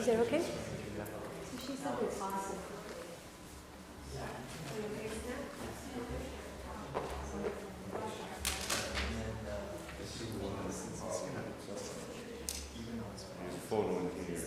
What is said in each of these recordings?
Is that okay? She said it's awesome. Photo in here.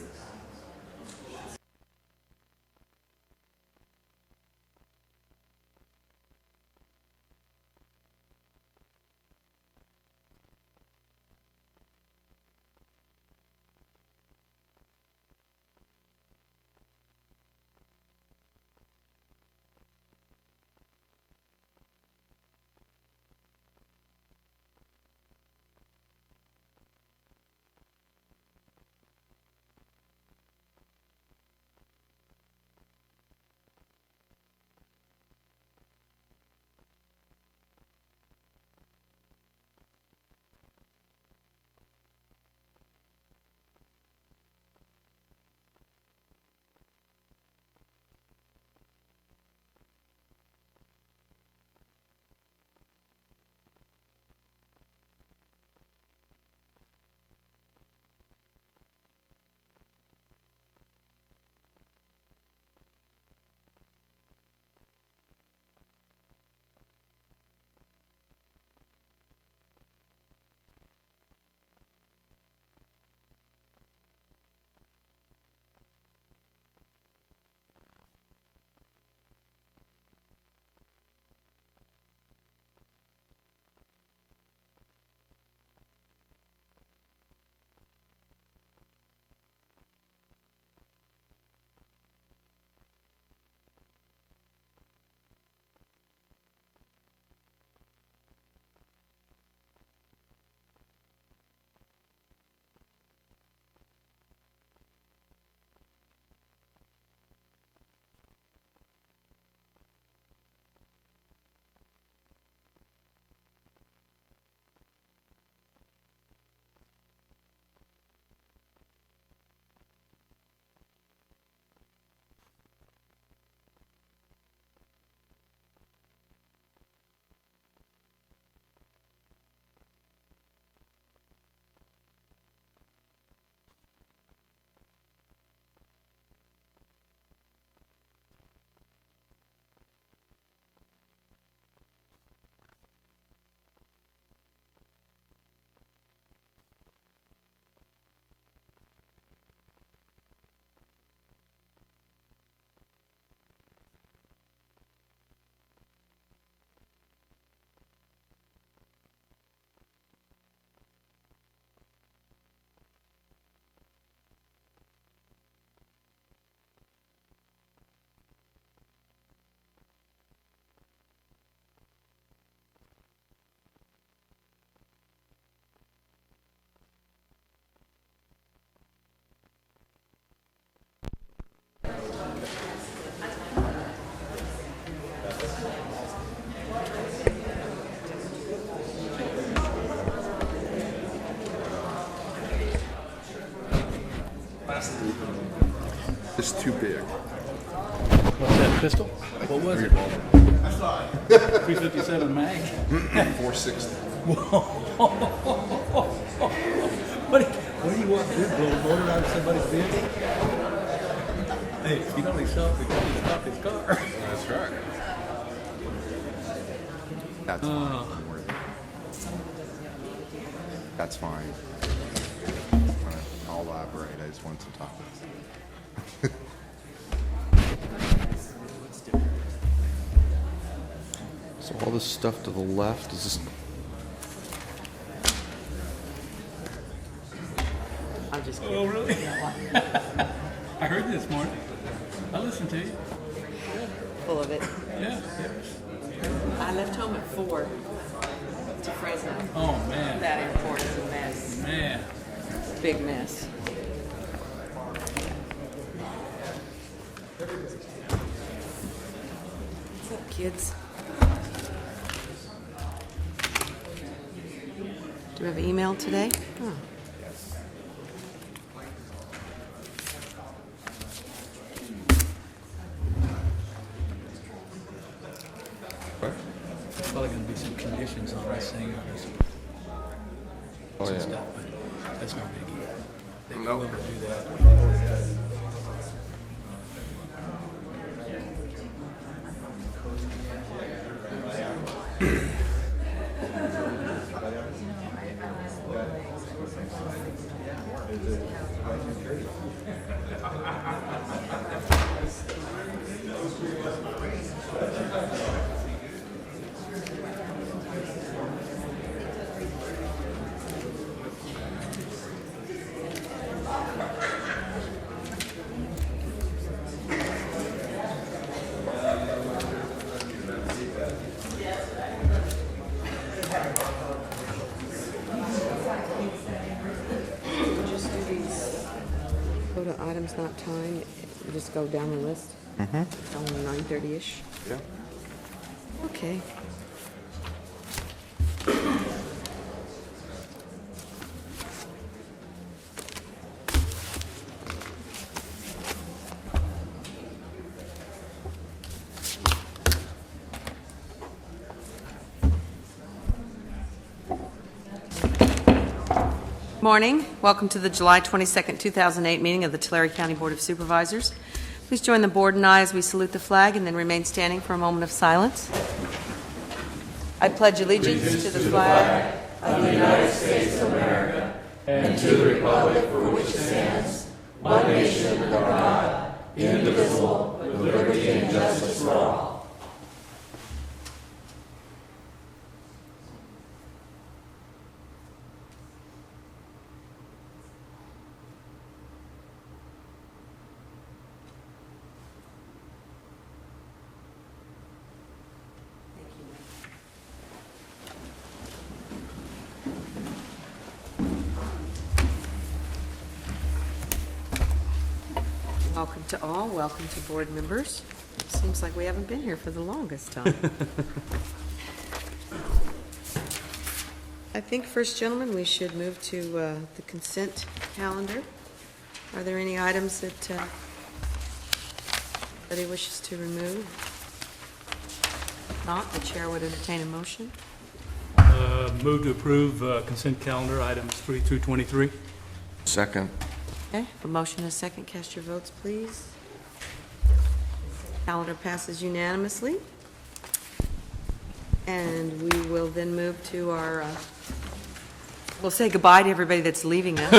It's too big. What's that pistol? What was it? 357 mag. 460. What do you want to do? Blow a motor out of somebody's vehicle? Hey, you know they stop his car. That's right. That's fine. That's fine. I'll elaborate. I just want to talk. So all this stuff to the left is just. I'm just kidding. Oh, really? I heard this morning. I listened to you. Full of it. Yeah. I left home at 4 to Fresno. Oh, man. That airport is a mess. Man. Big mess. What's up, kids? Do we have email today? Oh. What? Probably going to be some conditions on this thing. Oh, yeah. Stuff, but that's no biggie. They No. will do that. Just do these. Go to items not timed. Just go down the list. It's only 9:30-ish. Yeah. Okay. Morning. Welcome to the July 22nd, 2008 meeting of the Tulare County Board of Supervisors. Please join the board and I as we salute the flag and then remain standing for a moment of silence. I pledge allegiance to the flag of the United States of America and to the republic for which it stands, one nation under God, indivisible, with liberty and justice for all. Welcome to all. Welcome to board members. Seems like we haven't been here for the longest time. I think, first, gentlemen, we should move to the consent calendar. Are there any items that anybody wishes to remove? If not, the chair would entertain a motion. Move to approve consent calendar items 3 through 23. Second. Okay, a motion and a second. Cast your votes, please. Calendar passes unanimously. And we will then move to our, we'll say goodbye to everybody that's leaving us.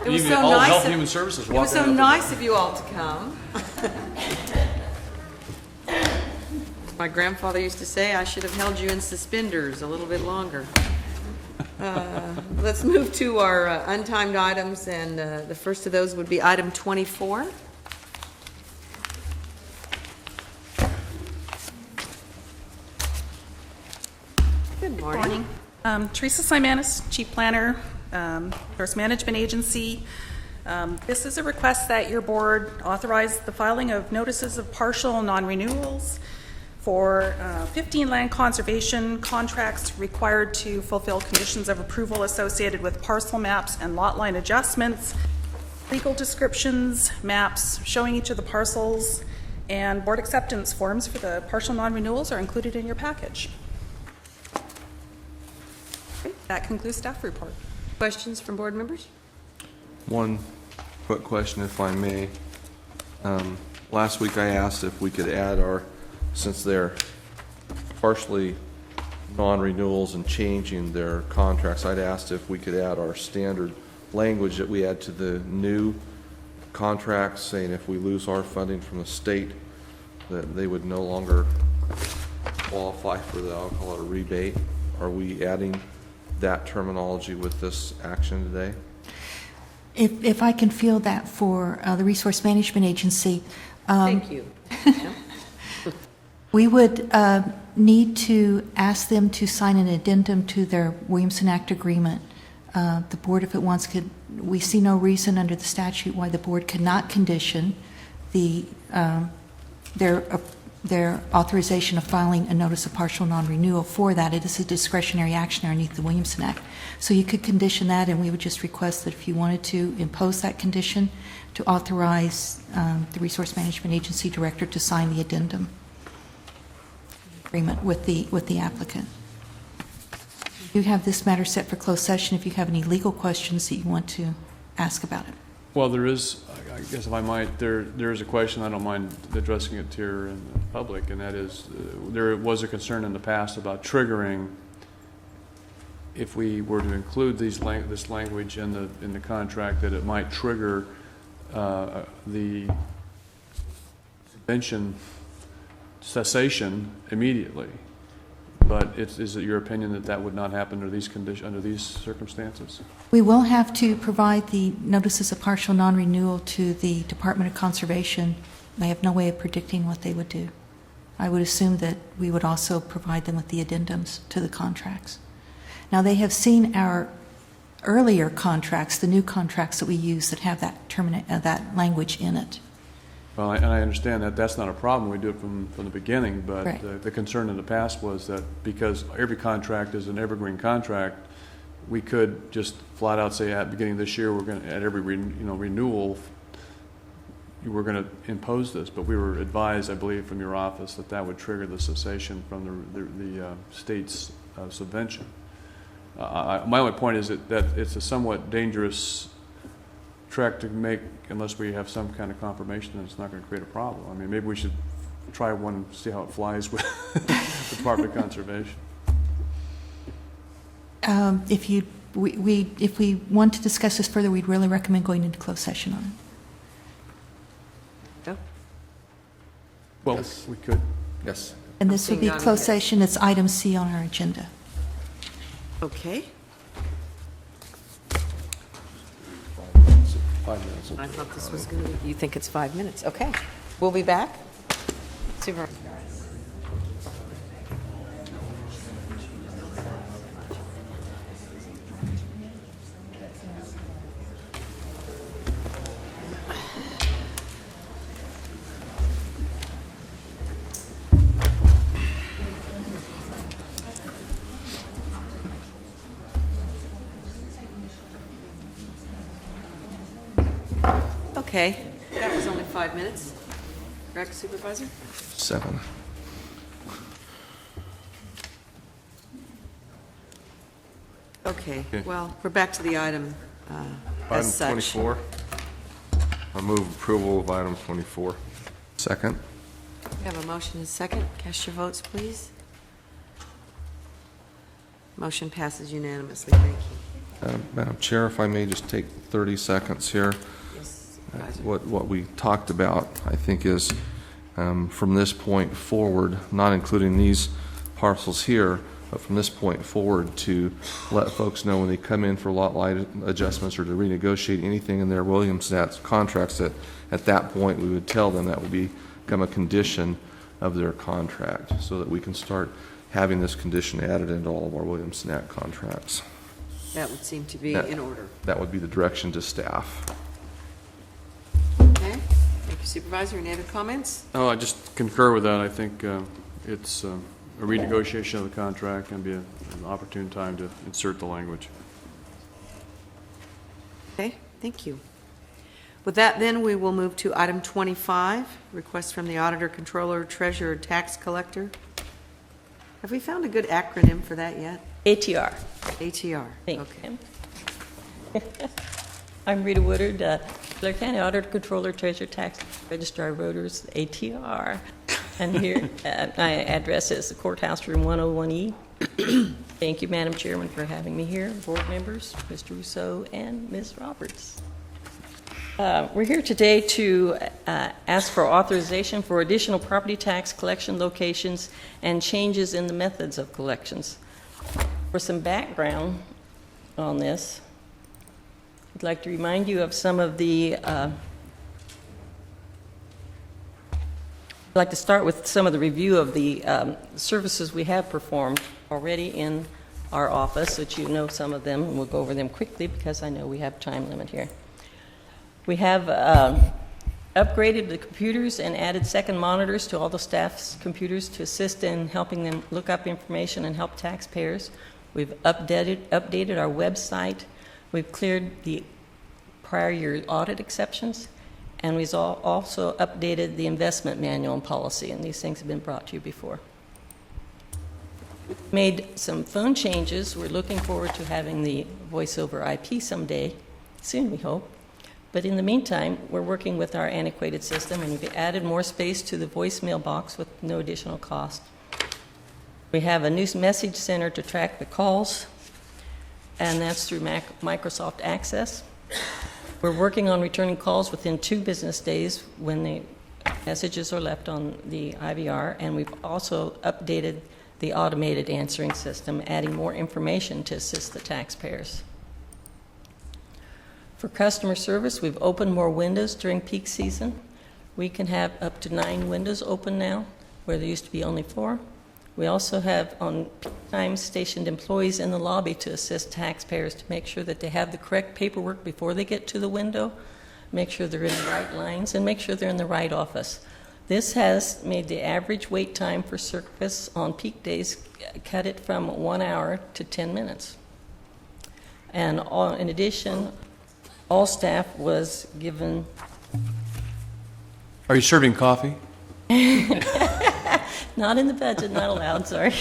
It was so nice. Health and Human Services. It was so nice of you all to come. My grandfather used to say I should have held you in suspenders a little bit longer. Let's move to our untimed items, and the first of those would be item 24. Good morning. Teresa Simanis, Chief Planner, Resource Management Agency. This is a request that your board authorize the filing of notices of partial non-renewals for 15 land conservation contracts required to fulfill conditions of approval associated with parcel maps and lot line adjustments. legal descriptions, maps showing each of the parcels, and board acceptance forms for the partial non-renewals are included in your package. Okay, that concludes staff report. Questions from board members? One quick question, if I may. Last week I asked if we could add since they're partially non-renewals and changing their contracts, I'd asked if we could add our standard language that we add to the new contracts, saying if we lose our funding from the state, that they would no longer qualify for I'll call it a rebate. Are we adding that terminology with this action today? If I can field that for the Resource Management Agency. Thank you. We would need to ask them to sign an addendum to their Williamson Act agreement. The board, if it wants, we see no reason under the statute why the board could not condition their authorization of filing a notice of partial non-renewal for that. It is a discretionary action underneath the Williamson Act. So you could condition that, and we would just request that if you wanted to impose that condition, to authorize the Resource Management Agency Director to sign the addendum agreement with the applicant. You have this matter set for closed session if you have any legal questions that you want to ask about it. Well, there is, I guess if I might, there is a question, I don't mind addressing it here in the public, and that is, there was a concern in the past about triggering, if we were to include this language in the contract, that it might trigger the subvention cessation immediately. But is it your opinion that that would not happen under these conditions, under these circumstances? We will have to provide the notices of partial non-renewal to the Department of Conservation. I have no way of predicting what they would do. I would assume that we would also provide them with the addendums to the contracts. Now, they have seen our earlier contracts, the new contracts that we use that have that language in it. Well, and I understand that that's not a problem. We do it from the beginning, but Right. the concern in the past was that because every contract is an evergreen contract, we could just flat out say at the beginning of this year, we're going to, at every renewal, we're going to impose this. But we were advised, I believe, from your office that that would trigger the cessation from the state's subvention. My only point is that it's a somewhat dangerous track to make unless we have some kind of confirmation that it's not going to create a problem. I mean, maybe we should try one, see how it flies with the Department of Conservation. If we want to discuss this further, we'd really recommend going into closed session on it. No? Well, Yes. we could. Yes. And this would be Seeing none. closed session. It's item C on our agenda. Okay. 5 minutes. I thought this was going to be, you think it's 5 minutes? Okay. We'll be back. Super. Okay, that was only 5 minutes. Correct, Supervisor? 7. Okay, Okay. well, we're back to the item Item as such. 24. I move approval of item 24. Second. We have a motion and a second. Cast your votes, please. Motion passes unanimously. Thank you. Madam Chair, if I may just take 30 seconds here. Yes, Supervisor. What we talked about, I think, is from this point forward, not including these parcels here, but from this point forward to let folks know when they come in for lot line adjustments or to renegotiate anything in their Williams contracts, that at that point we would tell them that would become a condition of their contract so that we can start having this condition added into all of our Williams Act contracts. That would seem to be That- in order. That would be the direction to staff. Okay, thank you, Supervisor. Any other comments? Oh, I just concur with that. I think it's a renegotiation of the contract and be an opportune time to insert the language. Okay, thank you. With that, then, we will move to item 25, request from the auditor, controller, treasurer, tax collector. Have we found a good acronym for that yet? ATR. ATR. Thank Okay. you. I'm Rita Woodard, Tulare County Auditor, Controller, Treasurer, Tax Registrar of Voters, ATR. And here, my address is the Courthouse Room 101E. Thank you, Madam Chairman, for having me here, board members, Mr. Rousseau and Ms. Roberts. We're here today to ask for authorization for additional property tax collection locations and changes in the methods of collections. For some background on this, I'd like to remind you of some of the I'd like to start with some of the review of the services we have performed already in our office, that you know some of them, and we'll go over them quickly because I know we have time limit here. We have upgraded the computers and added second monitors to all the staff's computers to assist in helping them look up information and help taxpayers. We've updated our website. We've cleared the prior year audit exceptions, and we've also updated the investment manual and policy, and these things have been brought to you before. Made some phone changes. We're looking forward to having the voice over IP someday, soon we hope. But in the meantime, we're working with our antiquated system, and we've added more space to the voicemail box with no additional cost. We have a new message center to track the calls, and that's through Microsoft Access. We're working on returning calls within 2 business days when the messages are left on the IVR, and we've also updated the automated answering system, adding more information to assist the taxpayers. For customer service, we've opened more windows during peak season. We can have up to 9 windows open now, where there used to be only 4. We also have on peak times stationed employees in the lobby to assist taxpayers to make sure that they have the correct paperwork before they get to the window, make sure they're in the right lines, and make sure they're in the right office. This has made the average wait time for service on peak days, cut it from 1 hour to 10 minutes. And in addition, all staff was given... Are you serving coffee? Not in the budget, not allowed, sorry.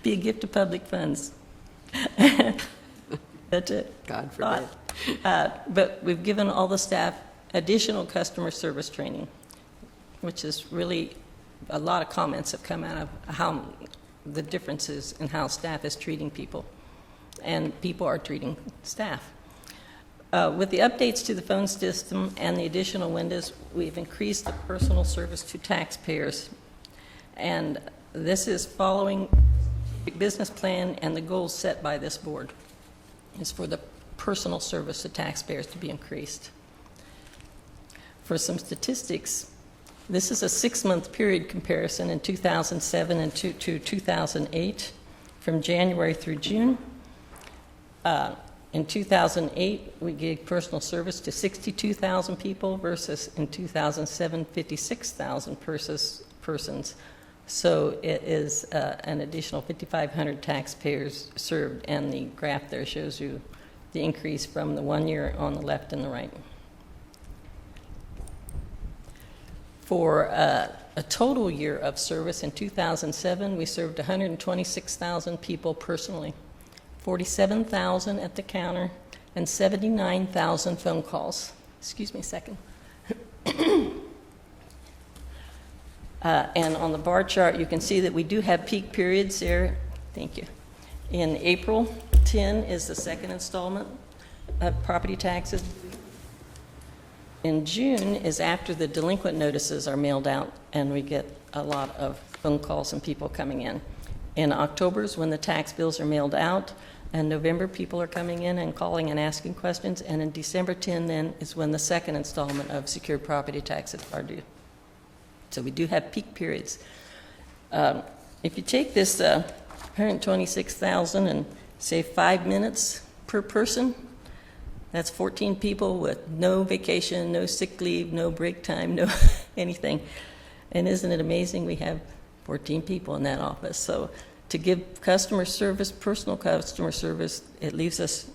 Be a gift to public funds. That's it. God forbid. But we've given all the staff additional customer service training, which is really, a lot of comments have come out of how the differences in how staff is treating people, and people are treating staff. With the updates to the phone system and the additional windows, we've increased the personal service to taxpayers. And this is following the business plan and the goals set by this board. It's for the personal service to taxpayers to be increased. For some statistics, this is a 6-month period comparison in 2007 and to 2008, from January through June. In 2008, we gave personal service to 62,000 people versus in 2007, 56,000 persons. So it is an additional 5,500 taxpayers served, and the graph there shows you the increase from the 1 year on the left and the right. For a total year of service in 2007, we served 126,000 people personally. 47,000 at the counter, and 79,000 phone calls. Excuse me a second. And on the bar chart, you can see that we do have peak periods there. Thank you. In April, 10 is the second installment of property taxes. In June is after the delinquent notices are mailed out, and we get a lot of phone calls and people coming in. In October is when the tax bills are mailed out. And November, people are coming in and calling and asking questions. And in December 10, then, is when the second installment of secured property taxes are due. So we do have peak periods. If you take this 126,000 and say 5 minutes per person, that's 14 people with no vacation, no sick leave, no break time, no anything. And isn't it amazing we have 14 people in that office? So to give customer service, personal customer service, it leaves us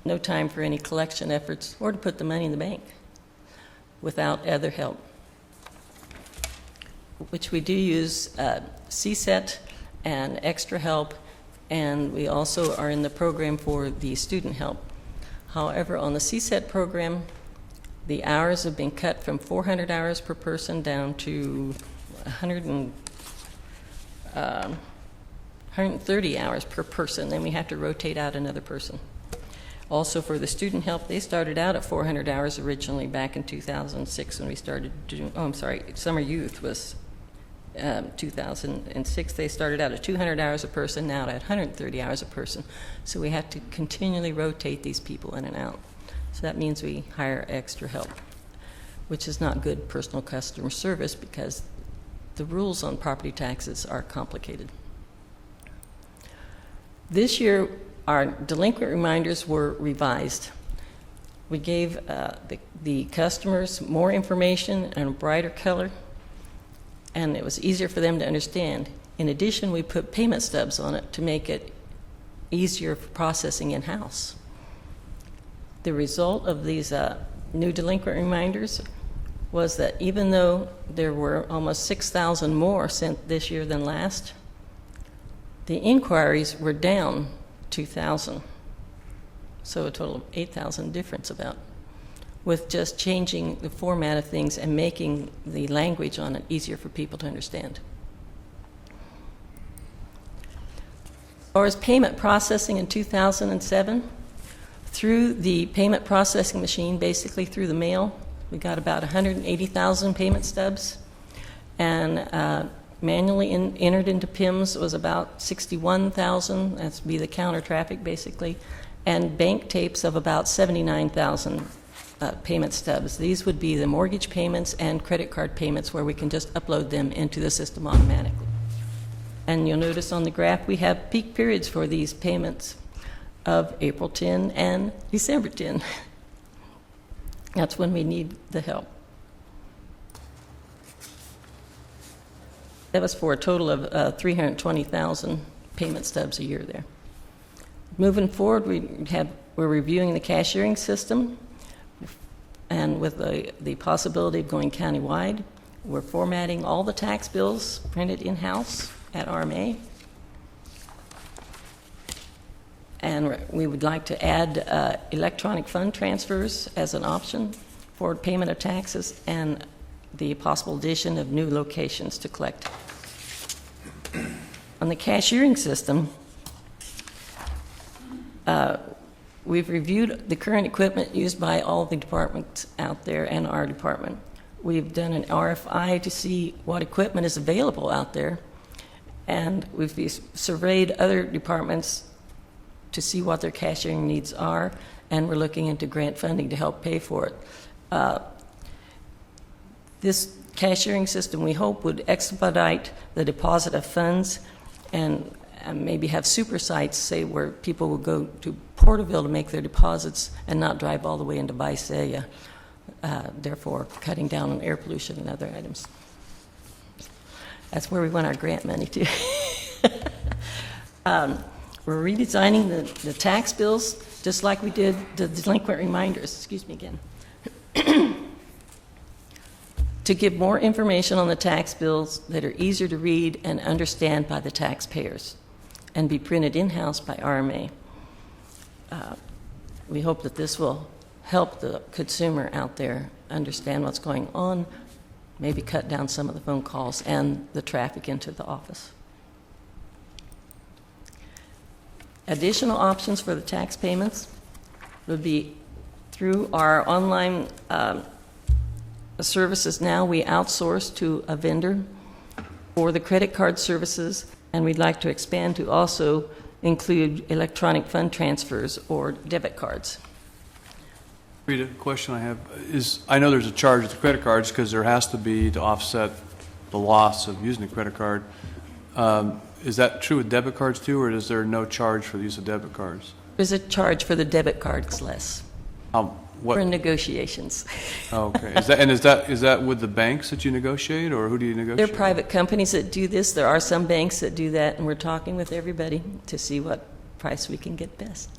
no time for any collection efforts or to put the money in the bank without other help, which we do use CSET and extra help, and we also are in the program for the student help. However, on the CSET program, the hours have been cut from 400 hours per person down to 130 hours per person. Then we have to rotate out another person. Also, for the student help, they started out at 400 hours originally back in 2006 when we started doing, summer youth was 2006. They started out at 200 hours a person, now at 130 hours a person. So we have to continually rotate these people in and out. So that means we hire extra help, which is not good personal customer service because the rules on property taxes are complicated. This year, our delinquent reminders were revised. We gave the customers more information and a brighter color, and it was easier for them to understand. In addition, we put payment stubs on it to make it easier for processing in-house. The result of these new delinquent reminders was that even though there were almost 6,000 more sent this year than last, the inquiries were down 2,000. So a total of 8,000 difference about, with just changing the format of things and making the language on it easier for people to understand. As far as payment processing in 2007, through the payment processing machine, basically through the mail, we got about 180,000 payment stubs, and manually entered into PIMS was about 61,000. That's be the counter traffic basically, and bank tapes of about 79,000 payment stubs. These would be the mortgage payments and credit card payments where we can just upload them into the system automatically. And you'll notice on the graph we have peak periods for these payments of April 10 and December 10. That's when we need the help. That was for a total of 320,000 payment stubs a year there. Moving forward, we're reviewing the cashiering system, and with the possibility of going countywide, we're formatting all the tax bills printed in-house at RMA. And we would like to add electronic fund transfers as an option for payment of taxes and the possible addition of new locations to collect. On the cashiering system, we've reviewed the current equipment used by all the departments out there and our department. We've done an RFI to see what equipment is available out there, and we've surveyed other departments to see what their cashiering needs are, and we're looking into grant funding to help pay for it. This cashiering system, we hope, would expedite the deposit of funds and maybe have super sites, say, where people will go to Porterville to make their deposits and not drive all the way into Visalia, therefore cutting down on air pollution and other items. That's where we want our grant money to. We're redesigning the tax bills just like we did the delinquent reminders. Excuse me again. To give more information on the tax bills that are easier to read and understand by the taxpayers and be printed in-house by RMA. We hope that this will help the consumer out there understand what's going on, maybe cut down some of the phone calls and the traffic into the office. Additional options for the tax payments would be through our online services. Now we outsource to a vendor for the credit card services, and we'd like to expand to also include electronic fund transfers or debit cards. Rita, a question I have is, I know there's a charge with the credit cards because there has to be to offset the loss of using a credit card. Is that true with debit cards too, or is there no charge for the use of debit cards? There's a charge for the debit cards less What? for negotiations. Okay. Is that with the banks that you negotiate, or who do you negotiate? There are private companies that do this. There are some banks that do that, and we're talking with everybody to see what price we can get best.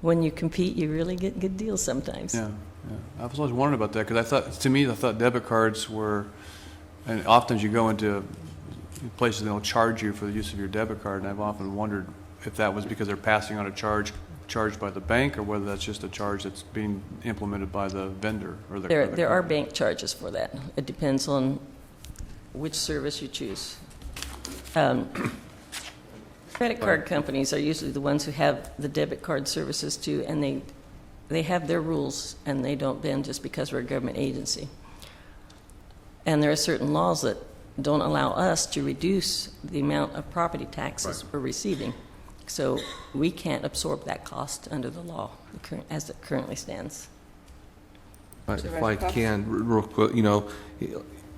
when you compete, you really get good deals sometimes. Yeah, yeah. I was always wondering about that, because I thought debit cards were, and often you go into places, they'll charge you for the use of your debit card, and I've often wondered if that was because they're passing on a charge charged by the bank, or whether that's just a charge that's being implemented by the vendor or the credit There are card. bank charges for that. It depends on which service you choose. Credit card companies are usually the ones who have the debit card services too, and they have their rules, and they don't bend just because we're a government agency. And there are certain laws that don't allow us to reduce the amount of property taxes we're receiving. So we can't absorb that cost under the law as it currently stands. If I can, real quick, you know,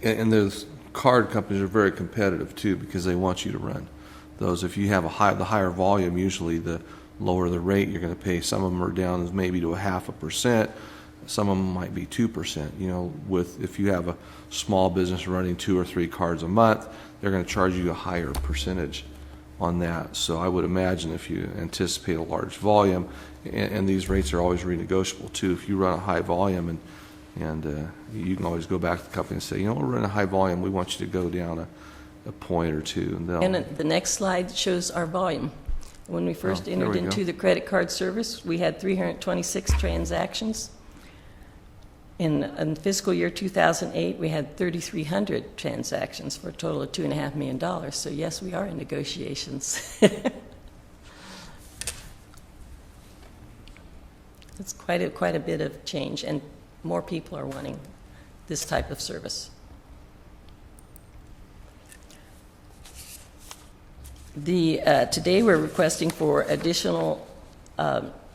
and those card companies are very competitive too, because they want you to run those. If you have the higher volume, usually the lower the rate you're going to pay. Some of them are down maybe to 0.5%. Some of them might be 2%. You know, if you have a small business running 2 or 3 cards a month, they're going to charge you a higher percentage on that. So I would imagine if you anticipate a large volume, and these rates are always renegotiable too. If you run a high volume and you can always go back to the company and say, you know, we're running a high volume, we want you to go down a point or two. And the next slide shows our volume. When we first there entered we go. into the credit card service, we had 326 transactions. In fiscal year 2008, we had 3,300 transactions for a total of $2.5 million. So yes, we are in negotiations. It's quite a bit of change, and more people are wanting this type of service. Today we're requesting for additional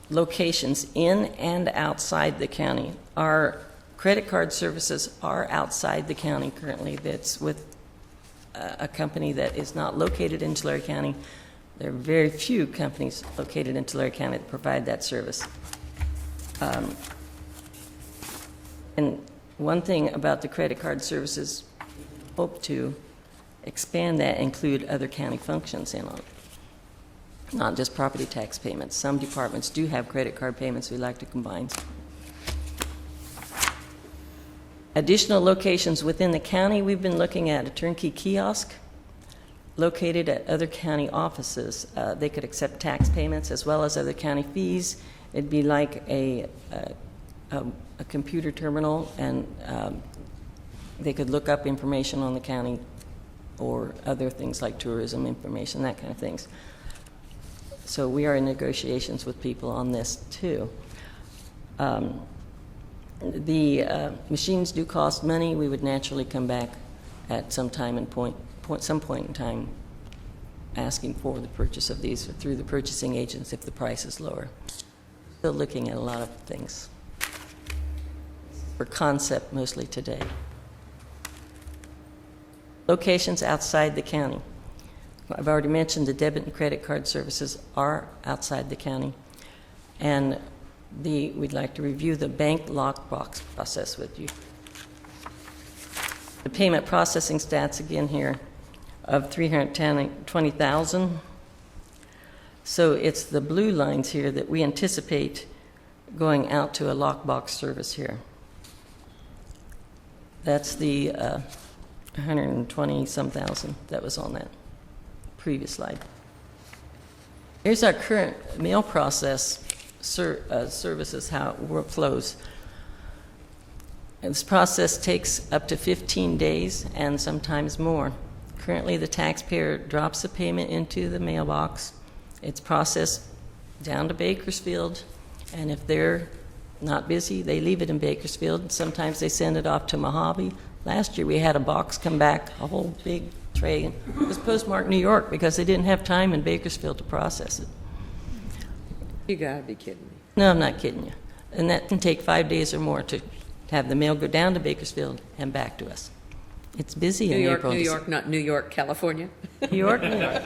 locations in and outside the county. Our credit card services are outside the county currently. That's with a company that is not located in Tulare County. There are very few companies located in Tulare County that provide that service. And one thing about the credit card services, hope to expand that, include other county functions in on it, not just property tax payments. Some departments do have credit card payments we like to combine. Additional locations within the county, we've been looking at a turnkey kiosk located at other county offices. They could accept tax payments as well as other county fees. It'd be like a computer terminal, and they could look up information on the county or other things like tourism information, that kind of things. So we are in negotiations with people on this too. The machines do cost money. We would naturally come back at some time and some point in time asking for the purchase of these through the purchasing agents if the price is lower. Still looking at a lot of things. For concept mostly today. Locations outside the county. I've already mentioned the debit and credit card services are outside the county. And we'd like to review the bank lockbox process with you. The payment processing stats again here of 320,000. So it's the blue lines here that we anticipate going out to a lockbox service here. That's the 120-some thousand that was on that previous slide. Here's our current mail process services, how it workflows. And this process takes up to 15 days and sometimes more. Currently, the taxpayer drops the payment into the mailbox. It's processed down to Bakersfield, and if they're not busy, they leave it in Bakersfield. Sometimes they send it off to Mojave. Last year, we had a box come back, a whole big tray. It was postmarked New York because they didn't have time in Bakersfield to process it. You gotta be kidding me. No, I'm not kidding you. And that can take 5 days or more to have the mail go down to Bakersfield and back to us. It's busy in April. New York, not New York, California. New York, New York.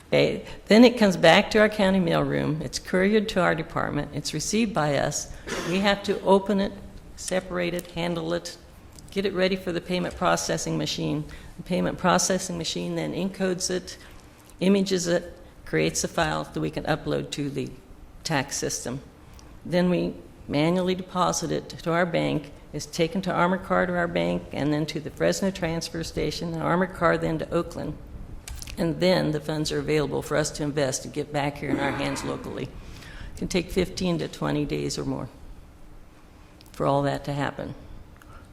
Okay. Then it comes back to our county mail room. It's couriered to our department. It's received by us. We have to open it, separate it, handle it, get it ready for the payment processing machine. The payment processing machine then encodes it, images it, creates a file that we can upload to the tax system. Then we manually deposit it to our bank, is taken to Armored Car to our bank, and then to the Fresno transfer station, and Armored Car then to Oakland. And then the funds are available for us to invest and get back here in our hands locally. It can take 15 to 20 days or more for all that to happen.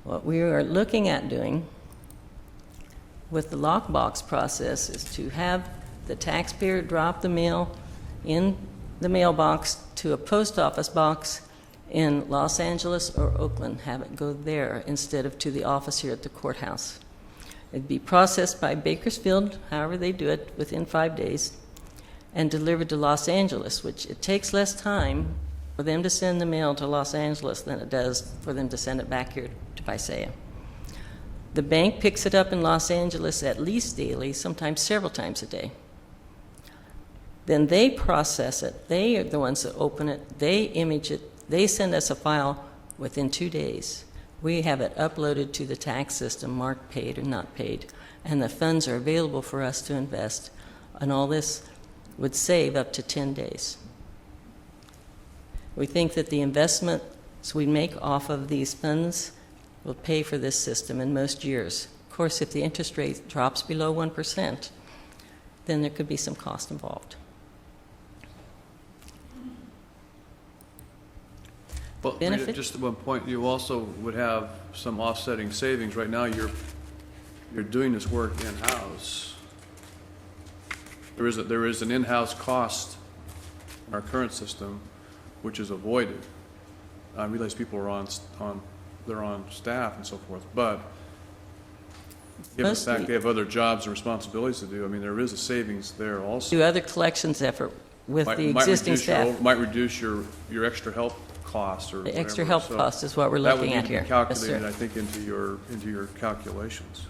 What we are looking at doing with the lockbox process is to have the taxpayer drop the mail in the mailbox to a post office box in Los Angeles or Oakland, have it go there instead of to the office here at the courthouse. It'd be processed by Bakersfield, however they do it, within 5 days, and delivered to Los Angeles, which it takes less time for them to send the mail to Los Angeles than it does for them to send it back here to Visalia. The bank picks it up in Los Angeles at least daily, sometimes several times a day. Then they process it. They are the ones that open it. They image it. They send us a file within 2 days. We have it uploaded to the tax system, marked paid or not paid, and the funds are available for us to invest. And all this would save up to 10 days. We think that the investments we make off of these funds will pay for this system in most years. Of course, if the interest rate drops below 1%, then there could be some cost involved. But Benefit? just at one point, you also would have some offsetting savings. Right now, you're doing this work in-house. There is an in-house cost in our current system, which is avoided. I realize people are they're on staff and so forth, but given the fact they have other jobs and responsibilities to do, I mean, there is a savings there also. Do other collections effort with the existing staff. Might reduce your extra help costs or The extra whatever. help So cost is what we're looking at here. That would need Yes, to be calculated, sir. I think, into your calculations.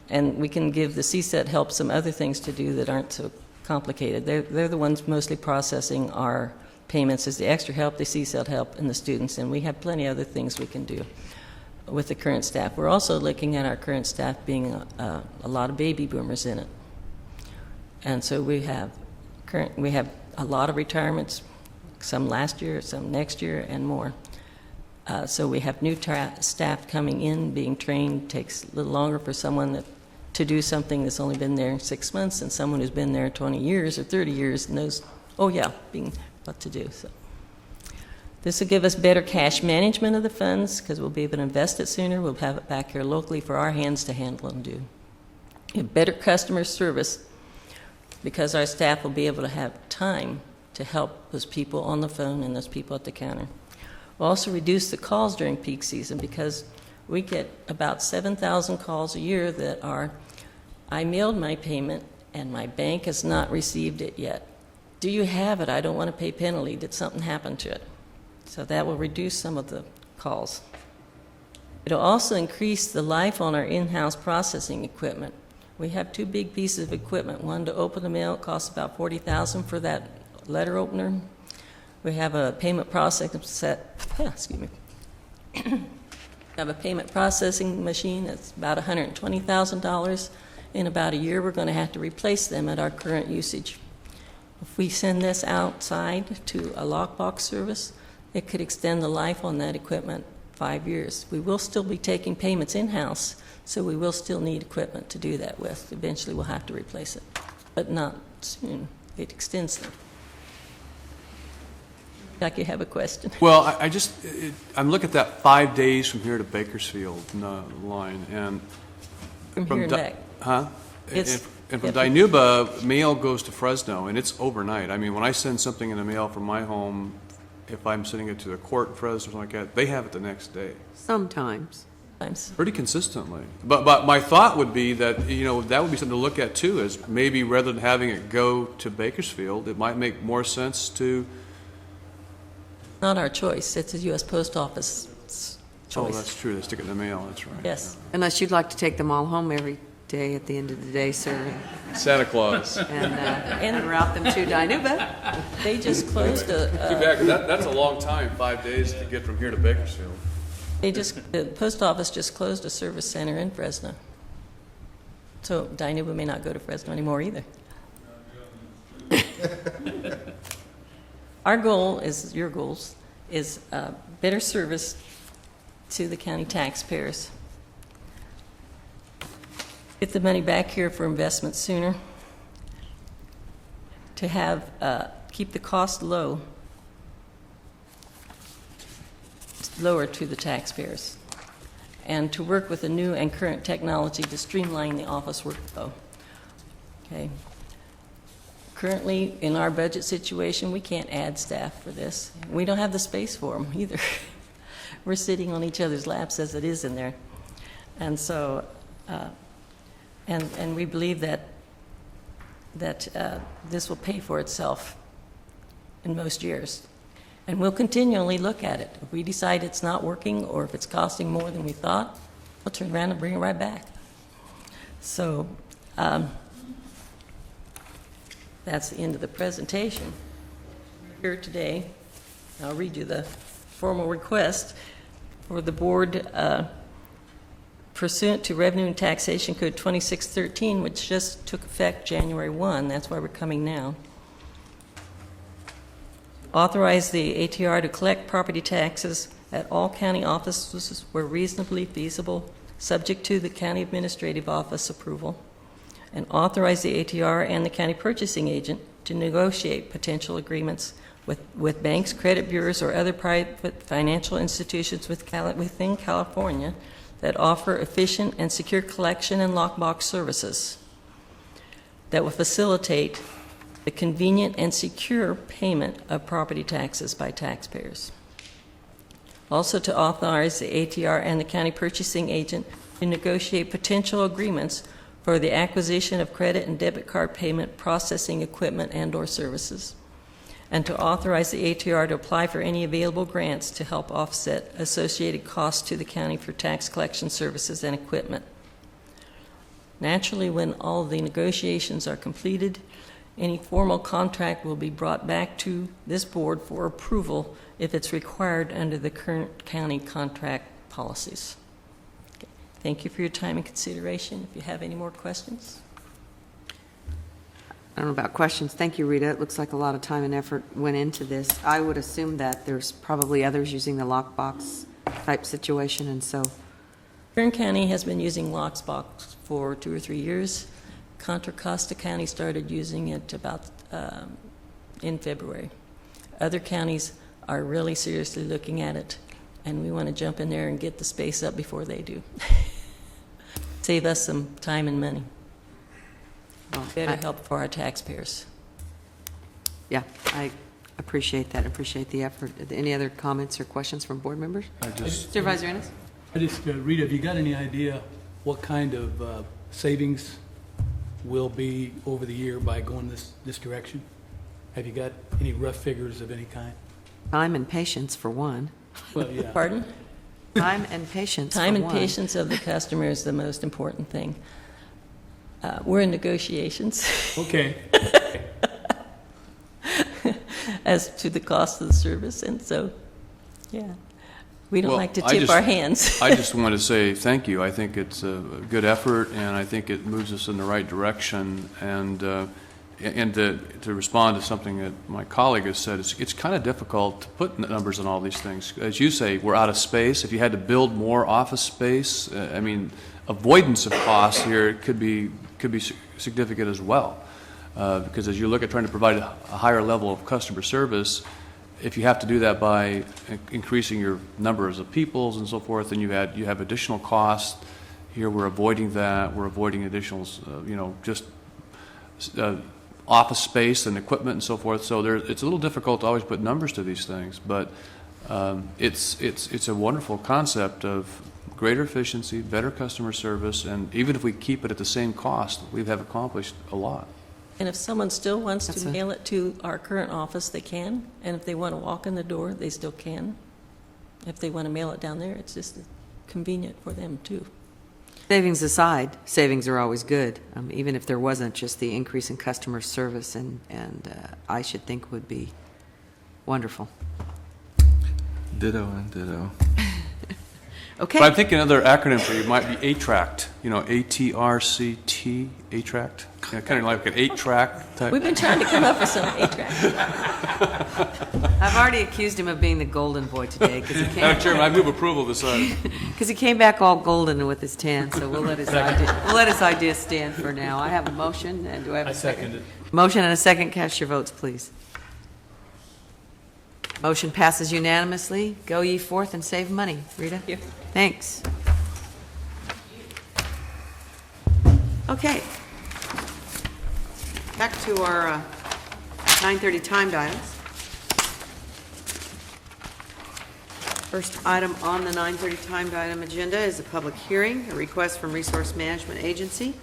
And we can give the CSET help some other things to do that aren't so complicated. They're the ones mostly processing our payments as the extra help, the CSET help, and the students, and we have plenty of other things we can do with the current staff. We're also looking at our current staff being a lot of baby boomers in it. And so we have a lot of retirements, some last year, some next year, and more. So we have new staff coming in, being trained. Takes a little longer for someone to do something that's only been there 6 months, and someone who's been there 20 years or 30 years knows, what to do. So this will give us better cash management of the funds because we'll be able to invest it sooner. We'll have it back here locally for our hands to handle and do. Better customer service because our staff will be able to have time to help those people on the phone and those people at the counter. We'll also reduce the calls during peak season because we get about 7,000 calls a year that are, I mailed my payment and my bank has not received it yet. Do you have it? I don't want to pay penalty. Did something happen to it? So that will reduce some of the calls. It'll also increase the life on our in-house processing equipment. We have two big pieces of equipment. One to open the mail, it costs about $40,000 for that letter opener. We have a payment processing have a payment processing machine that's about $120,000. In about a year, we're going to have to replace them at our current usage. If we send this outside to a lockbox service, it could extend the life on that equipment 5 years. We will still be taking payments in-house, so we will still need equipment to do that with. Eventually, we'll have to replace it, but not soon. It extends them. Like you have a question. Well, I'm looking at that 5 days from here to Bakersfield line, and From here and back. Huh? It's- And from yeah. Dinuba, mail goes to Fresno, and it's overnight. I mean, when I send something in the mail from my home, if I'm sending it to the court in Fresno or something like that, they have it the next day, Sometimes. Sometimes. pretty consistently. But my thought would be that, that would be something to look at too, is maybe rather than having it go to Bakersfield, it might make more sense to, Not our choice. It's a U.S. Post Office oh, choice. that's true, they stick it in the mail, that's right. Yes. Unless you'd like to take them all home every day at the end of the day, sir, Santa Claus. and route them to Dinuba. They just closed Too bad, 'cause that's a long time, 5 days to get from here to Bakersfield. the post office just closed a service center in Fresno. So Dinuba may not go to Fresno anymore either. Our goal is, your goals, is better service to the county taxpayers. Get the money back here for investment sooner. To have, keep the cost lower to the taxpayers. And to work with the new and current technology to streamline the office workflow. Okay. Currently, in our budget situation, we can't add staff for this. We don't have the space for them either. We're sitting on each other's laps as it is in there. And so, and we believe that this will pay for itself in most years. And we'll continually look at it. If we decide it's not working or if it's costing more than we thought, we'll turn around and bring it right back. So that's the end of the presentation. Here today, I'll read you the formal request for the board pursuant to Revenue and Taxation Code 2613, which just took effect January 1. That's why we're coming now. Authorize the ATR to collect property taxes at all county offices where reasonably feasible, subject to the county administrative office approval, and authorize the ATR and the county purchasing agent to negotiate potential agreements with banks, credit bureaus, or other private financial institutions within California that offer efficient and secure collection and lockbox services that will facilitate the convenient and secure payment of property taxes by taxpayers. Also to authorize the ATR and the county purchasing agent to negotiate potential agreements for the acquisition of credit and debit card payment processing equipment and/or services, and to authorize the ATR to apply for any available grants to help offset associated costs to the county for tax collection services and equipment. Naturally, when all of the negotiations are completed, any formal contract will be brought back to this board for approval if it's required under the current county contract policies. Okay. Thank you for your time and consideration. If you have any more questions. I don't know about questions. Thank you, Rita. It looks like a lot of time and effort went into this. I would assume that there's probably others using the lockbox type situation, and so. Kern County has been using Lockbox for 2 or 3 years. Contra Costa County started using it about in February. Other counties are really seriously looking at it, and we want to jump in there and get the space up before they do. Save us some time and money. Better help for our taxpayers. Yeah, I appreciate that. Appreciate the effort. Any other comments or questions from board members? Supervisor Ennis? Rita, have you got any idea what kind of savings will be over the year by going this direction? Have you got any rough figures of any kind? Time and patience, for one. Well, yeah. Pardon? Time and patience, Time for and one. patience of the customer is the most important thing. We're in negotiations Okay. as to the cost of the service, and so, yeah. We don't Well, like to I tip just- our hands. I just want to say thank you. I think it's a good effort, and I think it moves us in the right direction. And to respond to something that my colleague has said, it's kind of difficult to put numbers on all these things. As you say, we're out of space. If you had to build more office space, I mean, avoidance of costs here could be significant as well. Because as you look at trying to provide a higher level of customer service, if you have to do that by increasing your numbers of peoples and so forth, then you have additional costs. Here we're avoiding that. We're avoiding additional, just office space and equipment and so forth. So it's a little difficult to always put numbers to these things, but it's a wonderful concept of greater efficiency, better customer service, and even if we keep it at the same cost, we have accomplished a lot. And if someone still wants That's to a- mail it to our current office, they can. And if they want to walk in the door, they still can. If they want to mail it down there, it's just convenient for them, too. Savings aside, savings are always good, even if there wasn't just the increase in customer service, and I should think would be wonderful. Ditto and ditto. Okay. But I'm thinking another acronym for you might be ATRACT, you know, ATRCT, ATRACT. Yeah, kind of like an 8-track type. We've been trying to come up with some A-track. I've already accused him of being the golden boy today because Madam Chairman, I move approval of this item. he came back all golden with his tan, so we'll let his idea stand for now. I have a motion, and do I have I a second? second it. Motion and a second. Cast your votes, please. Motion passes unanimously. Go ye forth and save money. Rita? Thank you. Thanks. Okay. Back to our 9:30 timed items. First item on the 9:30 timed item agenda is a public hearing, a request from Resource Management Agency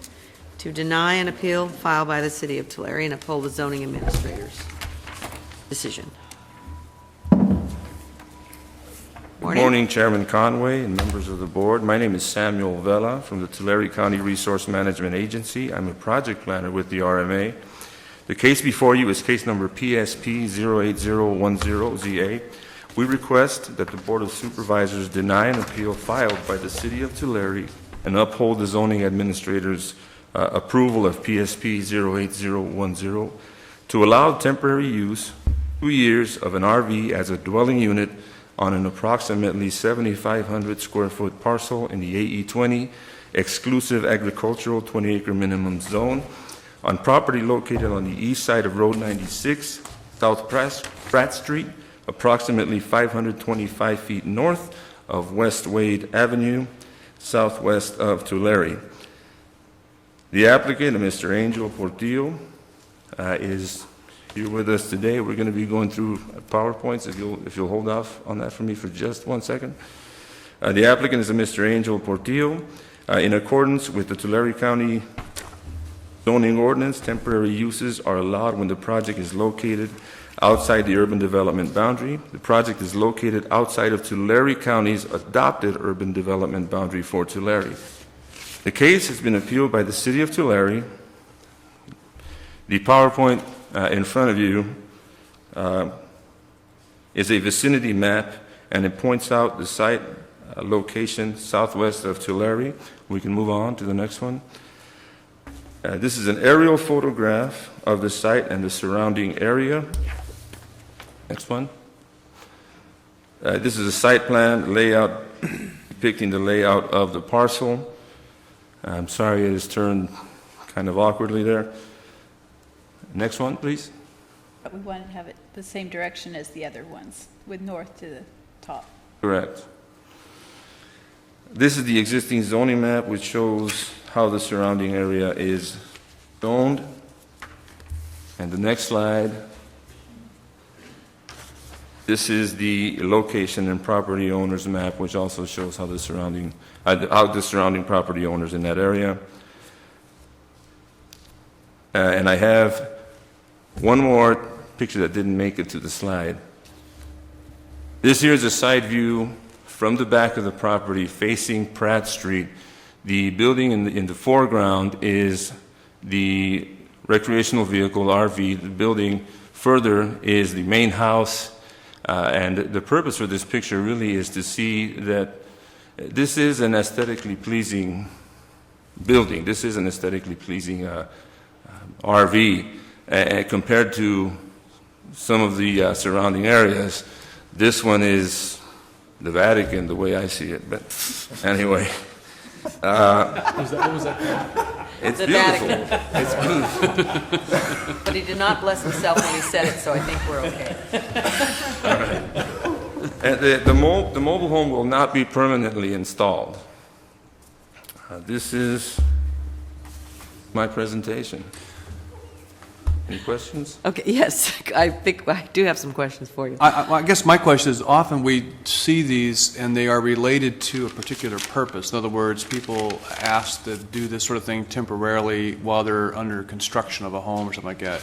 to deny an appeal filed by the City of Tulare and uphold the zoning administrator's decision. Good morning, Chairman Conway and members of the board. My name is Samuel Vela from the Tulare County Resource Management Agency. I'm a project planner with the RMA. The case before you is case number PSP 08010ZA. We request that the Board of Supervisors deny an appeal filed by the City of Tulare and uphold the zoning administrator's approval of PSP 08010 to allow temporary use 2 years of an RV as a dwelling unit on an approximately 7,500 square foot parcel in the AE20 exclusive agricultural 20-acre minimum zone on property located on the east side of Road 96, South Pratt Street, approximately 525 feet north of West Wade Avenue, southwest of Tulare. The applicant, Mr. Angel Portillo, is here with us today. We're going to be going through PowerPoints. If you'll hold off on that for me for just 1 second. The applicant is a Mr. Angel Portillo. In accordance with the Tulare County zoning ordinance, temporary uses are allowed when the project is located outside the urban development boundary. The project is located outside of Tulare County's adopted urban development boundary for Tulare. The case has been appealed by the City of Tulare. The PowerPoint in front of you is a vicinity map, and it points out the site location southwest of Tulare. We can move on to the next one. This is an aerial photograph of the site and the surrounding area. Next one. This is a site plan layout depicting the layout of the parcel. I'm sorry it is turned kind of awkwardly there. Next one, please. But we wanted to have it the same direction as the other ones, with north to the top. Correct. This is the existing zoning map, which shows how the surrounding area is zoned. And the next slide. This is the location and property owners map, which also shows how the surrounding property owners in that area. And I have one more picture that didn't make it to the slide. This here is a side view from the back of the property facing Pratt Street. The building in the foreground is the recreational vehicle, RV. The building further is the main house. And the purpose for this picture really is to see that this is an aesthetically pleasing building. This is an aesthetically pleasing RV. Compared to some of the surrounding areas, this one is the Vatican, the way I see it. But anyway, What was that called? it's The beautiful. Vatican. It's beautiful. But he did not bless himself when he said it, so I think we're okay. And the mobile home will not be permanently installed. This is my presentation. Any questions? Okay, yes, I think I do have some questions for you. I guess my question is, often we see these and they are related to a particular purpose. In other words, people ask to do this sort of thing temporarily while they're under construction of a home or something like that.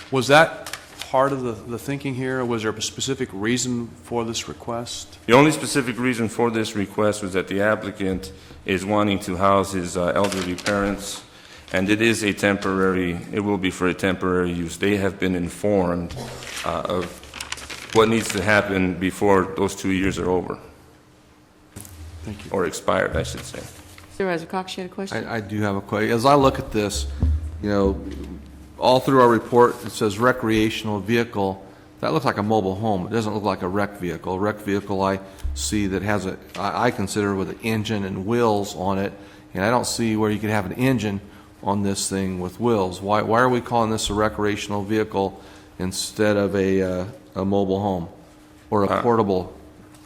Was that part of the thinking here? Was there a specific reason for this request? The only specific reason for this request was that the applicant is wanting to house his elderly parents, and it will be for a temporary use. They have been informed of what needs to happen before those 2 years are over. Thank you. or expired, I should say. Supervisor Cox, you had a question? I do have a question. As I look at this, you know, all through our report, it says recreational vehicle. That looks like a mobile home. It doesn't look like a rec vehicle. A rec vehicle I see that has I consider with an engine and wheels on it, and I don't see where you could have an engine on this thing with wheels. Why are we calling this a recreational vehicle instead of a mobile home or a portable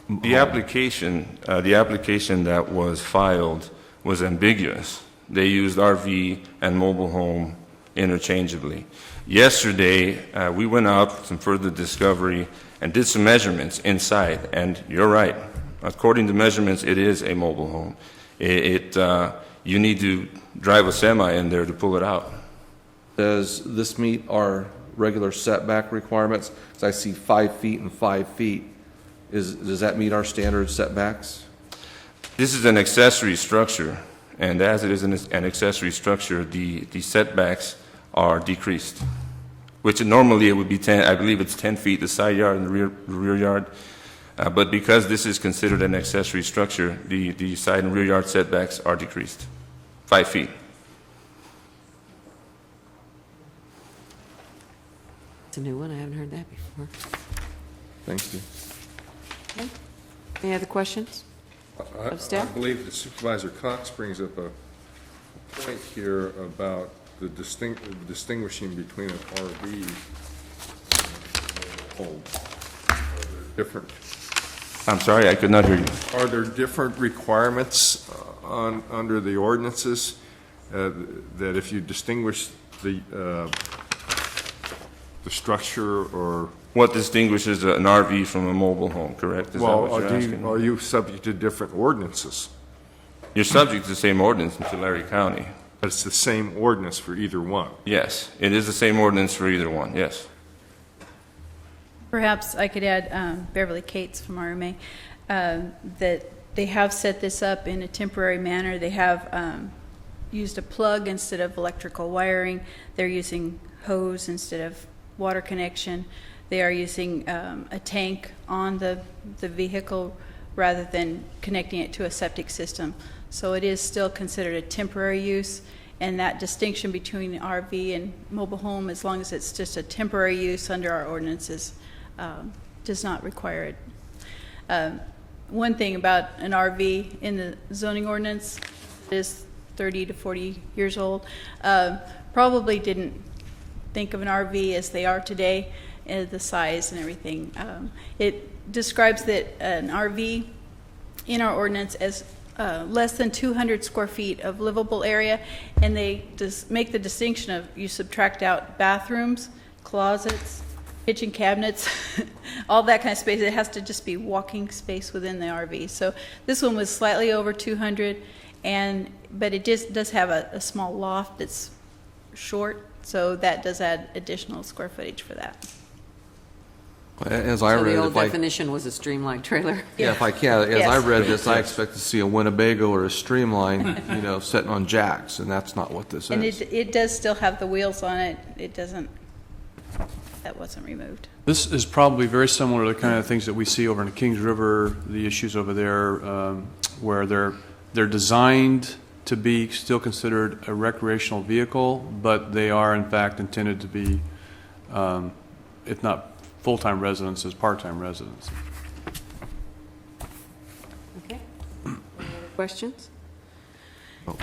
The home? application that was filed was ambiguous. They used RV and mobile home interchangeably. Yesterday, we went out, some further discovery, and did some measurements inside, and you're right. According to measurements, it is a mobile home. You need to drive a semi in there to pull it out. Does this meet our regular setback requirements? Because I see 5 feet and 5 feet. Does that meet our standard setbacks? This is an accessory structure, and as it is an accessory structure, the setbacks are decreased, which normally it would be 10, I believe it's 10 feet, the side yard and the rear yard. But because this is considered an accessory structure, the side and rear yard setbacks are decreased, 5 feet. It's a new one. I haven't heard that before. Thank you. Okay. Any other questions? Of staff? I believe that Supervisor Cox brings up a point here about the distinguishing between an RV and a home. Are there different? I'm sorry, I could not hear you. Are there different requirements under the ordinances that if you distinguish the structure or? What distinguishes an RV from a mobile home, correct? Is that what you're asking? Are you subject to different ordinances? You're subject to the same ordinance in Tulare County. But it's the same ordinance for either one? Yes, it is the same ordinance for either one, yes. Perhaps I could add Beverly Cates from RMA, that they have set this up in a temporary manner. They have used a plug instead of electrical wiring. They're using hose instead of water connection. They are using a tank on the vehicle rather than connecting it to a septic system. So it is still considered a temporary use, and that distinction between RV and mobile home, as long as it's just a temporary use under our ordinances, does not require it. One thing about an RV in the zoning ordinance is 30 to 40 years old. Probably didn't think of an RV as they are today, the size and everything. It describes that an RV in our ordinance as less than 200 square feet of livable area, and they just make the distinction of you subtract out bathrooms, closets, kitchen cabinets, all that kind of space. It has to just be walking space within the RV. So this one was slightly over 200, but it just does have a small loft that's short, so that does add additional square footage for that. As I So read the it, old if I, definition was a streamlined trailer. yeah, if I can, as Yes. I read this, I expect to see a Winnebago or a Streamline, you know, sitting on jacks, and that's not what this And is. it does still have the wheels on it. It doesn't, that wasn't removed. This is probably very similar to the kind of things that we see over in the Kings River, the issues over there, where they're designed to be still considered a recreational vehicle, but they are in fact intended to be, if not full-time residences, part-time residences. Okay. Any other questions?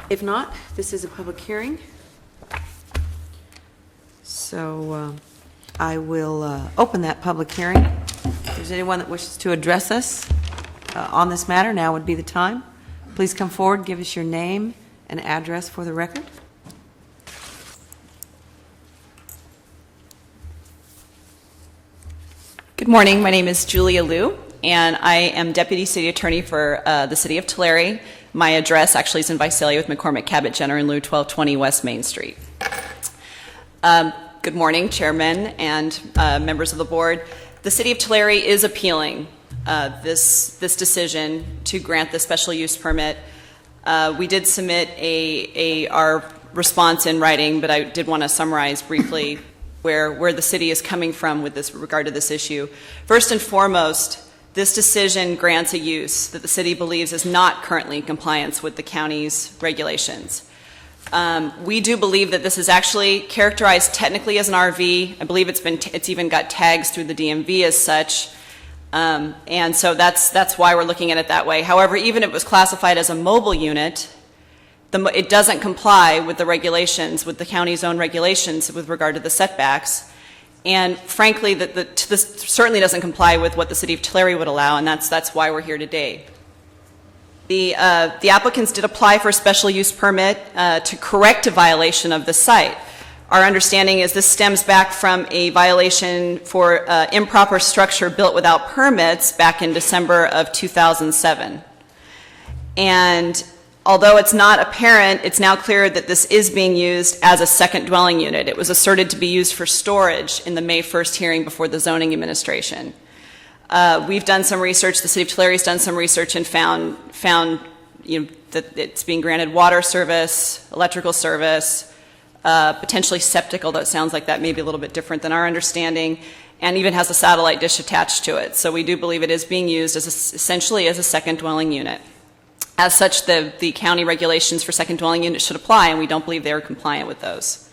If not, this is a public hearing. So I will open that public hearing. If there's anyone that wishes to address us on this matter, now would be the time. Please come forward, give us your name and address for the record. Good morning. My name is Julia Liu, and I am Deputy City Attorney for the City of Tulare. My address actually is in Visalia with McCormick, Cabot, Jenner, and Liu, 1220 West Main Street. Good morning, Chairman and members of the board. The City of Tulare is appealing this decision to grant the special use permit. We did submit our response in writing, but I did want to summarize briefly where the city is coming from with this regard to this issue. First and foremost, This decision grants a use that the city believes is not currently in compliance with the county's regulations. We do believe that this is actually characterized technically as an RV. I believe it's even got tags through the DMV as such. And so that's why we're looking at it that way. However, even if it was classified as a mobile unit, it doesn't comply with the regulations, with the county's own regulations with regard to the setbacks. And frankly, this certainly doesn't comply with what the city of Tulare would allow, and that's why we're here today. The applicants did apply for a special use permit to correct a violation of the site. Our understanding is this stems back from a violation for improper structure built without permits back in December of 2007. And although it's not apparent, it's now clear that this is being used as a second dwelling unit. It was asserted to be used for storage in the May 1st hearing before the zoning administration. We've done some research, the city of Tulare has done some research and found that it's being granted water service, electrical service, potentially septic, although it sounds like that may be a little bit different than our understanding, and even has a satellite dish attached to it. So we do believe it is being used essentially as a second dwelling unit. As such, the county regulations for second dwelling units should apply, and we don't believe they are compliant with those.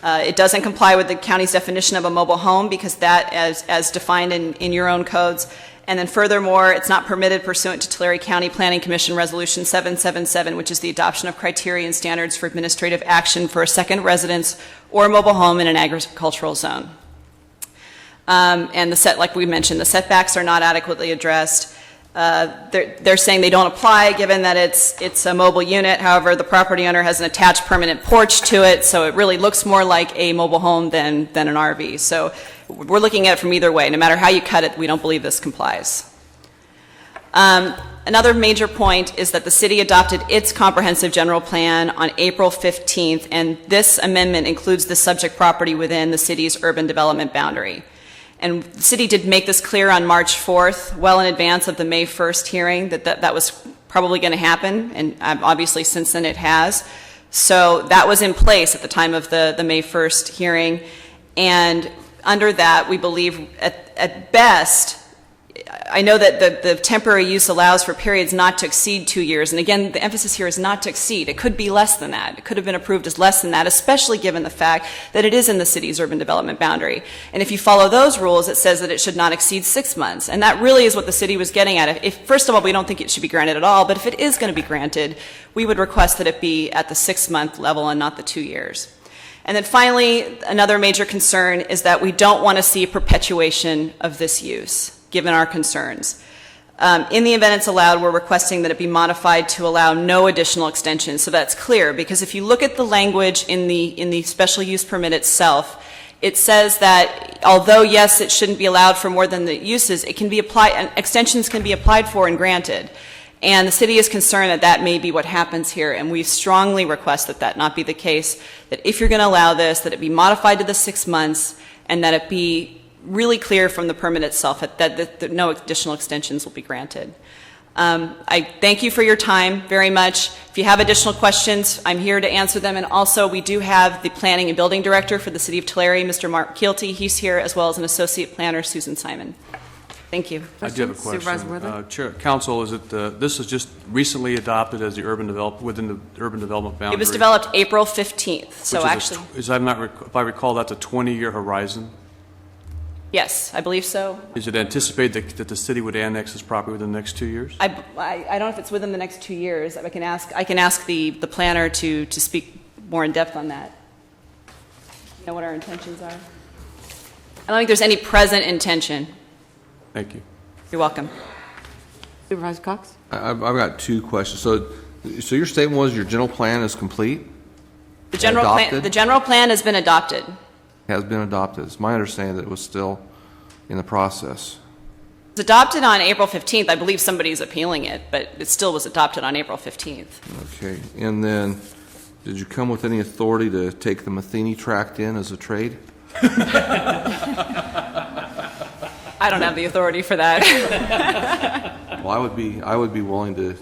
It doesn't comply with the county's definition of a mobile home because that, as defined in your own codes. And then furthermore, it's not permitted pursuant to Tulare County Planning Commission Resolution 777, which is the adoption of criteria and standards for administrative action for a second residence or mobile home in an agricultural zone. And like we mentioned, the setbacks are not adequately addressed. They're saying they don't apply given that it's a mobile unit. However, the property owner has an attached permanent porch to it, so it really looks more like a mobile home than an RV. So we're looking at it from either way. No matter how you cut it, we don't believe this complies. Another major point is that the city adopted its comprehensive general plan on April 15th, and this amendment includes the subject property within the city's urban development boundary. And the city did make this clear on March 4th, well in advance of the May 1st hearing, that was probably going to happen, and obviously since then it has. So that was in place at the time of the May 1st hearing, and under that, we believe at best, I know that the temporary use allows for periods not to exceed 2 years, and again, the emphasis here is not to exceed. It could be less than that. It could have been approved as less than that, especially given the fact that it is in the city's urban development boundary. And if you follow those rules, it says that it should not exceed 6 months, and that really is what the city was getting at. First of all, we don't think it should be granted at all, but if it is going to be granted, we would request that it be at the 6-month level and not the 2 years. And then finally, another major concern is that we don't want to see a perpetuation of this use, given our concerns. In the event it's allowed, we're requesting that it be modified to allow no additional extensions. So that's clear, because if you look at the language in the special use permit itself, it says that although, yes, it shouldn't be allowed for more than the uses, it can be applied, and extensions can be applied for and granted. And the city is concerned that that may be what happens here, and we strongly request that that not be the case, that if you're going to allow this, that it be modified to the 6 months, and that it be really clear from the permit itself that no additional extensions will be granted. I thank you for your time very much. If you have additional questions, I'm here to answer them. And also, we do have the Planning and Building Director for the City of Tulare, Mr. Mark Keelty. He's here, as well as an Associate Planner, Susan Simon. Thank you. I do have a Supervisor question. Worthy? Chair, Council, is it this is just recently adopted as the within the urban development boundary? It was developed April 15th, so which actually, is if I recall, that's a 20-year horizon. yes, I believe so. Is it anticipated that the city would annex this property within the next 2 years? I don't know if it's within the next 2 years. I can ask the planner to speak more in depth on that. You know what our intentions are? I don't think there's any present intention. Thank you. You're welcome. Supervisor Cox? I've got two questions. So your statement was your general plan is complete? The general plan has been adopted. Has been adopted. It's my understanding that it was still in the process. It was adopted on April 15th. I believe somebody's appealing it, but it still was adopted on April 15th. Okay. And then, did you come with any authority to take the Matheny tract in as a trade? I don't have the authority for that. Well, I would be willing to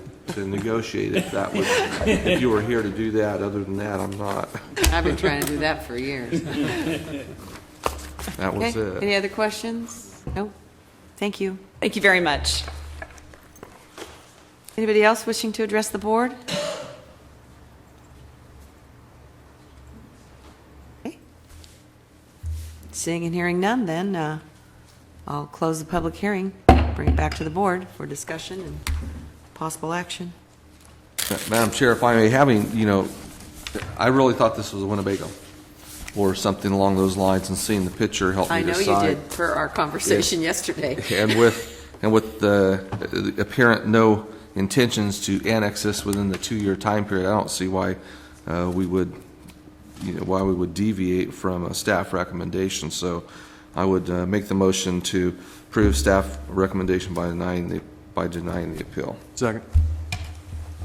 negotiate if you were here to do that. Other than that, I'm not. I've been trying to do that for years. That was Okay. it. Any other questions? No? thank you. Thank you very much. Anybody else wishing to address the board? Okay. Seeing and hearing none, then I'll close the public hearing, bring it back to the board for discussion and possible action. Madam Chair, if I may, I really thought this was a Winnebago or something along those lines, and seeing the picture helped me I know decide. you did per our conversation yesterday. And with the apparent no intentions to annex this within the 2-year time period, I don't see why we would deviate from a staff recommendation. So I would make the motion to approve staff recommendation by denying the appeal. Second.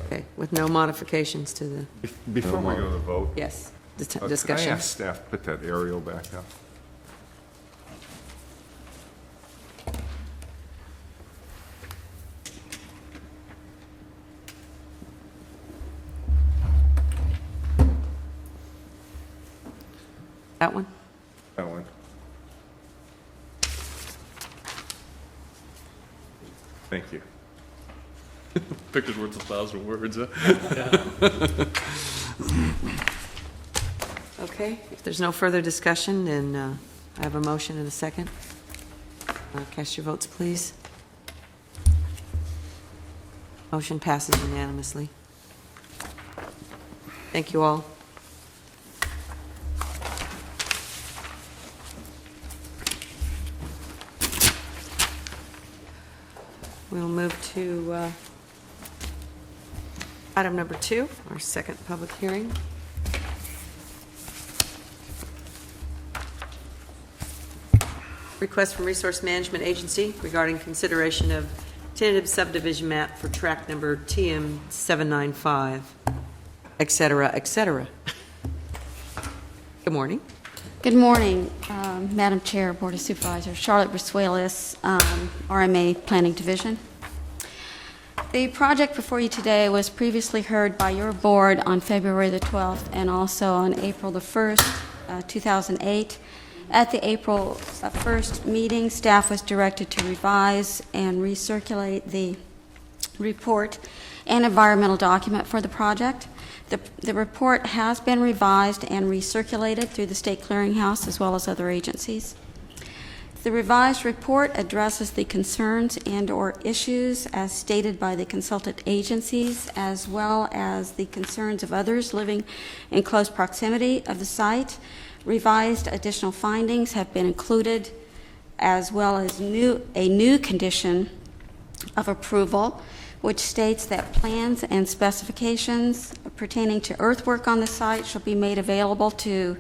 Okay, with no modifications to the, Before we go to the vote, yes, can I discussion. ask staff to put that aerial back up? That one? That one. Thank you. Picture's worth 1,000 words. Okay, if there's no further discussion, then I have a motion and a second. Cast your votes, please. Motion passes unanimously. Thank you all. We'll move to item number 2, our second public hearing. Request from Resource Management Agency regarding consideration of tentative subdivision map for tract number TM 795, et cetera, et cetera. Good morning. Good morning, Madam Chair, Board of Supervisors. Charlotte Brasuelis, RMA Planning Division. The project before you today was previously heard by your board on February the 12th and also on April the 1st, 2008. At the April 1st meeting, staff was directed to revise and recirculate the report and environmental document for the project. The report has been revised and recirculated through the State Clearinghouse as well as other agencies. The revised report addresses the concerns and/or issues as stated by the consultant agencies, as well as the concerns of others living in close proximity of the site. Revised additional findings have been included, as well as a new condition of approval, which states that plans and specifications pertaining to earthwork on the site shall be made available to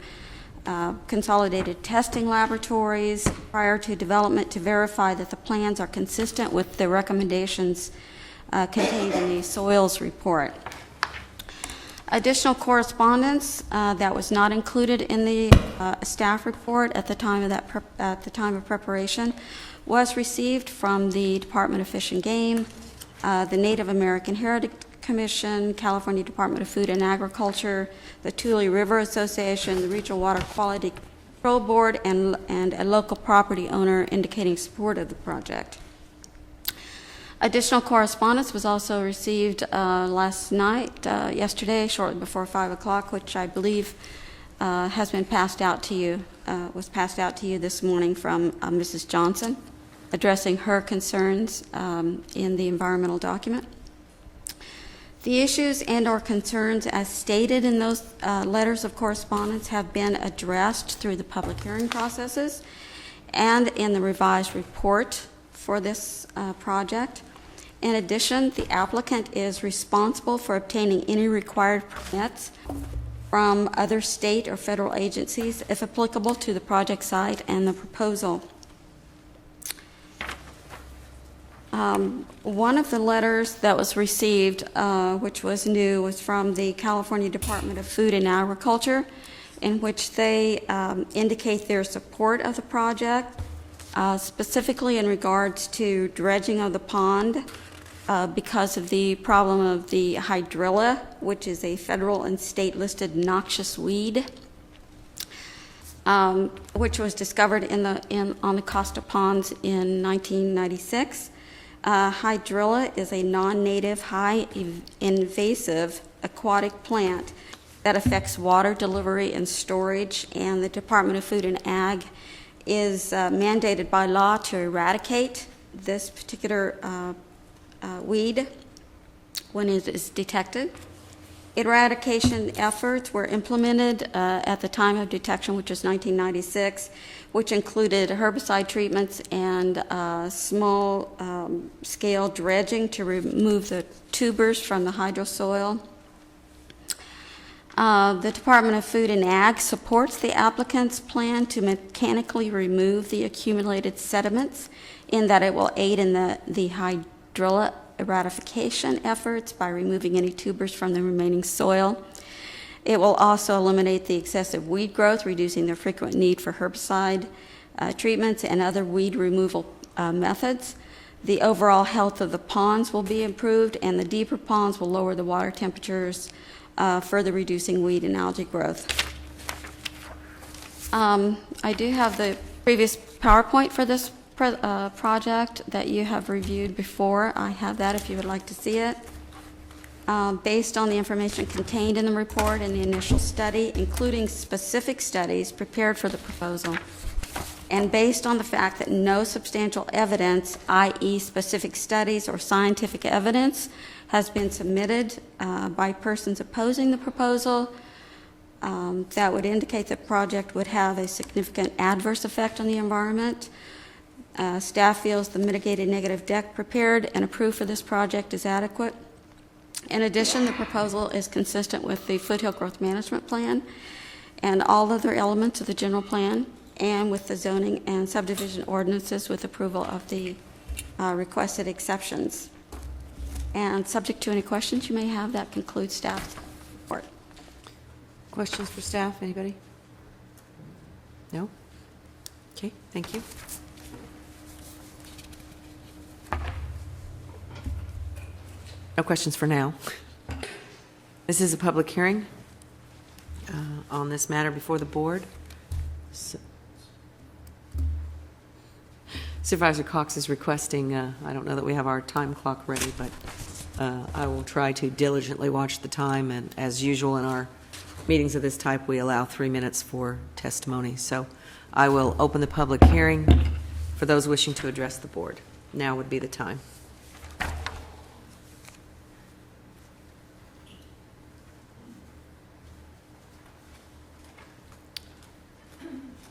consolidated testing laboratories prior to development to verify that the plans are consistent with the recommendations contained in the soils report. Additional correspondence that was not included in the staff report at the time of preparation was received from the Department of Fish and Game, the Native American Heritage Commission, California Department of Food and Agriculture, the Tule River Association, the Regional Water Quality Control Board, and a local property owner indicating support of the project. Additional correspondence was also received last night, yesterday, shortly before 5 o'clock, which I believe has been passed out to you, was passed out to you this morning from Mrs. Johnson, addressing her concerns in the environmental document. The issues and/or concerns as stated in those letters of correspondence have been addressed through the public hearing processes and in the revised report for this project. In addition, the applicant is responsible for obtaining any required permits from other state or federal agencies, if applicable, to the project site and the proposal. One of the letters that was received, which was new, was from the California Department of Food and Agriculture, in which they indicate their support of the project, specifically in regards to dredging of the pond because of the problem of the hydrilla, which is a federal and state-listed noxious weed. which was discovered on the Costa Ponds in 1996. Hydrilla is a non-native, high-invasive aquatic plant that affects water delivery and storage, and the Department of Food and Ag is mandated by law to eradicate this particular weed when it is detected. Eradication efforts were implemented at the time of detection, which was 1996, which included herbicide treatments and small-scale dredging to remove the tubers from the hydrosoil. The Department of Food and Ag supports the applicant's plan to mechanically remove the accumulated sediments, in that it will aid in the hydrilla eradication efforts by removing any tubers from the remaining soil. It will also eliminate the excessive weed growth, reducing the frequent need for herbicide treatments and other weed removal methods. The overall health of the ponds will be improved, and the deeper ponds will lower the water temperatures, further reducing weed and algae growth. I do have the previous PowerPoint for this project that you have reviewed before. I have that if you would like to see it. Based on the information contained in the report and the initial study, including specific studies prepared for the proposal, and based on the fact that no substantial evidence, i.e. specific studies or scientific evidence, has been submitted by persons opposing the proposal, that would indicate the project would have a significant adverse effect on the environment. Staff feels the mitigated negative deck prepared and approved for this project is adequate. In addition, the proposal is consistent with the Foothill Growth Management Plan and all other elements of the general plan, and with the zoning and subdivision ordinances with approval of the requested exceptions. And subject to any questions you may have, that concludes staff's report. Questions for staff? Anybody? No? Okay, thank you. No questions for now. This is a public hearing on this matter before the board. Supervisor Cox is requesting, I don't know that we have our time clock ready, but I will try to diligently watch the time, and as usual in our meetings of this type, we allow 3 minutes for testimony. So I will open the public hearing for those wishing to address the board. Now would be the time.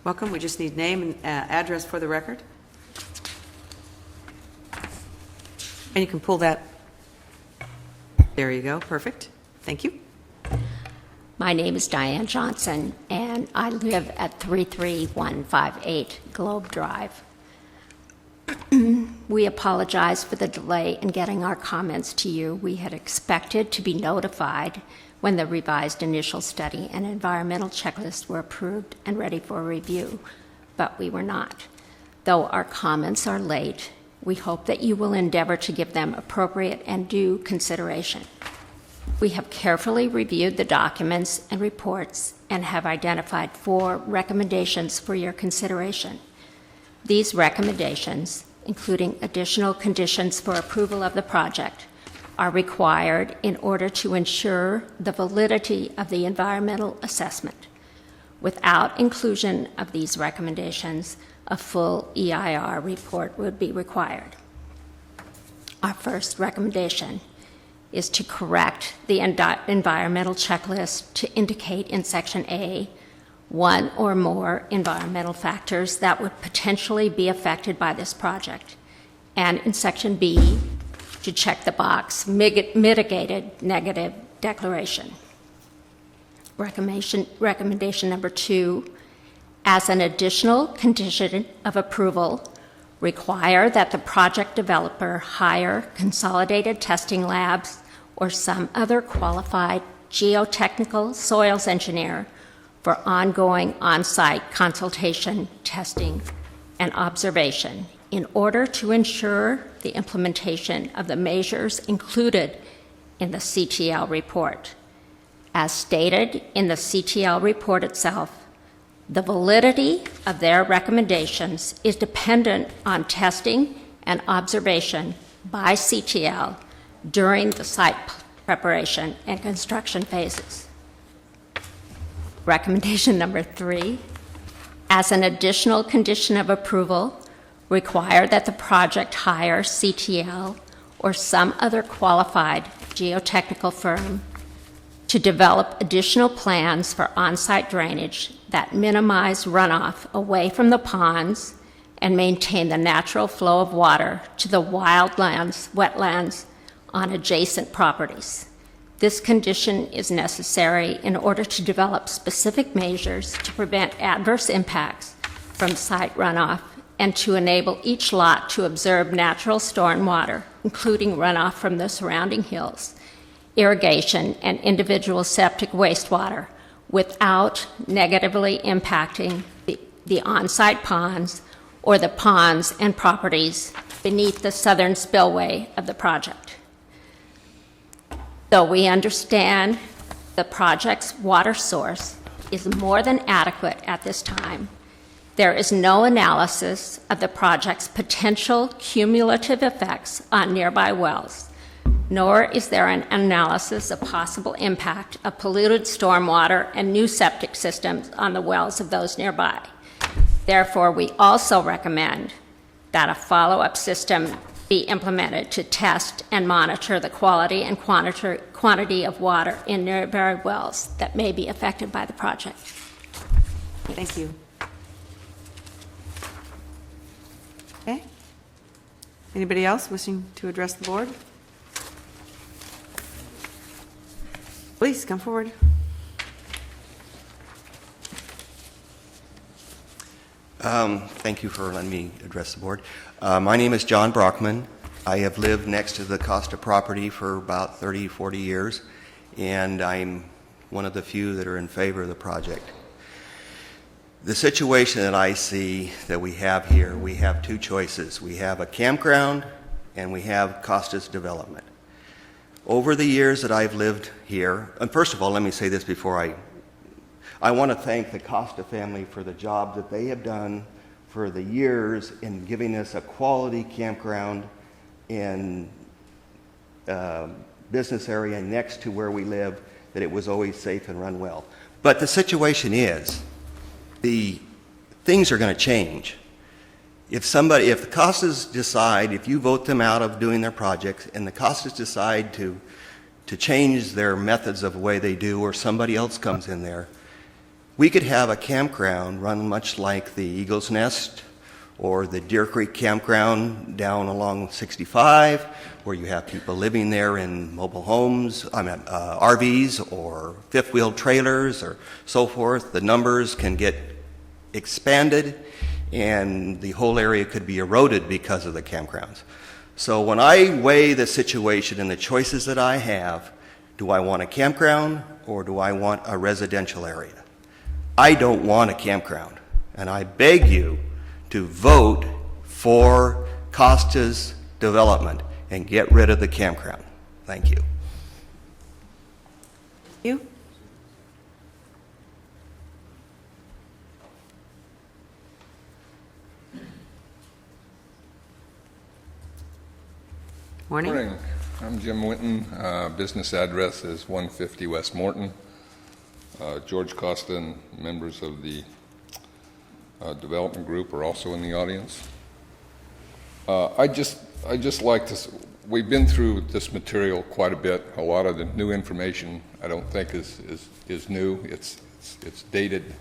Welcome. We just need name and address for the record. And you can pull that. There you go. Perfect. Thank you. My name is Diane Johnson, and I live at 33158 Globe Drive. We apologize for the delay in getting our comments to you. We had expected to be notified when the revised initial study and environmental checklist were approved and ready for review, but we were not. Though our comments are late, we hope that you will endeavor to give them appropriate and due consideration. We have carefully reviewed the documents and reports and have identified 4 recommendations for your consideration. These recommendations, including additional conditions for approval of the project, are required in order to ensure the validity of the environmental assessment. Without inclusion of these recommendations, a full EIR report would be required. Our first recommendation is to correct the environmental checklist to indicate in Section A 1 or more environmental factors that would potentially be affected by this project, and in Section B to check the box mitigated negative declaration. Recommendation number 2, as an additional condition of approval, require that the project developer hire consolidated testing labs or some other qualified geotechnical soils engineer for ongoing on-site consultation, testing, and observation in order to ensure the implementation of the measures included in the CTL report. As stated in the CTL report itself, The validity of their recommendations is dependent on testing and observation by CTL during the site preparation and construction phases. Recommendation number 3, as an additional condition of approval, require that the project hire CTL or some other qualified geotechnical firm to develop additional plans for on-site drainage that minimize runoff away from the ponds and maintain the natural flow of water to the wildlands, wetlands on adjacent properties. This condition is necessary in order to develop specific measures to prevent adverse impacts from site runoff and to enable each lot to absorb natural storm water, including runoff from the surrounding hills, irrigation, and individual septic wastewater without negatively impacting the on-site ponds or the ponds and properties beneath the southern spillway of the project. Though we understand the project's water source is more than adequate at this time, there is no analysis of the project's potential cumulative effects on nearby wells, nor is there an analysis of possible impact of polluted stormwater and new septic systems on the wells of those nearby. Therefore, we also recommend that a follow-up system be implemented to test and monitor the quality and quantity of water in nearby wells that may be affected by the project. Thank you. Okay. Anybody else wishing to address the board? Please come forward. Thank you for letting me address the board. My name is John Brockman. I have lived next to the Costa property for about 30, 40 years, and I'm one of the few that are in favor of the project. The situation that I see that we have here, we have two choices. We have a campground and we have Costa's development. Over the years that I've lived here, and first of all, let me say this before I want to thank the Costa family for the job that they have done for the years in giving us a quality campground and business area next to where we live, that it was always safe and run well. But the situation is, the things are going to change. If the Costas decide, if you vote them out of doing their projects, and the Costas decide to change their methods of the way they do, or somebody else comes in there, we could have a campground run much like the Eagle's Nest or the Deer Creek campground down along 65, where you have people living there in mobile homes, RVs or fifth-wheel trailers or so forth. The numbers can get expanded, and the whole area could be eroded because of the campgrounds. So when I weigh the situation and the choices that I have, do I want a campground or do I want a residential area? I don't want a campground, and I beg you to vote for Costa's development and get rid of the campground. Thank you. You? Morning. Morning. I'm Jim Winton. Business address is 150 West Morton. George Costa and members of the development group are also in the audience. I just like to. We've been through this material quite a bit. A lot of the new information I don't think is new. It's dated.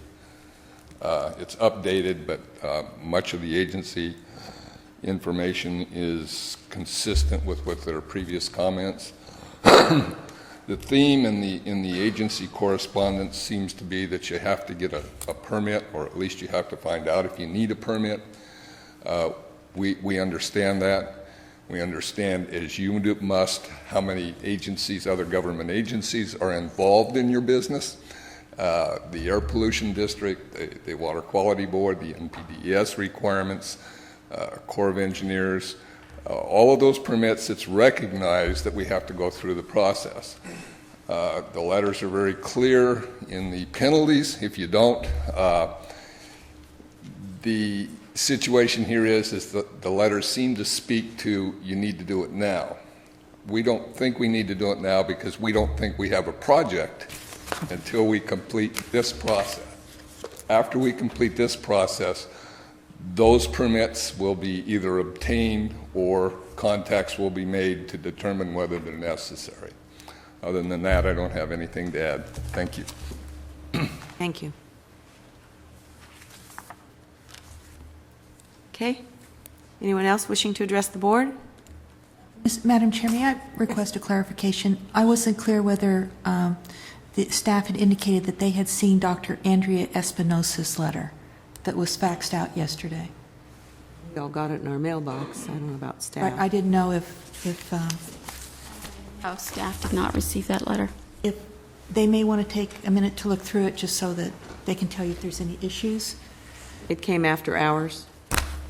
It's updated, but much of the agency information is consistent with their previous comments. The theme in the agency correspondence seems to be that you have to get a permit, or at least you have to find out if you need a permit. We understand that. We understand, as you must, how many agencies, other government agencies, are involved in your business. The Air Pollution District, the Water Quality Board, the NPDES requirements, Corps of Engineers, all of those permits, it's recognized that we have to go through the process. The letters are very clear in the penalties if you don't. The situation here is that the letters seem to speak to you need to do it now. We don't think we need to do it now because we don't think we have a project until we complete this process. After we complete this process, those permits will be either obtained or contacts will be made to determine whether they're necessary. Other than that, I don't have anything to add. Thank you. Thank you. Okay. Anyone else wishing to address the board? Madam Chair, may I request a clarification? I wasn't clear whether the staff had indicated that they had seen Dr. Andrea Espinosa's letter that was faxed out yesterday. We all got it in our mailbox. I don't know about staff. I didn't know if Oh, staff did not receive that letter. if they may want to take a minute to look through it just so that they can tell you if there's any issues. It came after hours.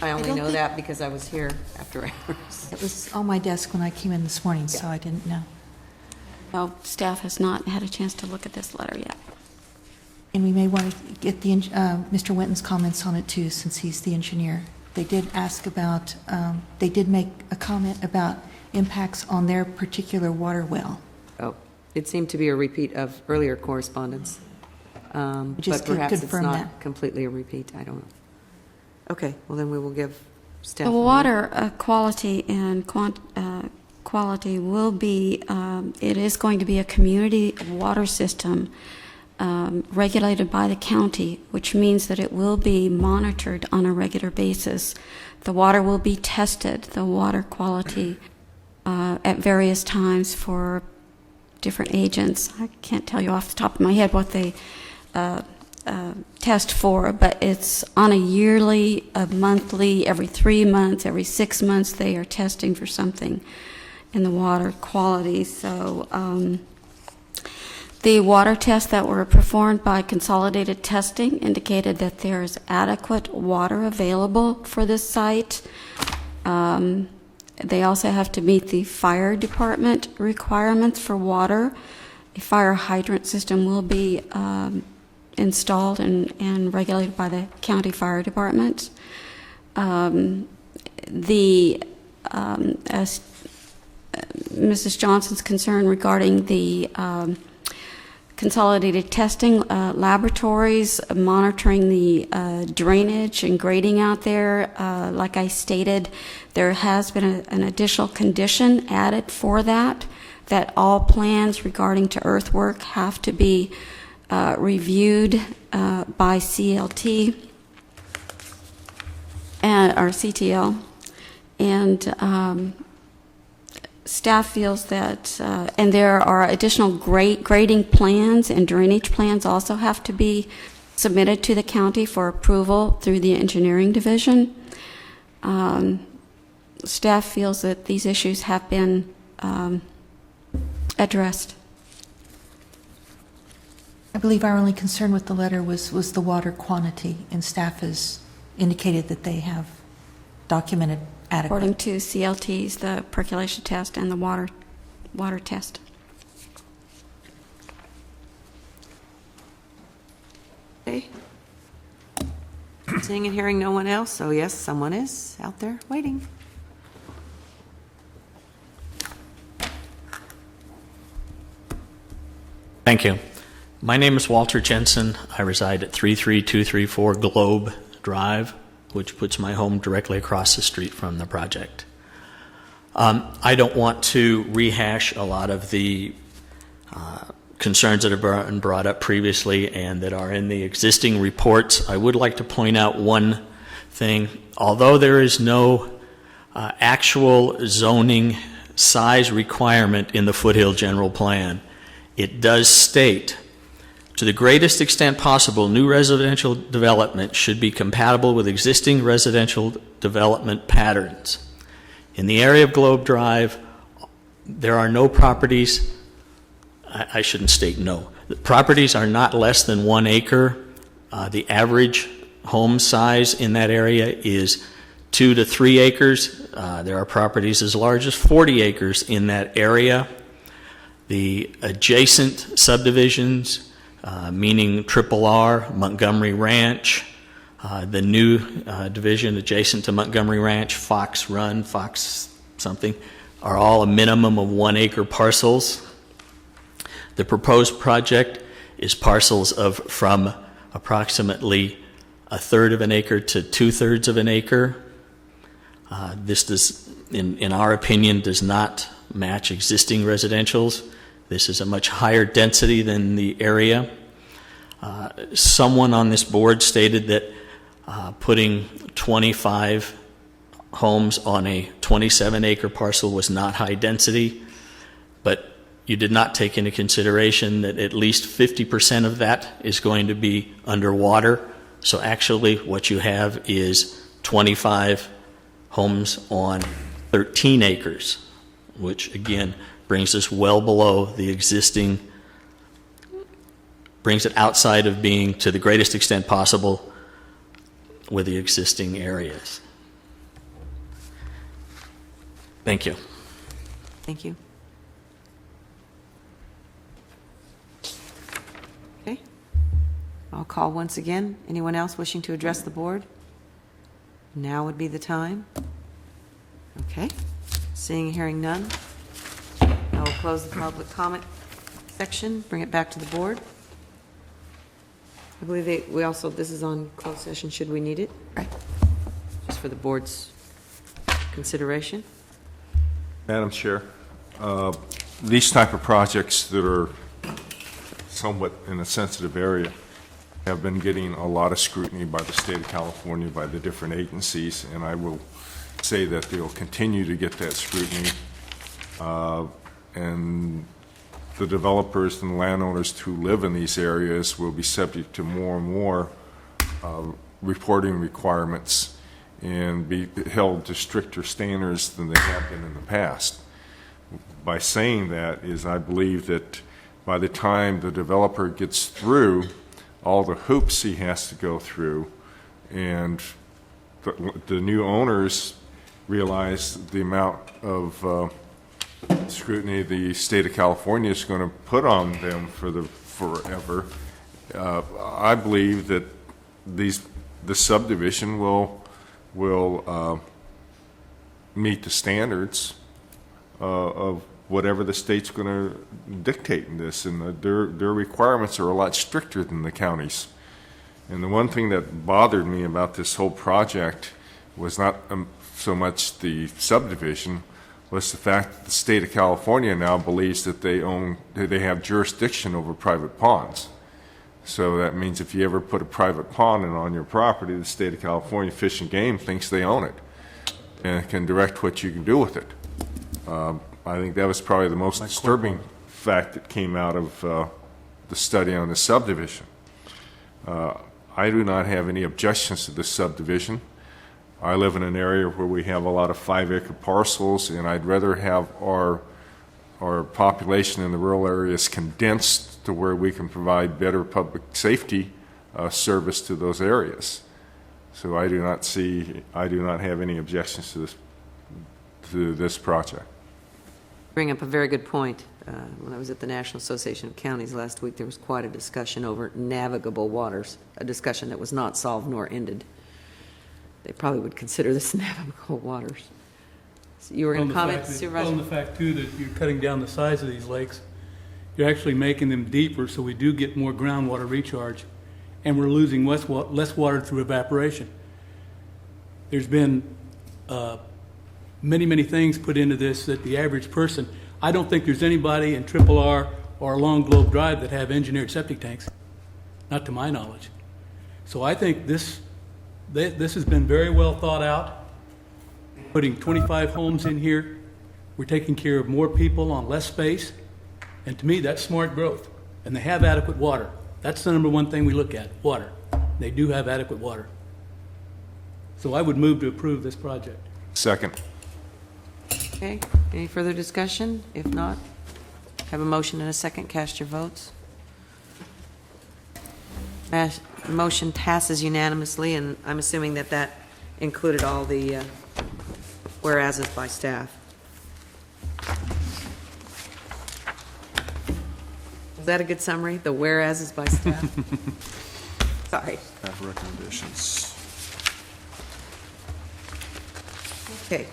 I only don't know think- that because I was here after hours. It was on my desk when I came in this morning, so I didn't know. No, staff has not had a chance to look at this letter yet. And we may want to get the Mr. Winton's comments on it too, since he's the engineer. They did ask about, they did make a comment about impacts on their particular water well. Oh, it seemed to be a repeat of earlier correspondence. Just But perhaps it's confirm not that. completely a repeat. I don't know. Okay, well then we will give staff. The a minute. water quality and quality will be, it is going to be a community water system regulated by the county, which means that it will be monitored on a regular basis. The water will be tested, the water quality, at various times for different agents. I can't tell you off the top of my head what they test for, but it's on a yearly, a monthly, every 3 months, every 6 months, they are testing for something in the water quality. So the water tests that were performed by Consolidated Testing indicated that there is adequate water available for this site. They also have to meet the fire department requirements for water. A fire hydrant system will be installed and regulated by the county fire department. As Mrs. Johnson's concern regarding the consolidated testing laboratories, monitoring the drainage and grading out there, like I stated, there has been an additional condition added for that all plans regarding to earthwork have to be reviewed by CLT or CTL, and staff feels that, and there are additional grading plans and drainage plans also have to be submitted to the county for approval through the engineering division. Staff feels that these issues have been addressed. I believe our only concern with the letter was the water quantity, and staff has indicated that they have documented adequate. According to CLTs, the percolation test and the water test. Okay. Seeing and hearing no one else, so yes, someone is out there waiting. Thank you. My name is Walter Jensen. I reside at 33234 Globe Drive, which puts my home directly across the street from the project. I don't want to rehash a lot of the concerns that have been brought up previously and that are in the existing reports. I would like to point out one thing. Although there is no actual zoning size requirement in the Foothill General Plan, it does state, to the greatest extent possible, new residential development should be compatible with existing residential development patterns. In the area of Globe Drive, there are no properties, I shouldn't state no, the properties are not less than 1 acre. The average home size in that area is 2 to 3 acres. There are properties as large as 40 acres in that area. The adjacent subdivisions, meaning Triple R, Montgomery Ranch, The new division adjacent to Montgomery Ranch, Fox Run, Fox something, are all a minimum of 1 acre parcels. The proposed project is parcels of from approximately 1/3 of an acre to 2/3 of an acre. This does, in our opinion, does not match existing residentials. This is a much higher density than the area. Someone on this board stated that putting 25 homes on a 27-acre parcel was not high density, but you did not take into consideration that at least 50% of that is going to be underwater. So actually what you have is 25 homes on 13 acres, which again brings us well below the existing, brings it outside of being to the greatest extent possible with the existing areas. Thank you. Thank you. Okay. I'll call once again. Anyone else wishing to address the board? Now would be the time. Okay. Seeing and hearing none, I will close the public comment section, bring it back to the board. I believe we also, this is on closed session, should we need it? Right. Just for the board's consideration. Madam Chair, these type of projects that are somewhat in a sensitive area have been getting a lot of scrutiny by the state of California, by the different agencies, and I will say that they'll continue to get that scrutiny. And the developers and landowners who live in these areas will be subject to more and more reporting requirements and be held to stricter standards than they have been in the past. By saying that is, I believe that by the time the developer gets through all the hoops he has to go through, and the new owners realize the amount of scrutiny the state of California is going to put on them forever, I believe that the subdivision will meet the standards of whatever the state's going to dictate in this, and their requirements are a lot stricter than the county's. And the one thing that bothered me about this whole project was not so much the subdivision, was the fact that the state of California now believes that they have jurisdiction over private ponds. So that means if you ever put a private pond in on your property, the state of California Fish and Game thinks they own it and can direct what you can do with it. I think that was probably the most disturbing fact that came out of the study on the subdivision. I do not have any objections to this subdivision. I live in an area where we have a lot of 5-acre parcels, and I'd rather have our population in the rural areas condensed to where we can provide better public safety service to those areas. So I do not have any objections to this project. Bring up a very good point. When I was at the National Association of Counties last week, there was quite a discussion over navigable waters, a discussion that was not solved nor ended. They probably would consider this navigable waters. So you were going to comment, Supervisor? On the fact, too, that you're cutting down the size of these lakes, you're actually making them deeper, so we do get more groundwater recharge, and we're losing less water through evaporation. There's been many things put into this that the average person, I don't think there's anybody in Triple R or along Globe Drive that have engineered septic tanks, not to my knowledge. So I think this has been very well thought out. Putting 25 homes in here, we're taking care of more people on less space, and to me, that's smart growth. And they have adequate water. That's the number one thing we look at, water. They do have adequate water. So I would move to approve this project. Second. Okay, any further discussion? If not, have a motion and a second. Cast your votes. The motion passes unanimously, and I'm assuming that included all the whereases by staff. Is that a good summary? The whereases by staff? Sorry. Staff recommendations. Okay.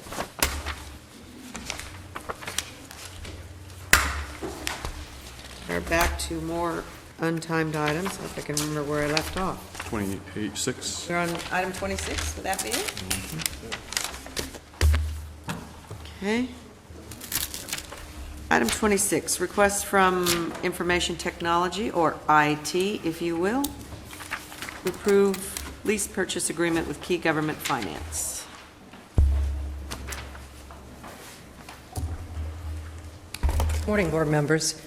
We're back to more untimed items, if I can remember where I left off. 28.6. We're on item 26, would that be it? Okay. Item 26, request from Information Technology, or IT, if you will, to approve lease purchase agreement with Key Government Finance. Morning, board members,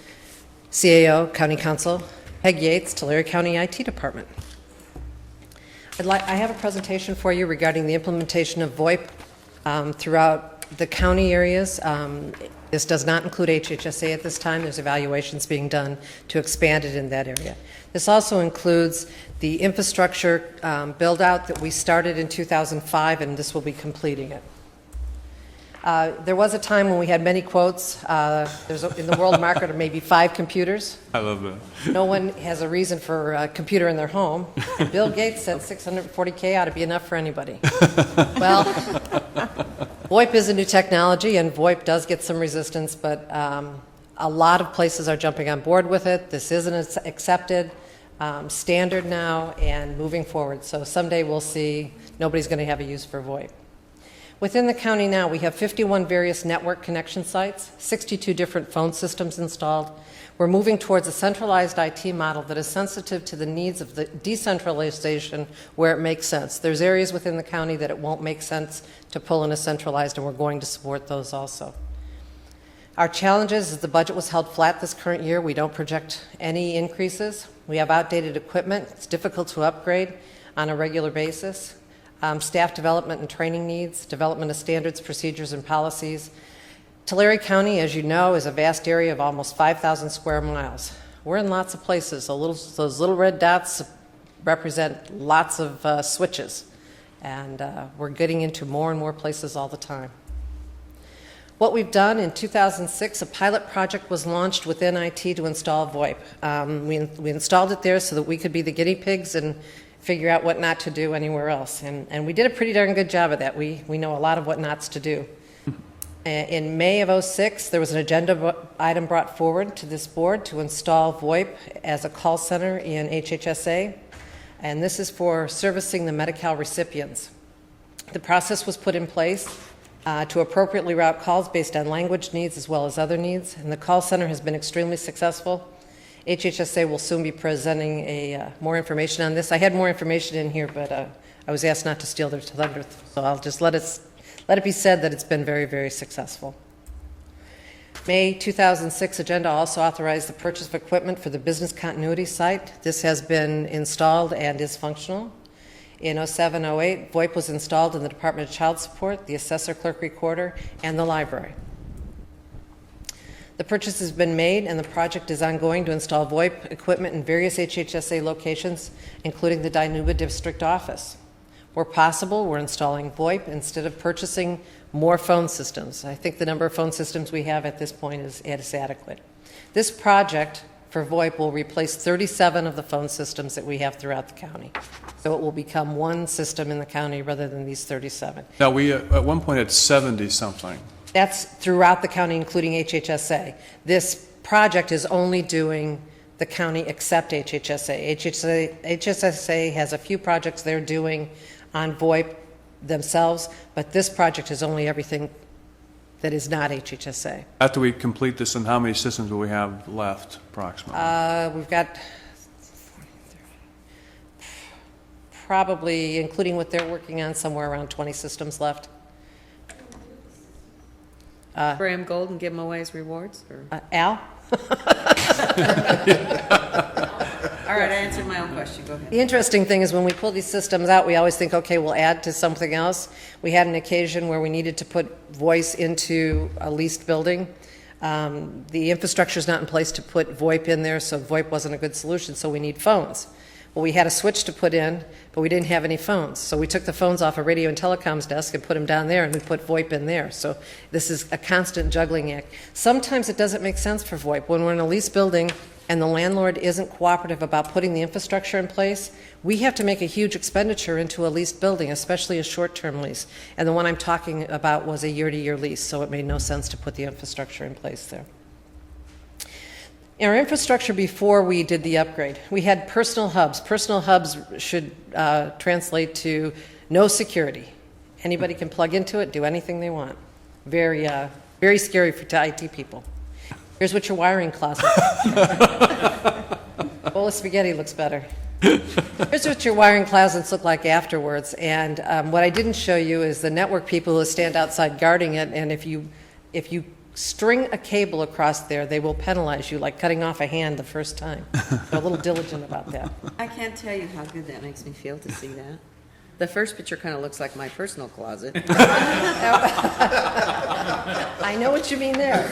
CAO, County Council, Peg Yates, Tulare County IT Department. I have a presentation for you regarding the implementation of VoIP throughout the county areas. This does not include HHSA at this time. There's evaluations being done to expand it in that area. This also includes the infrastructure build-out that we started in 2005, and this will be completing it. There was a time when we had many quotes. In the world market are maybe 5 computers. I love that. No one has a reason for a computer in their home. And Bill Gates said $640K ought to be enough for anybody. Well, VoIP is a new technology, and VoIP does get some resistance, but a lot of places are jumping on board with it. This is an accepted standard now and moving forward. So someday we'll see nobody's going to have a use for VoIP. Within the county now, we have 51 various network connection sites, 62 different phone systems installed. We're moving towards a centralized IT model that is sensitive to the needs of the decentralization where it makes sense. There's areas within the county that it won't make sense to pull in a centralized, and we're going to support those also. Our challenges is the budget was held flat this current year. We don't project any increases. We have outdated equipment. It's difficult to upgrade on a regular basis. Staff development and training needs, development of standards, procedures, and policies. Tulare County, as you know, is a vast area of almost 5,000 square miles. We're in lots of places. Those little red dots represent lots of switches, and we're getting into more and more places all the time. What we've done in 2006, a pilot project was launched within IT to install VoIP. We installed it there so that we could be the guinea pigs and figure out what not to do anywhere else. And we did a pretty darn good job of that. We know a lot of what nots to do. In May of 2006, there was an agenda item brought forward to this board to install VoIP as a call center in HHSA. And this is for servicing the Medi-Cal recipients. The process was put in place to appropriately route calls based on language needs as well as other needs. And the call center has been extremely successful. HHSA will soon be presenting more information on this. I had more information in here, but I was asked not to steal their thunder, so I'll just let it be said that it's been very, very successful. May 2006 agenda also authorized the purchase of equipment for the business continuity site. This has been installed and is functional. In 07-08, VoIP was installed in the Department of Child Support, the Assessor Clerk Recorder, and the library. The purchase has been made, and the project is ongoing to install VoIP equipment in various HHSA locations, including the Dinuba District Office. Where possible, we're installing VoIP instead of purchasing more phone systems. I think the number of phone systems we have at this point is adequate. This project for VoIP will replace 37 of the phone systems that we have throughout the county. So it will become one system in the county rather than these 37. Now, we at one point had 70-something. That's throughout the county, including HHSA. This project is only doing the county except HHSA. HHSA has a few projects they're doing on VoIP themselves, but this project is only everything that is not HHSA. After we complete this, and how many systems will we have left, approximately? We've got probably, including what they're working on, somewhere around 20 systems left. Graham Gold and give them away as rewards? Or? Al? All right, I answered my own question. Go ahead. The interesting thing is when we pull these systems out, we always think, okay, we'll add to something else. We had an occasion where we needed to put voice into a leased building. The infrastructure is not in place to put VoIP in there, so VoIP wasn't a good solution, so we need phones. Well, we had a switch to put in, but we didn't have any phones. So we took the phones off a radio and telecom's desk and put them down there, and we put VoIP in there. So this is a constant juggling act. Sometimes it doesn't make sense for VoIP. When we're in a leased building and the landlord isn't cooperative about putting the infrastructure in place, we have to make a huge expenditure into a leased building, especially a short-term lease. And the one I'm talking about was a year-to-year lease, so it made no sense to put the infrastructure in place there. Our infrastructure before we did the upgrade, we had personal hubs. Personal hubs should translate to no security. Anybody can plug into it, do anything they want. Very, very scary to IT people. Here's what your wiring closet. Bowl of spaghetti looks better. Here's what your wiring closets look like afterwards. And what I didn't show you is the network people who stand outside guarding it. And if you string a cable across there, they will penalize you, like cutting off a hand the first time. So a little diligent about that. I can't tell you how good that makes me feel to see that. The first picture kind of looks like my personal closet. I know what you mean there.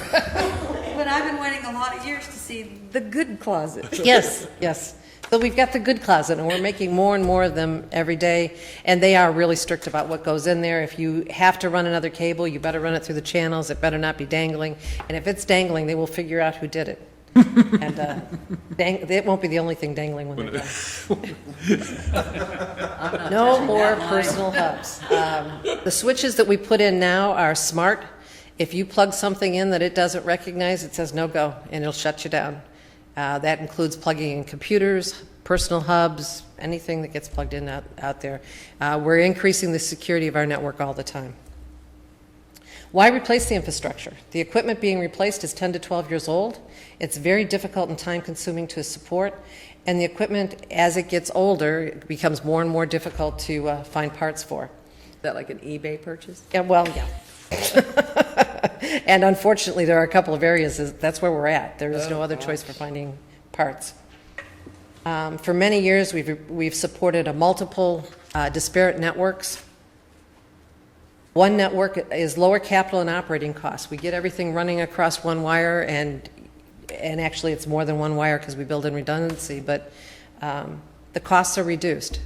But I've been waiting a lot of years to see the good closet. Yes, yes. So we've got the good closet, and we're making more and more of them every day, and they are really strict about what goes in there. If you have to run another cable, you better run it through the channels. It better not be dangling. And if it's dangling, they will figure out who did it. And it won't be the only thing dangling when they're done. No more personal hubs. The switches that we put in now are smart. If you plug something in that it doesn't recognize, it says no go, and it'll shut you down. That includes plugging in computers, personal hubs, anything that gets plugged in out there. We're increasing the security of our network all the time. Why replace the infrastructure? The equipment being replaced is 10 to 12 years old. It's very difficult and time-consuming to support, and the equipment, as it gets older, it becomes more and more difficult to find parts for. Is that like an eBay purchase? Yeah, well, yeah. And unfortunately, there are a couple of areas that's where we're at. There is no other choice for finding parts. For many years, we've supported multiple disparate networks. One network is lower capital and operating costs. We get everything running across one wire, and actually it's more than one wire because we build in redundancy, but the costs are reduced.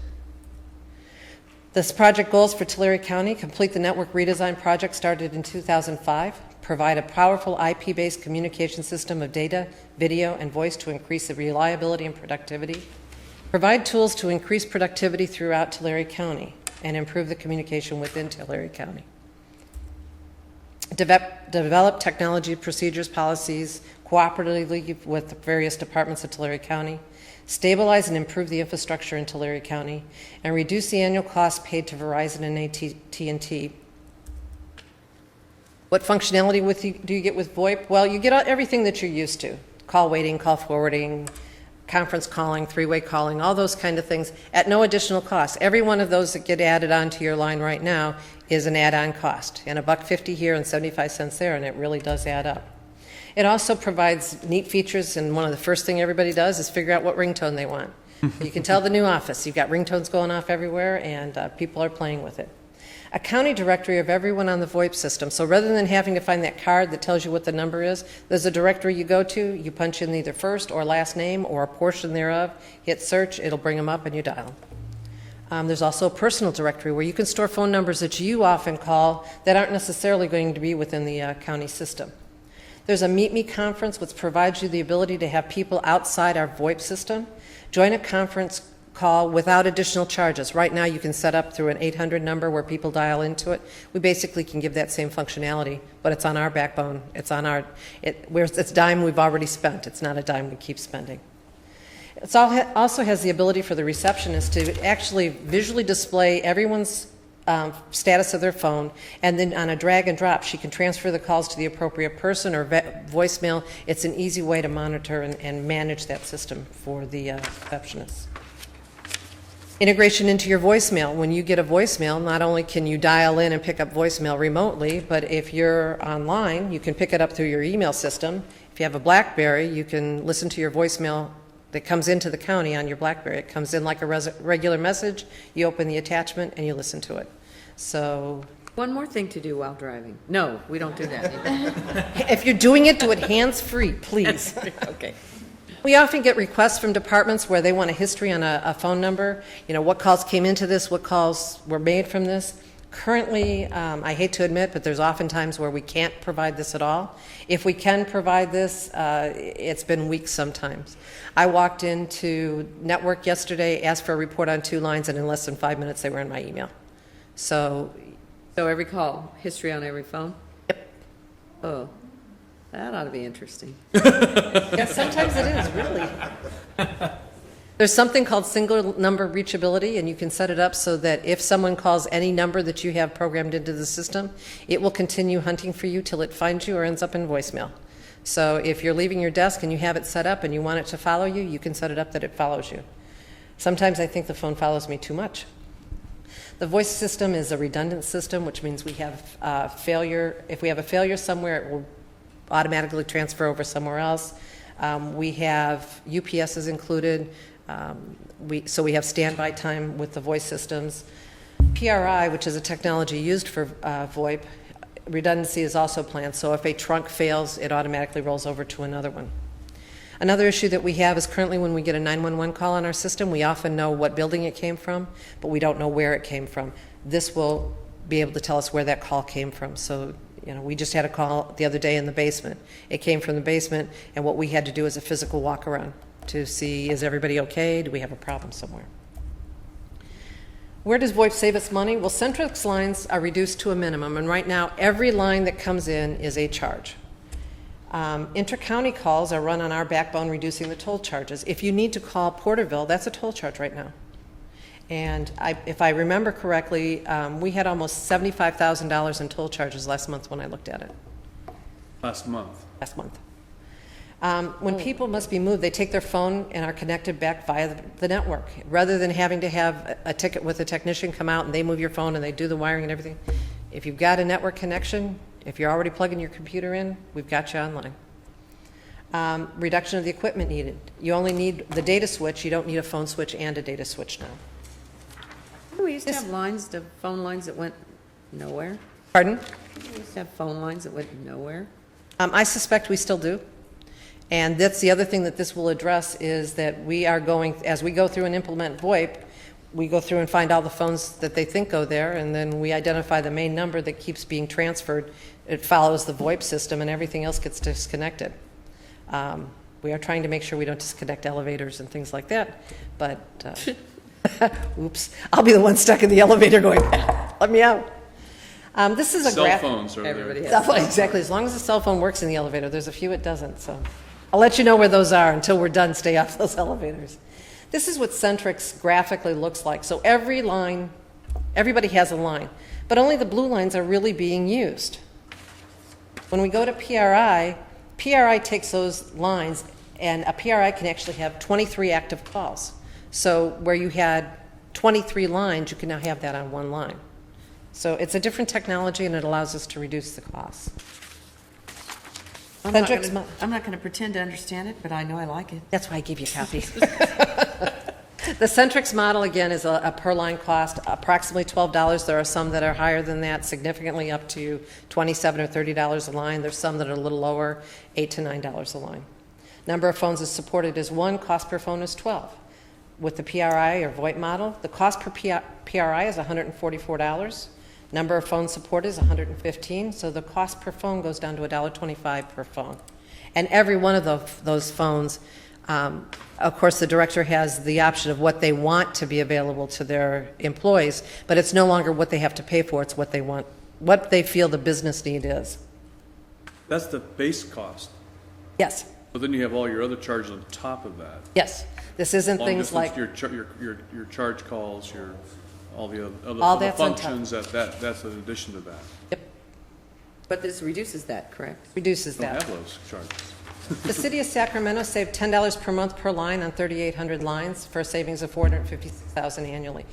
This project goals for Tulare County: complete the network redesign project started in 2005, provide a powerful IP-based communication system of data, video, and voice to increase the reliability and productivity, provide tools to increase productivity throughout Tulare County, and improve the communication within Tulare County. Develop technology procedures, policies, cooperatively with the various departments of Tulare County, stabilize and improve the infrastructure in Tulare County, and reduce the annual cost paid to Verizon and AT&T. What functionality do you get with VoIP? Well, you get everything that you're used to: call waiting, call forwarding, conference calling, three-way calling, all those kind of things at no additional cost. Every one of those that get added onto your line right now is an add-on cost, and $1.50 here and 75 cents there, and it really does add up. It also provides neat features, and one of the first thing everybody does is figure out what ringtone they want. You can tell the new office. You've got ringtones going off everywhere, and people are playing with it. A county directory of everyone on the VoIP system. So rather than having to find that card that tells you what the number is, there's a directory you go to, you punch in either first or last name or a portion thereof, hit search, it'll bring them up and you dial. There's also a personal directory where you can store phone numbers that you often call that aren't necessarily going to be within the county system. There's a Meet Me conference, which provides you the ability to have people outside our VoIP system join a conference call without additional charges. Right now, you can set up through an 800 number where people dial into it. We basically can give that same functionality, but it's on our backbone. It's on our, it's dime we've already spent. It's not a dime we keep spending. It also has the ability for the receptionist to actually visually display everyone's status of their phone, and then on a drag and drop, she can transfer the calls to the appropriate person or voicemail. It's an easy way to monitor and manage that system for the receptionists. Integration into your voicemail. When you get a voicemail, not only can you dial in and pick up voicemail remotely, but if you're online, you can pick it up through your email system. If you have a BlackBerry, you can listen to your voicemail that comes into the county on your BlackBerry. It comes in like a regular message. You open the attachment and you listen to it. So, one more thing to do while driving. No, we don't do that. if you're doing it, do it hands-free, please. Okay. We often get requests from departments where they want a history on a phone number, what calls came into this, what calls were made from this. Currently, I hate to admit, but there's often times where we can't provide this at all. If we can provide this, it's been weeks sometimes. I walked into Network yesterday, asked for a report on 2 lines, and in less than 5 minutes, they were in my email. So every call, history on every phone? Yep. Oh, that ought to be interesting. yeah, sometimes it is, really. There's something called single number reachability, and you can set it up so that if someone calls any number that you have programmed into the system, it will continue hunting for you till it finds you or ends up in voicemail. So if you're leaving your desk and you have it set up and you want it to follow you, you can set it up that it follows you. Sometimes I think the phone follows me too much. The voice system is a redundant system, which means we have failure. If we have a failure somewhere, it will automatically transfer over somewhere else. We have UPSs included. So we have standby time with the voice systems. PRI, which is a technology used for VoIP, redundancy is also planned. So if a trunk fails, it automatically rolls over to another one. Another issue that we have is currently when we get a 911 call on our system, we often know what building it came from, but we don't know where it came from. This will be able to tell us where that call came from. So, we just had a call the other day in the basement. It came from the basement, and what we had to do is a physical walk around to see, is everybody okay? Do we have a problem somewhere? Where does VoIP save us money? Well, Centrix lines are reduced to a minimum, and right now, every line that comes in is a charge. Inter-county calls are run on our backbone, reducing the toll charges. If you need to call Porterville, that's a toll charge right now. And if I remember correctly, we had almost $75,000 in toll charges last month when I looked at it. Last month. Last month. When people must be moved, they take their phone and are connected back via the network. Rather than having to have a ticket with a technician come out and they move your phone and they do the wiring and everything, if you've got a network connection, if you're already plugging your computer in, we've got you online. Reduction of the equipment needed. You only need the data switch. You don't need a phone switch and a data switch now. We used to have phone lines that went nowhere. Pardon? We used to have phone lines that went nowhere. I suspect we still do. And that's the other thing that this will address is that we are going, as we go through and implement VoIP, we go through and find all the phones that they think go there, and then we identify the main number that keeps being transferred. It follows the VoIP system, and everything else gets disconnected. We are trying to make sure we don't disconnect elevators and things like that, but oops, I'll be the one stuck in the elevator going, let me out. This is a cell phones are there. Exactly, as long as the cell phone works in the elevator. There's a few it doesn't, so I'll let you know where those are. Until we're done, stay off those elevators. This is what Centrix graphically looks like. So every line, everybody has a line, but only the blue lines are really being used. When we go to PRI, PRI takes those lines, and a PRI can actually have 23 active calls. So where you had 23 lines, you can now have that on one line. So it's a different technology, and it allows us to reduce the costs. I'm not going to pretend to understand it, but I know I like it. That's why I gave you a copy. The Centrix model, again, is a per-line cost, approximately $12. There are some that are higher than that, significantly up to $27 or $30 a line. There's some that are a little lower, $8 to $9 a line. Number of phones is supported is 1, cost per phone is 12. With the PRI or VoIP model, the cost per PRI is $144. Number of phones supported is 115, so the cost per phone goes down to $1.25 per phone. And every one of those phones, of course, the director has the option of what they want to be available to their employees, but it's no longer what they have to pay for, it's what they want, what they feel the business need is. That's the base cost. Yes. But then you have all your other charges on top of that. Yes. This isn't Long things distance, like your charge calls, all the other all that's functions that's in addition to that. Yep. But this reduces that, correct? Reduces Don't that. have those charges. The city of Sacramento saved $10 per month per line on 3,800 lines for a savings of $456,000 annually.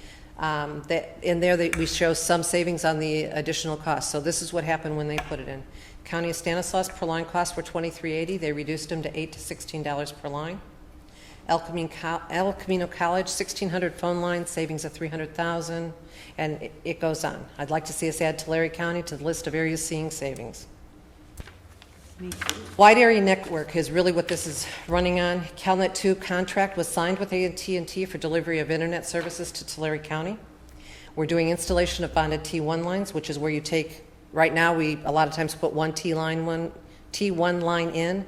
In there, we show some savings on the additional costs. So this is what happened when they put it in. County of Stanislaus per line costs were $23.80. They reduced them to $8 to $16 per line. El Camino College, 1,600 phone lines, savings of $300,000, and it goes on. I'd like to see us add Tulare County to the list of areas seeing savings. Wide area network is really what this is running on. CalNet 2 contract was signed with AT&T for delivery of internet services to Tulare County. We're doing installation of bonded T1 lines, which is where you take, right now we a lot of times put one T1 line in.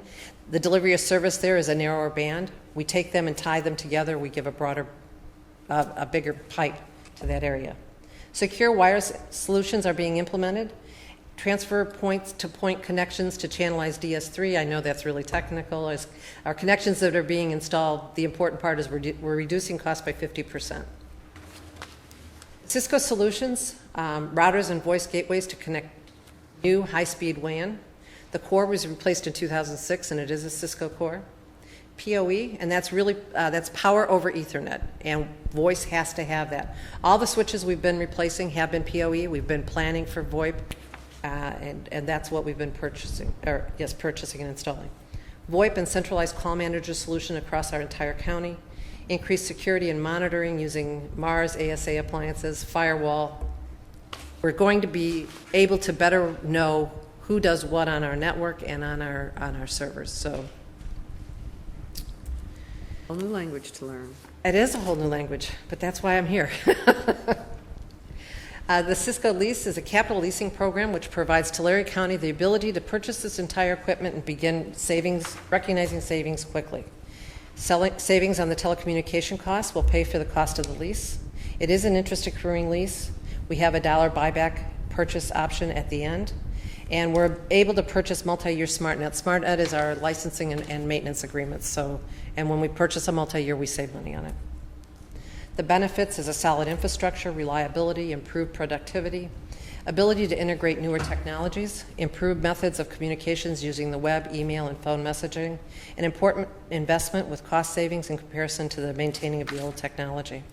The delivery of service there is a narrower band. We take them and tie them together. We give a broader, a bigger pipe to that area. Secure wireless solutions are being implemented. Transfer point-to-point connections to channelized DS3. I know that's really technical. As our connections that are being installed, the important part is we're reducing cost by 50%. Cisco solutions, routers and voice gateways to connect new high-speed WAN. The core was replaced in 2006, and it is a Cisco core. PoE, and that's really, that's power over Ethernet, and voice has to have that. All the switches we've been replacing have been PoE. We've been planning for VoIP, and that's what we've been purchasing and installing. VoIP and centralized call manager solution across our entire county. Increased security and monitoring using MARS, ASA appliances, firewall. We're going to be able to better know who does what on our network and on our servers. So, A whole new language to learn. it is a whole new language, but that's why I'm here. The Cisco lease is a capital leasing program which provides Tulare County the ability to purchase this entire equipment and begin recognizing savings quickly. Savings on the telecommunication costs will pay for the cost of the lease. It is an interest accruing lease. We have a $1 buyback purchase option at the end. And we're able to purchase multi-year SmartNet. SmartNet is our licensing and maintenance agreements. And when we purchase a multi-year, we save money on it. The benefits is a solid infrastructure, reliability, improved productivity, ability to integrate newer technologies, improved methods of communications using the web, email, and phone messaging, an important investment with cost savings in comparison to the maintaining of the old technology.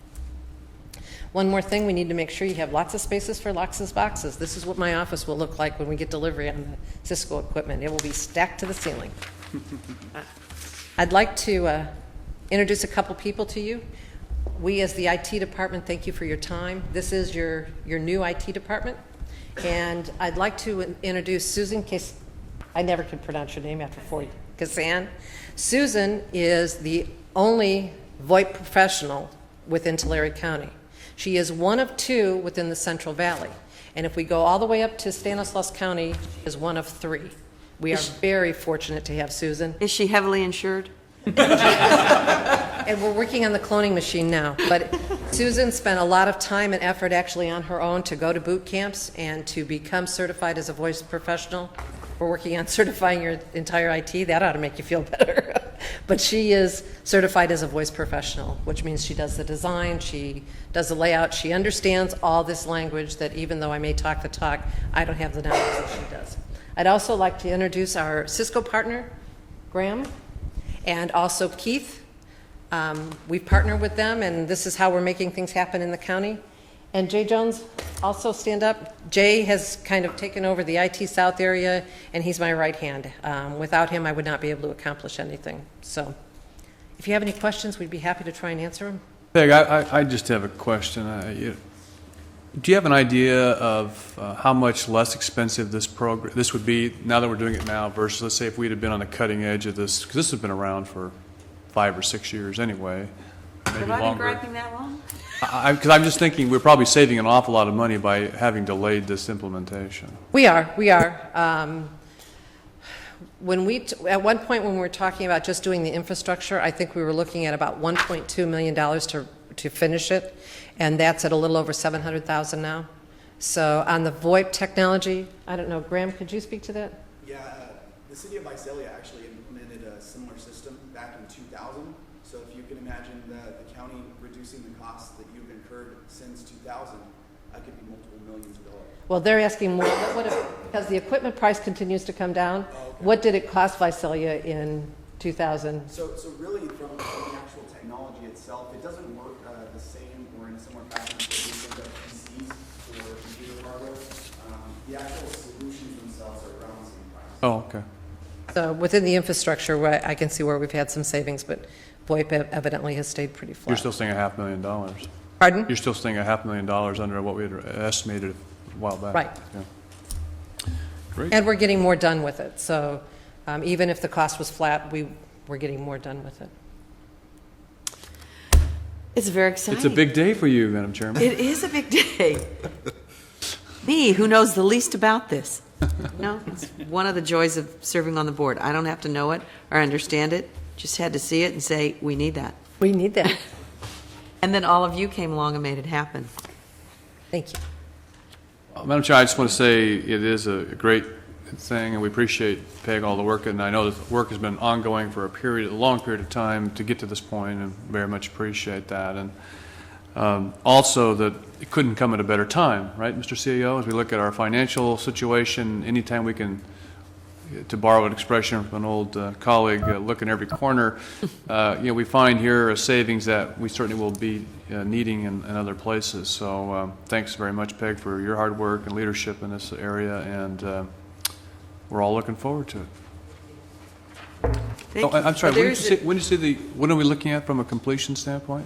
One more thing, we need to make sure you have lots of spaces for lots of boxes. This is what my office will look like when we get delivery on the Cisco equipment. It will be stacked to the ceiling. I'd like to introduce a couple people to you. We, as the IT department, thank you for your time. This is your new IT department. And I'd like to introduce Susan I never could pronounce your name after 40. Kazan. Susan is the only VoIP professional within Tulare County. She is one of two within the Central Valley. And if we go all the way up to Stanislaus County, she is one of three. We are very fortunate to have Susan. Is she heavily insured? And we're working on the cloning machine now. But Susan spent a lot of time and effort actually on her own to go to boot camps and to become certified as a voice professional. We're working on certifying your entire IT. That ought to make you feel better. But she is certified as a voice professional, which means she does the design, she does the layout, she understands all this language that even though I may talk the talk, I don't have the knowledge that she does. I'd also like to introduce our Cisco partner, Graham, and also Keith. We've partnered with them, and this is how we're making things happen in the county. And Jay Jones, also stand up. Jay has kind of taken over the IT South area, and he's my right hand. Without him, I would not be able to accomplish anything. So if you have any questions, we'd be happy to try and answer them. Peg, I just have a question. Do you have an idea of how much less expensive this would be now that we're doing it now versus, let's say, if we'd have been on the cutting edge of this? Because this has been around for 5 or 6 years anyway, maybe Have I been longer. griping that long? Because I'm just thinking we're probably saving an awful lot of money by having delayed this implementation. We are. At one point when we were talking about just doing the infrastructure, I think we were looking at about $1.2 million to finish it, and that's at a little over $700,000 now. So on the VoIP technology, I don't know, Graham, could you speak to that? Yeah, the city of Visalia actually implemented a similar system back in 2000. So if you can imagine the county reducing the costs that you've incurred since 2000, that could be multiple millions of dollars. Well, they're asking more, because the equipment price continues to come down. Oh, okay. What did it cost Visalia in 2000? So really from the actual technology itself, it doesn't work the same or in a similar fashion to the PCs or computer hardware. The actual solutions themselves are around the same price. Oh, okay. So within the infrastructure, I can see where we've had some savings, but VoIP evidently has stayed pretty flat. You're still staying $500,000. Pardon? You're still staying $500,000 under what we had estimated a while back. Right. Yeah. Great. And we're getting more done with it. So Even if the cost was flat, we're getting more done with it. It's very exciting. It's a big day for you, Madam Chairman. It is a big day. Me, who knows the least about this. No, it's one of the joys of serving on the board. I don't have to know it or understand it. Just had to see it and say, we need that. We need that. And then all of you came along and made it happen. Thank you. Madam Chair, I just want to say it is a great thing, and we appreciate, Peg, all the work, and I know that the work has been ongoing for a long period of time to get to this point, and very much appreciate that. And also that it couldn't come at a better time, right, Mr. CEO? As we look at our financial situation, anytime we can, to borrow an expression from an old colleague, look in every corner, we find here a savings that we certainly will be needing in other places. So thanks very much, Peg, for your hard work and leadership in this area, and we're all looking forward to it. I'm sorry, when are we looking at from a completion standpoint?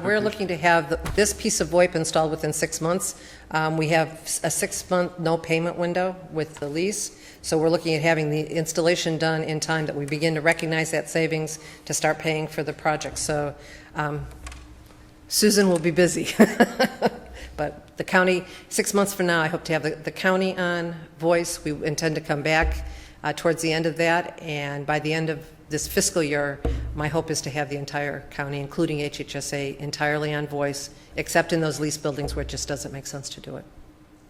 We're looking to have this piece of VoIP installed within 6 months. We have a 6-month no payment window with the lease, so we're looking at having the installation done in time that we begin to recognize that savings to start paying for the project. So Susan will be busy. But the county, 6 months from now, I hope to have the county on voice. We intend to come back towards the end of that, and by the end of this fiscal year, my hope is to have the entire county, including HHSA, entirely on voice, except in those lease buildings where it just doesn't make sense to do it.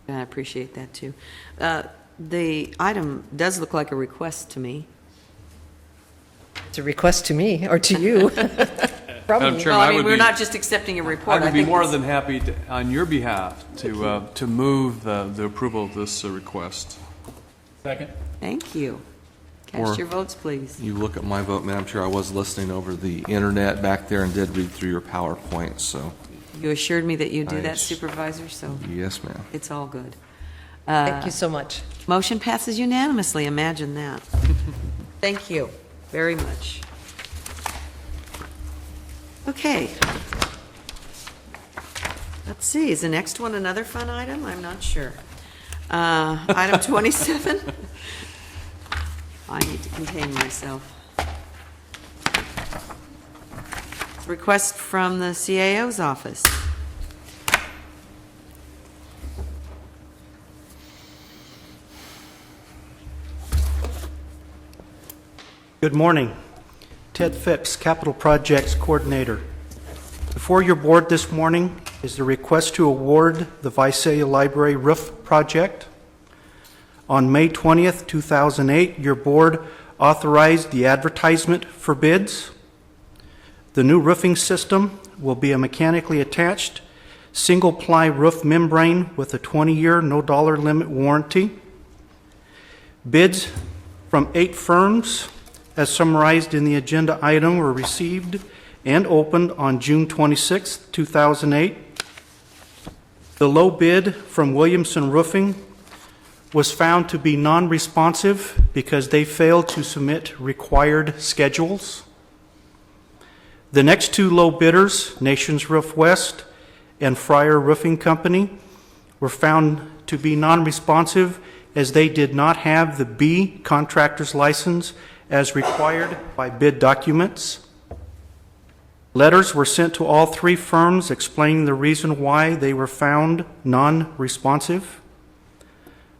And I appreciate that, too. The item does look like a request to me. It's a request to me, or to you. Madam Chairman, Well, I mean, we're not just accepting a report. I would be think more it's- than happy, on your behalf, to move the approval of this request. Second. Thank you. Or- Cast your votes, please. You look at my vote, Madam Chair, I was listening over the internet back there and did read through your PowerPoint, so, You assured me that you do that, Nice. Supervisor, so yes, ma'am. it's all good. Thank you so much. Motion passes unanimously. Imagine that. Thank you very much. Okay. Let's see, is the next one another fun item? I'm not sure. Item 27. I need to contain myself. Request from the CAO's office. Good morning. Ted Phipps, Capital Projects Coordinator. Before your board this morning is the request to award the Visalia Library roof project. On May 20th, 2008, your board authorized the advertisement for bids. The new roofing system will be a mechanically attached single-ply roof membrane with a 20-year no-dollar limit warranty. Bids from 8 firms, as summarized in the agenda item, were received and opened on June 26, 2008. The low bid from Williamson Roofing was found to be non-responsive because they failed to submit required schedules. The next 2 low bidders, Nations Roof West and Fryer Roofing Company, were found to be non-responsive as they did not have the B contractor's license as required by bid documents. Letters were sent to all 3 firms explaining the reason why they were found non-responsive.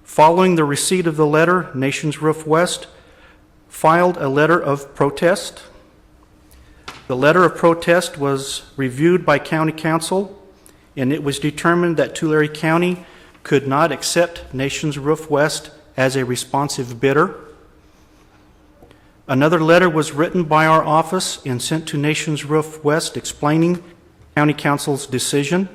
Following the receipt of the letter, Nations Roof West filed a letter of protest. The letter of protest was reviewed by County Council, and it was determined that Tulare County could not accept Nations Roof West as a responsive bidder. Another letter was written by our office and sent to Nations Roof West explaining County Council's decision.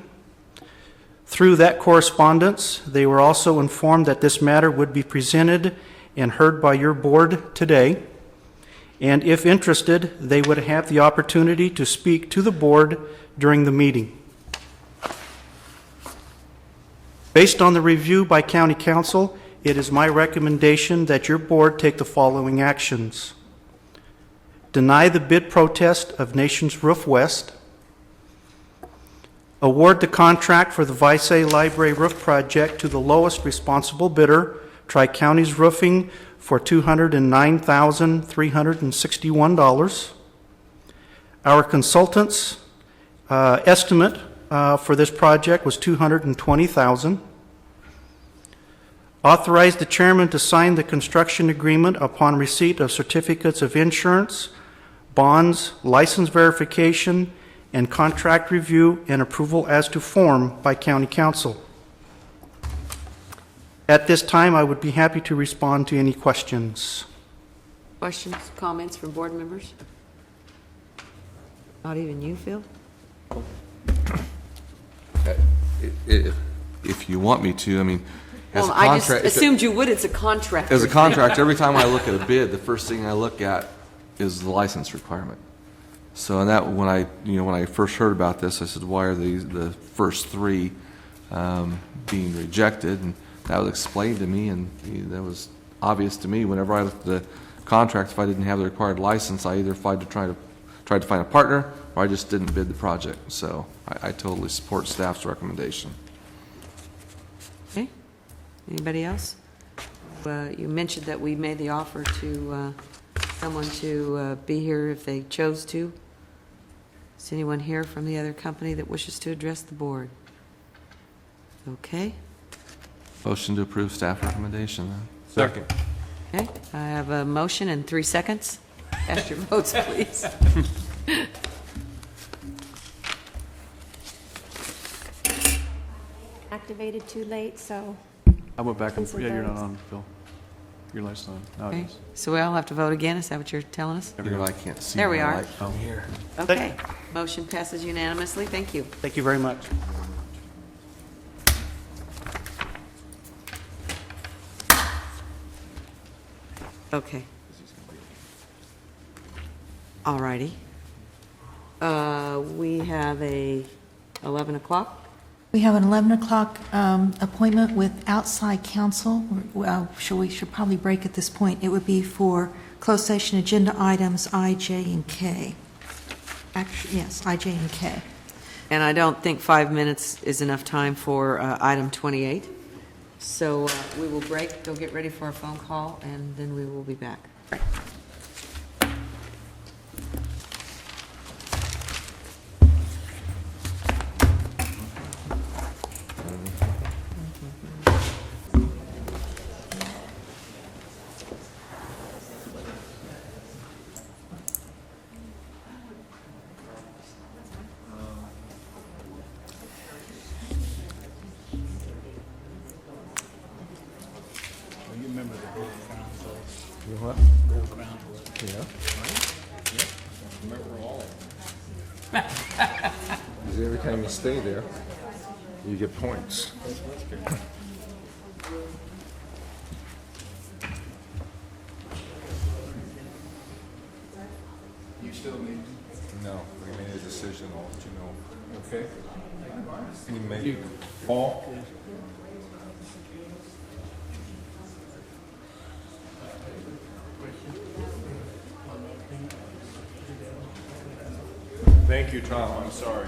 Through that correspondence, they were also informed that this matter would be presented and heard by your board today. And if interested, they would have the opportunity to speak to the board during the meeting. Based on the review by County Council, it is my recommendation that your board take the following actions. Deny the bid protest of Nations Roof West. Award the contract for the Visalia Library roof project to the lowest responsible bidder, Tri-Counties Roofing, for $209,361. Our consultant's estimate for this project was $220,000. Authorize the chairman to sign the construction agreement upon receipt of certificates of insurance, bonds, license verification, and contract review and approval as to form by county council. At this time, I would be happy to respond to any questions. Questions, comments from board members? Not even you, Phil? If you want me to, I mean, as a Well, I just contract. assumed you would. It's a contract. As a contractor, every time I look at a bid, the first thing I look at is the license requirement. So, and that, when I first heard about this, I said, why are the first three being rejected? And that was explained to me, and that was obvious to me. Whenever I looked at the contract, if I didn't have the required license, I either tried to find a partner, or I just didn't bid the project. So I totally support staff's recommendation. Okay. Anybody else? You mentioned that we made the offer to someone to be here if they chose to. Is anyone here from the other company that wishes to address the board? Okay. Motion to approve staff recommendation, then. Second. Okay. I have a motion in 3 seconds. Cast your votes, please. Activated too late, so I went back and, Cancel yeah, you're not those. on, Phil. Your light's on. Now it Okay. is. So we all have to vote again? Is that what you're telling us? Here, I can't see. There we my are. light from here. Okay. Motion passes unanimously. Thank you. Thank you very much. Okay. All righty. We have a 11 o'clock. We have an 11 o'clock appointment with outside counsel. We should probably break at this point. It would be for closed session agenda items I, J, and K. Actually, yes, I, J, and K. And I don't think 5 minutes is enough time for item 28. So we will break, go get ready for a phone call, and then we will be back. Because every time you stay there, you get points. You still need? No, we made a decision, I'll let you know. Okay? You made, Paul? Thank you, Tom, I'm sorry.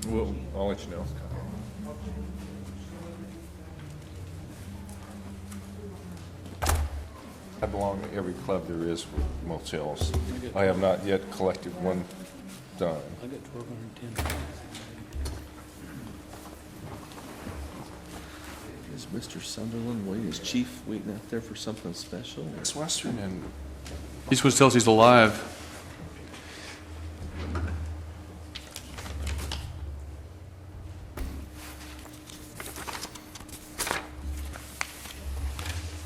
Well, I'll let you know. I belong to every club there is with motels. I have not yet collected one dime. I got 1,210. Is Mr. Sunderland waiting, is Chief waiting out there for something special? It's Western and He's supposed to tell us he's alive.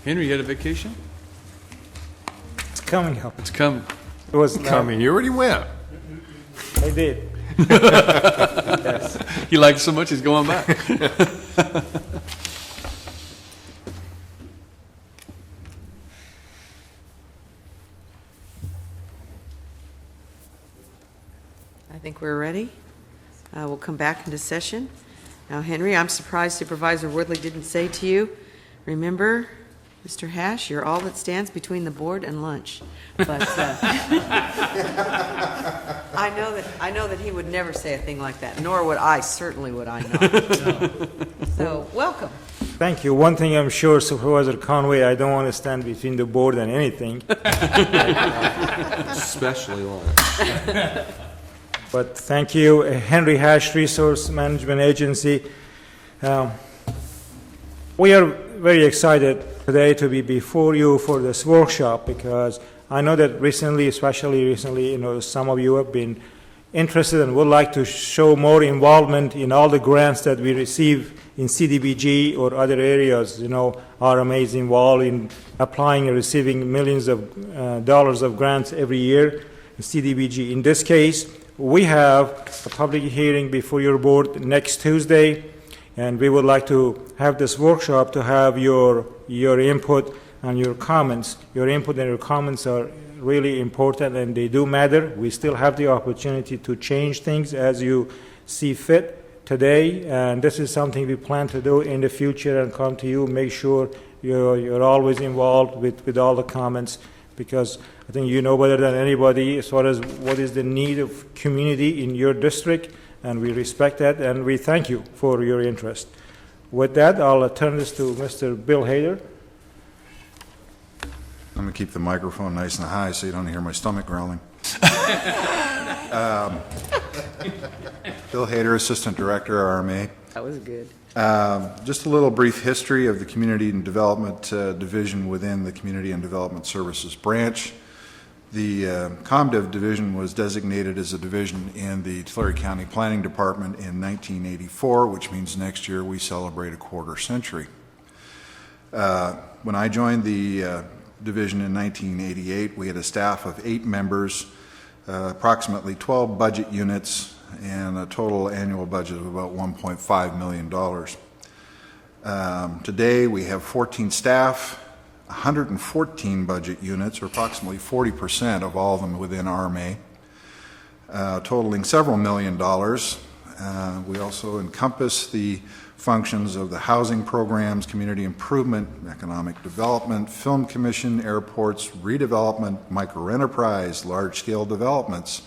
Henry, you had a vacation? It's coming up. It's coming. It was coming. You already went. I did. Yes. He liked it so much, he's going back. I think we're ready. We'll come back into session. Now, Henry, I'm surprised Supervisor Woodley didn't say to you, remember, Mr. Hash, you're all that stands between the board and lunch. But I know that he would never say a thing like that, nor would I, certainly would I not. So, welcome. Thank you. One thing I'm sure, Supervisor Conway, I don't want to stand between the board and anything. Especially lunch. But thank you. Henry Hash Resource Management Agency. We are very excited today to be before you for this workshop because I know that recently, especially recently, some of you have been interested and would like to show more involvement in all the grants that we receive in CDBG or other areas. RMA is involved in applying and receiving millions of dollars of grants every year in CDBG. In this case, we have a public hearing before your board next Tuesday, and we would like to have this workshop to have your input and your comments. Your input and your comments are really important, and they do matter. We still have the opportunity to change things as you see fit today, and this is something we plan to do in the future and come to you, make sure you're always involved with all the comments, because I think you know better than anybody as far as what is the need of community in your district, and we respect that, and we thank you for your interest. With that, I'll turn this to Mr. Bill Hader. I'm going to keep the microphone nice and high so you don't hear my stomach growling. Bill Hader, Assistant Director, RMA. That was good. Just a little brief history of the Community and Development Division within the Community and Development Services branch. The ComDev division was designated as a division in the Tulare County Planning Department in 1984, which means next year we celebrate a quarter century. When I joined the division in 1988, we had a staff of 8 members, approximately 12 budget units, and a total annual budget of about $1.5 million. Today we have 14 staff, 114 budget units, or approximately 40% of all of them within RMA, totaling several $million. We also encompass the functions of the housing programs, community improvement, economic development, film commission, airports, redevelopment, microenterprise, large-scale developments,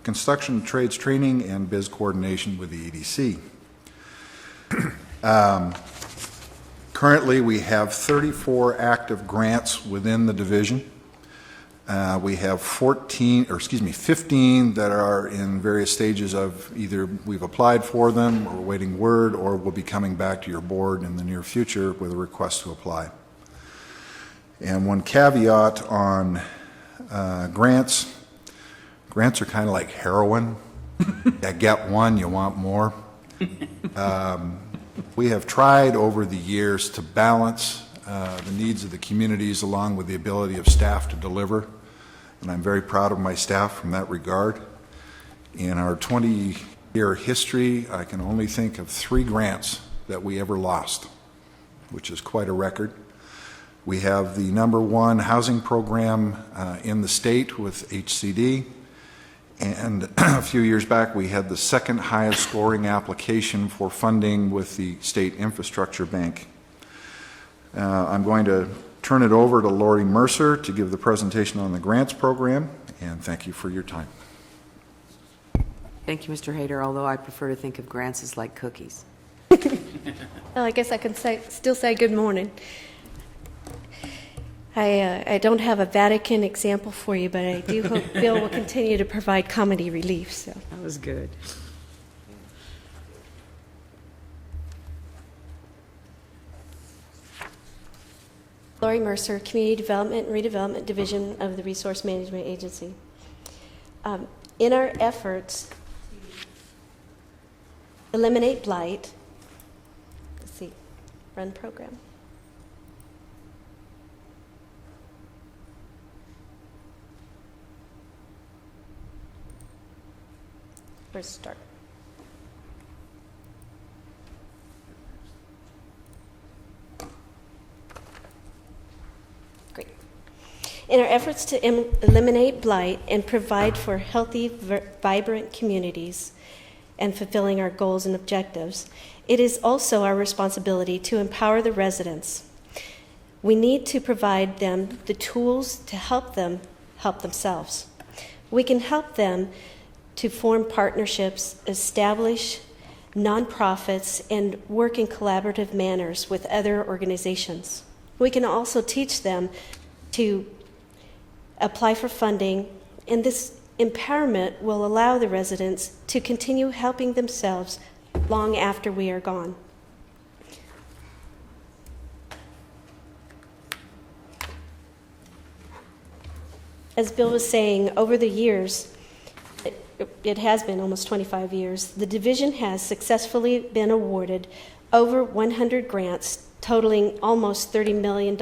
construction trades training, and biz coordination with the EDC. Currently, we have 34 active grants within the division. We have 15 that are in various stages of either we've applied for them, or waiting word, or we'll be coming back to your board in the near future with a request to apply. And one caveat on grants. Grants are kind of like heroin. You get one, you want more. We have tried over the years to balance the needs of the communities along with the ability of staff to deliver, and I'm very proud of my staff from that regard. In our 20-year history, I can only think of 3 grants that we ever lost, which is quite a record. We have the #1 housing program in the state with HCD. And a few years back, we had the 2nd highest scoring application for funding with the State Infrastructure Bank. I'm going to turn it over to Lori Mercer to give the presentation on the grants program, and thank you for your time. Thank you, Mr. Hader, although I prefer to think of grants as like cookies. Well, I guess I can still say good morning. I don't have a Vatican example for you, but I do hope Bill will continue to provide comedy relief. So that was good. Lori Mercer, Community Development and Redevelopment Division of the Resource Management Agency. In our efforts to eliminate blight, let's see, run program. Where's start? Great. In our efforts to eliminate blight and provide for healthy, vibrant communities and fulfilling our goals and objectives, it is also our responsibility to empower the residents. We need to provide them the tools to help them help themselves. We can help them to form partnerships, establish nonprofits, and work in collaborative manners with other organizations. We can also teach them to apply for funding, and this empowerment will allow the residents to continue helping themselves long after we are gone. As Bill was saying, over the years, it has been almost 25 years, the division has successfully been awarded over 100 grants totaling almost $30 million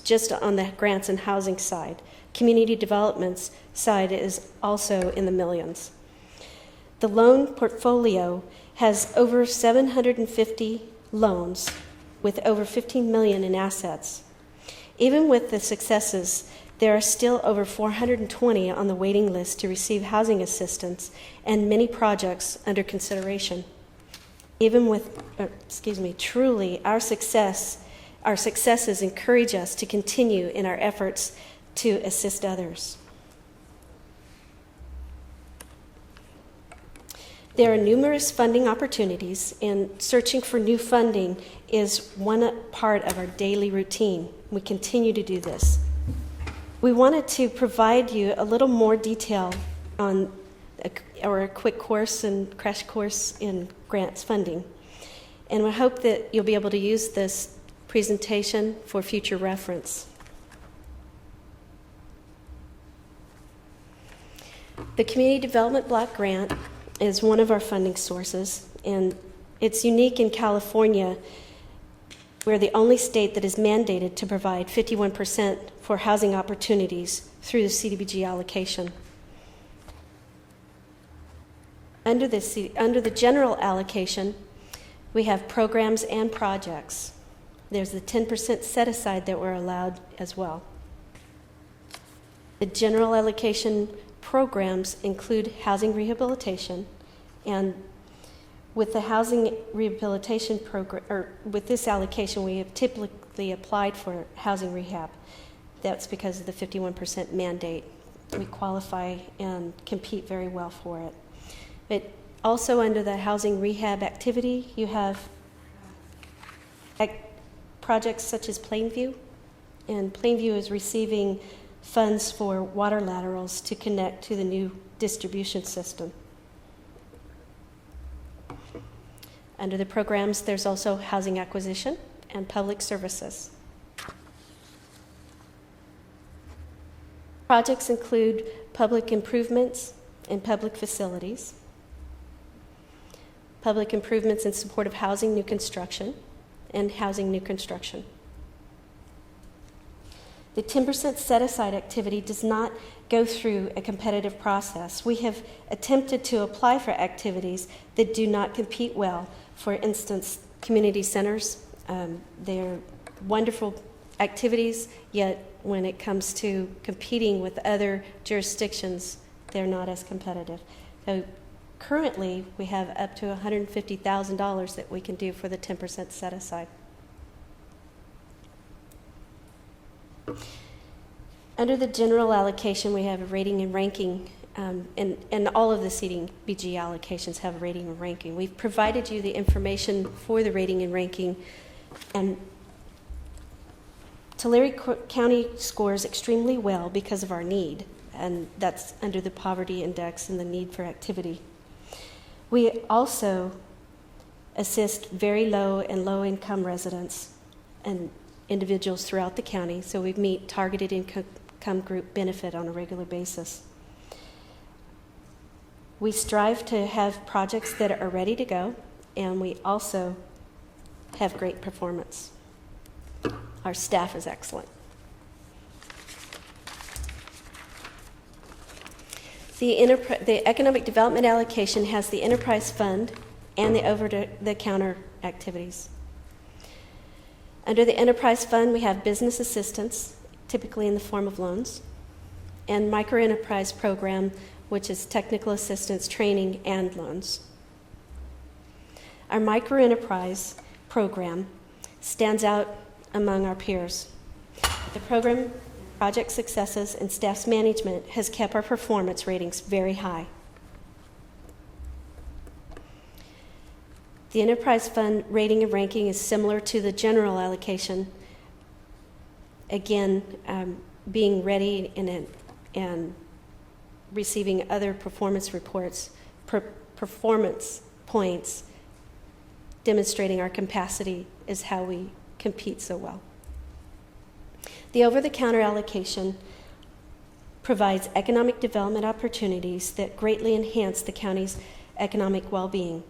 just on the grants and housing side. Community development's side is also in the millions. The loan portfolio has over 750 loans with over 15 million in assets. Even with the successes, there are still over 420 on the waiting list to receive housing assistance and many projects under consideration. Even with, truly, our successes encourage us to continue in our efforts to assist others. There are numerous funding opportunities, and searching for new funding is one part of our daily routine. We continue to do this. We wanted to provide you a little more detail on a quick course and crash course in grants funding. And we hope that you'll be able to use this presentation for future reference. The Community Development Block Grant is one of our funding sources, and it's unique in California. We're the only state that is mandated to provide 51% for housing opportunities through the CDBG allocation. Under the general allocation, we have programs and projects. There's the 10% set aside that we're allowed as well. The general allocation programs include housing rehabilitation, and with the housing rehabilitation program, or with this allocation, we have typically applied for housing rehab. That's because of the 51% mandate. We qualify and compete very well for it. But also under the housing rehab activity, you have projects such as Plainview, and Plainview is receiving funds for water laterals to connect to the new distribution system. Under the programs, there's also housing acquisition and public services. Projects include public improvements in public facilities, public improvements in support of housing new construction, and housing new construction. The 10% set-aside activity does not go through a competitive process. We have attempted to apply for activities that do not compete well. For instance, community centers, they're wonderful activities, yet when it comes to competing with other jurisdictions, they're not as competitive. So currently, we have up to $150,000 that we can do for the 10% set-aside. Under the general allocation, we have a rating and ranking, and all of the CDBG allocations have a rating and ranking. We've provided you the information for the rating and ranking, and Tulare County scores extremely well because of our need, and that's under the poverty index and the need for activity. We also assist very low and low income residents and individuals throughout the county, so we meet targeted income group benefit on a regular basis. We strive to have projects that are ready to go, and we also have great performance. Our staff is excellent. The economic development allocation has the enterprise fund and the over-the-counter activities. Under the enterprise fund, we have business assistance, typically in the form of loans, and microenterprise program, which is technical assistance, training, and loans. Our microenterprise program stands out among our peers. The program, project successes, and staff's management has kept our performance ratings very high. The enterprise fund rating and ranking is similar to the general allocation. Again, being ready and receiving other performance reports, performance points, demonstrating our capacity is how we compete so well. The over-the-counter allocation provides economic development opportunities that greatly enhance the county's economic well-being.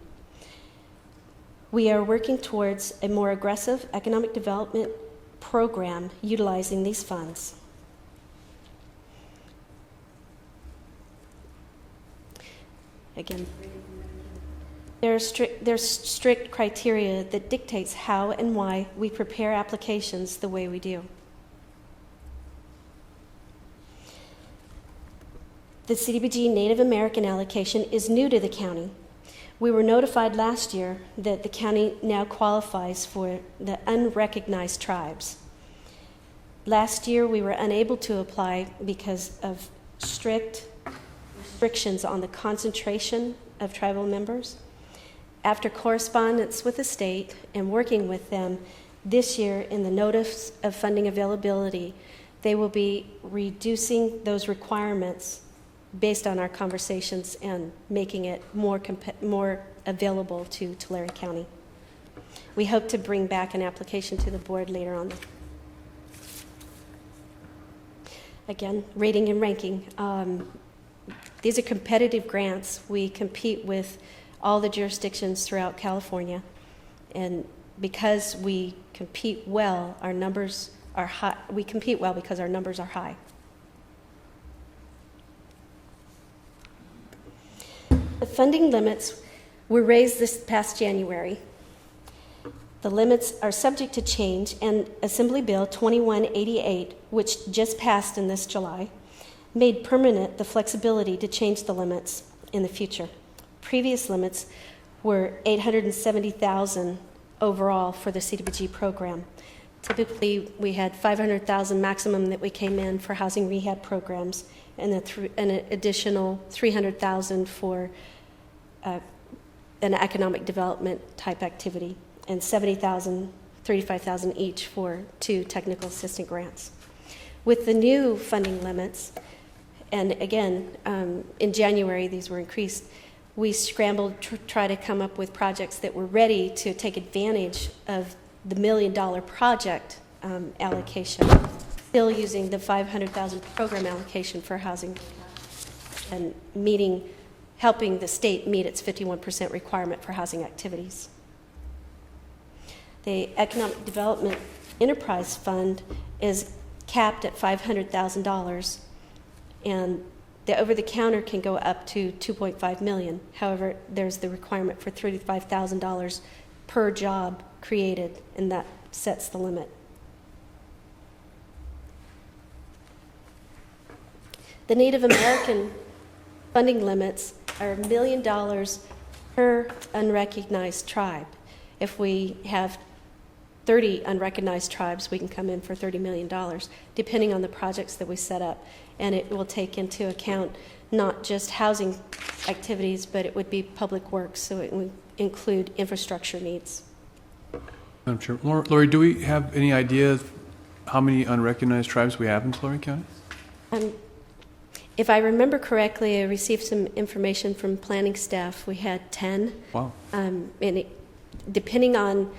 We are working towards a more aggressive economic development program utilizing these funds. Again, there's strict criteria that dictates how and why we prepare applications the way we do. The CDBG Native American allocation is new to the county. We were notified last year that the county now qualifies for the unrecognized tribes. Last year, we were unable to apply because of strict restrictions on the concentration of tribal members. After correspondence with the state and working with them, this year in the notice of funding availability, they will be reducing those requirements based on our conversations and making it more available to Tulare County. We hope to bring back an application to the board later on. Again, rating and ranking. These are competitive grants. We compete with all the jurisdictions throughout California, and because we compete well, our numbers are high. We compete well because our numbers are high. The funding limits were raised this past January. The limits are subject to change, and Assembly Bill 2188, which just passed in this July, made permanent the flexibility to change the limits in the future. Previous limits were $870,000 overall for the CDBG program. Typically, we had $500,000 maximum that we came in for housing rehab programs, and an additional $300,000 for an economic development type activity, and $70,000, $35,000 each for 2 technical assistant grants. With the new funding limits, and again, in January these were increased, we scrambled to try to come up with projects that were ready to take advantage of the $1 million project allocation, still using the $500,000 program allocation for housing and helping the state meet its 51% requirement for housing activities. The Economic Development Enterprise Fund is capped at $500,000, and the over-the-counter can go up to $2.5 million. However, there's the requirement for $35,000 per job created, and that sets the limit. The Native American funding limits are $1 million per unrecognized tribe. If we have 30 unrecognized tribes, we can come in for $30 million, depending on the projects that we set up. And it will take into account not just housing activities, but it would be public works, so it would include infrastructure needs. Madam Chair, Lori, do we have any idea how many unrecognized tribes we have in Tulare County? If I remember correctly, I received some information from planning staff. We had 10. Wow. Depending on,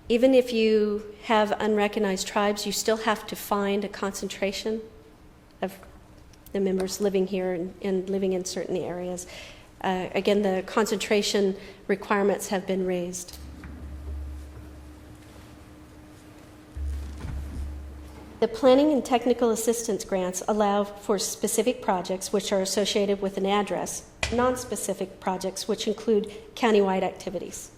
even if you have unrecognized tribes, you still have to find a concentration of the members living here and living in certain areas. Again, the concentration requirements have been raised. The planning and technical assistance grants allow for specific projects which are associated with an address, non-specific projects which include countywide activities.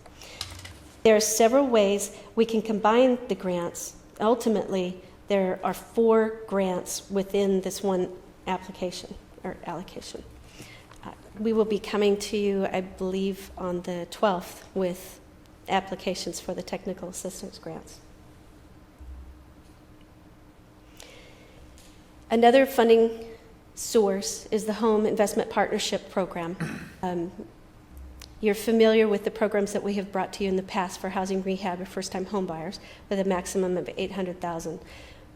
There are several ways we can combine the grants. Ultimately, there are 4 grants within this one application or allocation. We will be coming to you, I believe, on the 12th with applications for the technical assistance grants. Another funding source is the Home Investment Partnership Program. You're familiar with the programs that we have brought to you in the past for housing rehab of first-time homebuyers with a maximum of $800,000.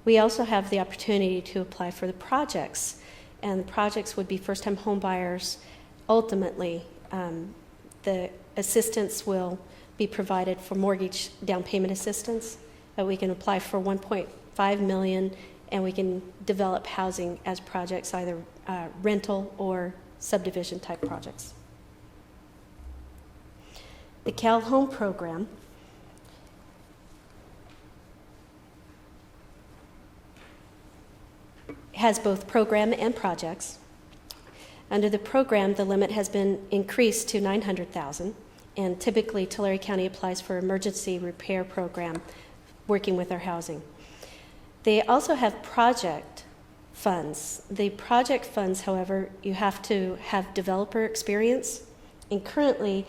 We also have the opportunity to apply for the projects, and the projects would be first-time homebuyers. Ultimately, the assistance will be provided for mortgage down payment assistance. We can apply for $1.5 million, and we can develop housing as projects, either rental or subdivision type projects. The Cal Home program has both program and projects. Under the program, the limit has been increased to $900,000, and typically Tulare County applies for emergency repair program working with our housing. They also have project funds. The project funds, however, you have to have developer experience, and currently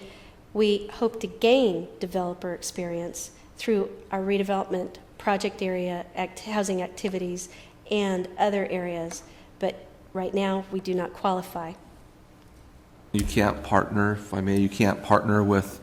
we hope to gain developer experience through our redevelopment project area housing activities and other areas, but right now we do not qualify. You can't partner, if I may, you can't partner with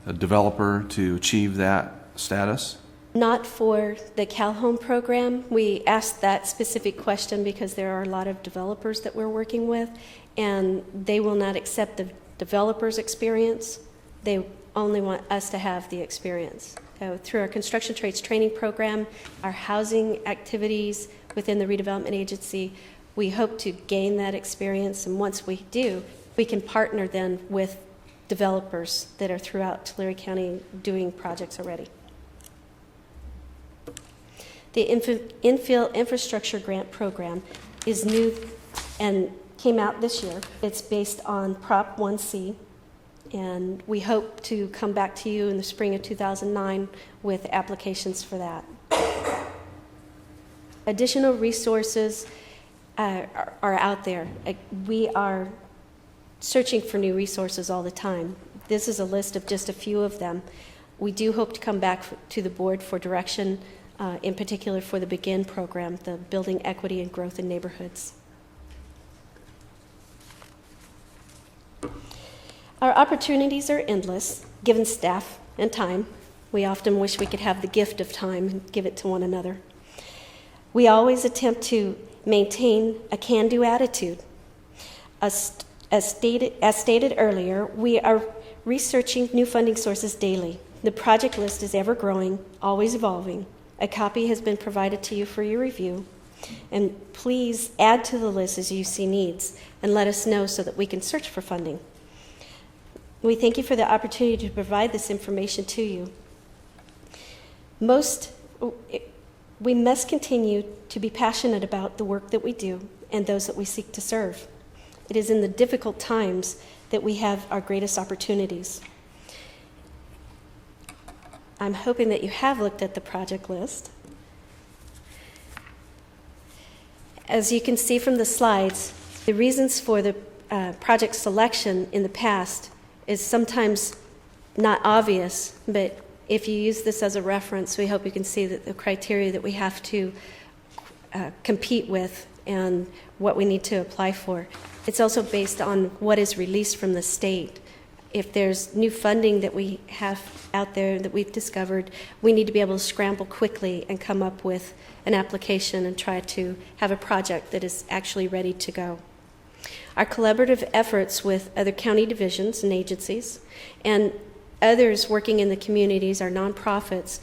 a developer to achieve that status? Not for the Cal Home program. We asked that specific question because there are a lot of developers that we're working with, and they will not accept the developer's experience. They only want us to have the experience. So through our construction trades training program, our housing activities within the redevelopment agency, we hope to gain that experience, and once we do, we can partner then with developers that are throughout Tulare County doing projects already. The Infill Infrastructure Grant Program is new and came out this year. It's based on Prop 1C, and we hope to come back to you in the spring of 2009 with applications for that. Additional resources are out there. We are searching for new resources all the time. This is a list of just a few of them. We do hope to come back to the board for direction, in particular for the BEGIN program, the Building Equity and Growth in Neighborhoods. Our opportunities are endless, given staff and time. We often wish we could have the gift of time and give it to one another. We always attempt to maintain a can-do attitude. As stated earlier, we are researching new funding sources daily. The project list is ever growing, always evolving. A copy has been provided to you for your review, and please add to the list as you see needs and let us know so that we can search for funding. We thank you for the opportunity to provide this information to you. We must continue to be passionate about the work that we do and those that we seek to serve. It is in the difficult times that we have our greatest opportunities. I'm hoping that you have looked at the project list. As you can see from the slides, the reasons for the project selection in the past is sometimes not obvious, but if you use this as a reference, we hope you can see that the criteria that we have to compete with and what we need to apply for. It's also based on what is released from the state. If there's new funding that we have out there that we've discovered, we need to be able to scramble quickly and come up with an application and try to have a project that is actually ready to go. Our collaborative efforts with other county divisions and agencies and others working in the communities, our nonprofits,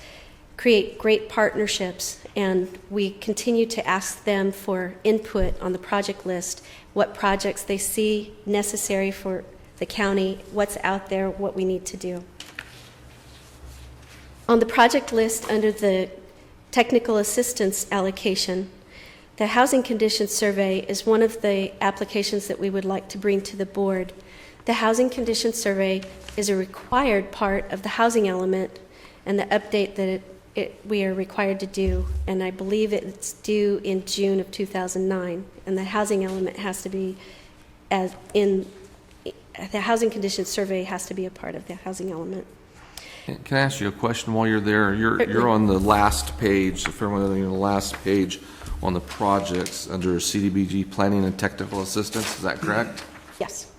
create great partnerships, and we continue to ask them for input on the project list, what projects they see necessary for the county, what's out there, what we need to do. On the project list under the technical assistance allocation, the Housing Conditions Survey is one of the applications that we would like to bring to the board. The Housing Conditions Survey is a required part of the housing element and the update that we are required to do, and I believe it's due in June of 2009, and the housing element has to be the Housing Conditions Survey has to be a part of the housing element. Can I ask you a question while you're there? You're on the last page, if everyone on the last page. on the projects under CDBG Planning and Technical Assistance. Is that correct? Yes.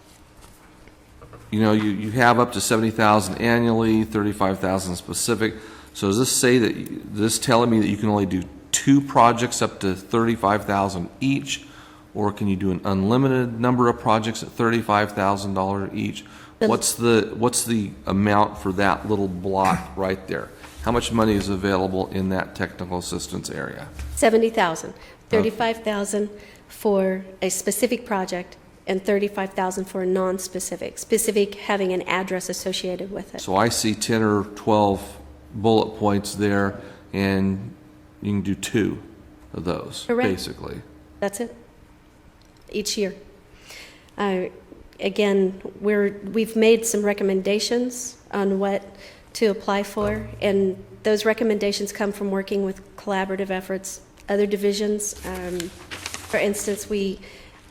You know, you have up to 70,000 annually, 35,000 specific. So does this say that, this telling me that you can only do 2 projects up to 35,000 each, or can you do an unlimited number of projects at $35,000 each? What's the amount for that little block right there? How much money is available in that technical assistance area? 70,000, 35,000 for a specific project, and 35,000 for a non-specific. Specific having an address associated with it. So I see 10 or 12 bullet points there, and you can do 2 of those, Correct. basically. That's it. Each year. Again, we've made some recommendations on what to apply for, and those recommendations come from working with collaborative efforts, other divisions. For instance, we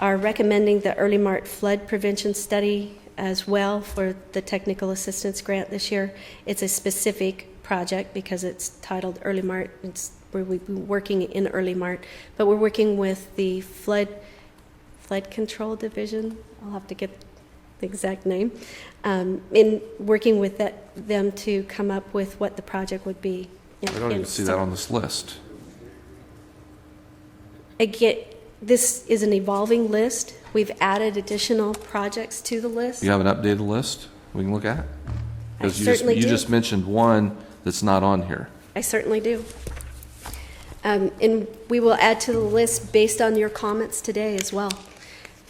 are recommending the Early Mart flood prevention study as well for the technical assistance grant this year. It's a specific project because it's titled Early Mart. We're working in Early Mart, but we're working with the flood control division. I'll have to get the exact name. In working with them to come up with what the project would be. I don't even see that on this list. Again, this is an evolving list. We've added additional projects to the list. You have an updated list we can look at? Because certainly you do. just mentioned one that's not on here. I certainly do. And we will add to the list based on your comments today as well.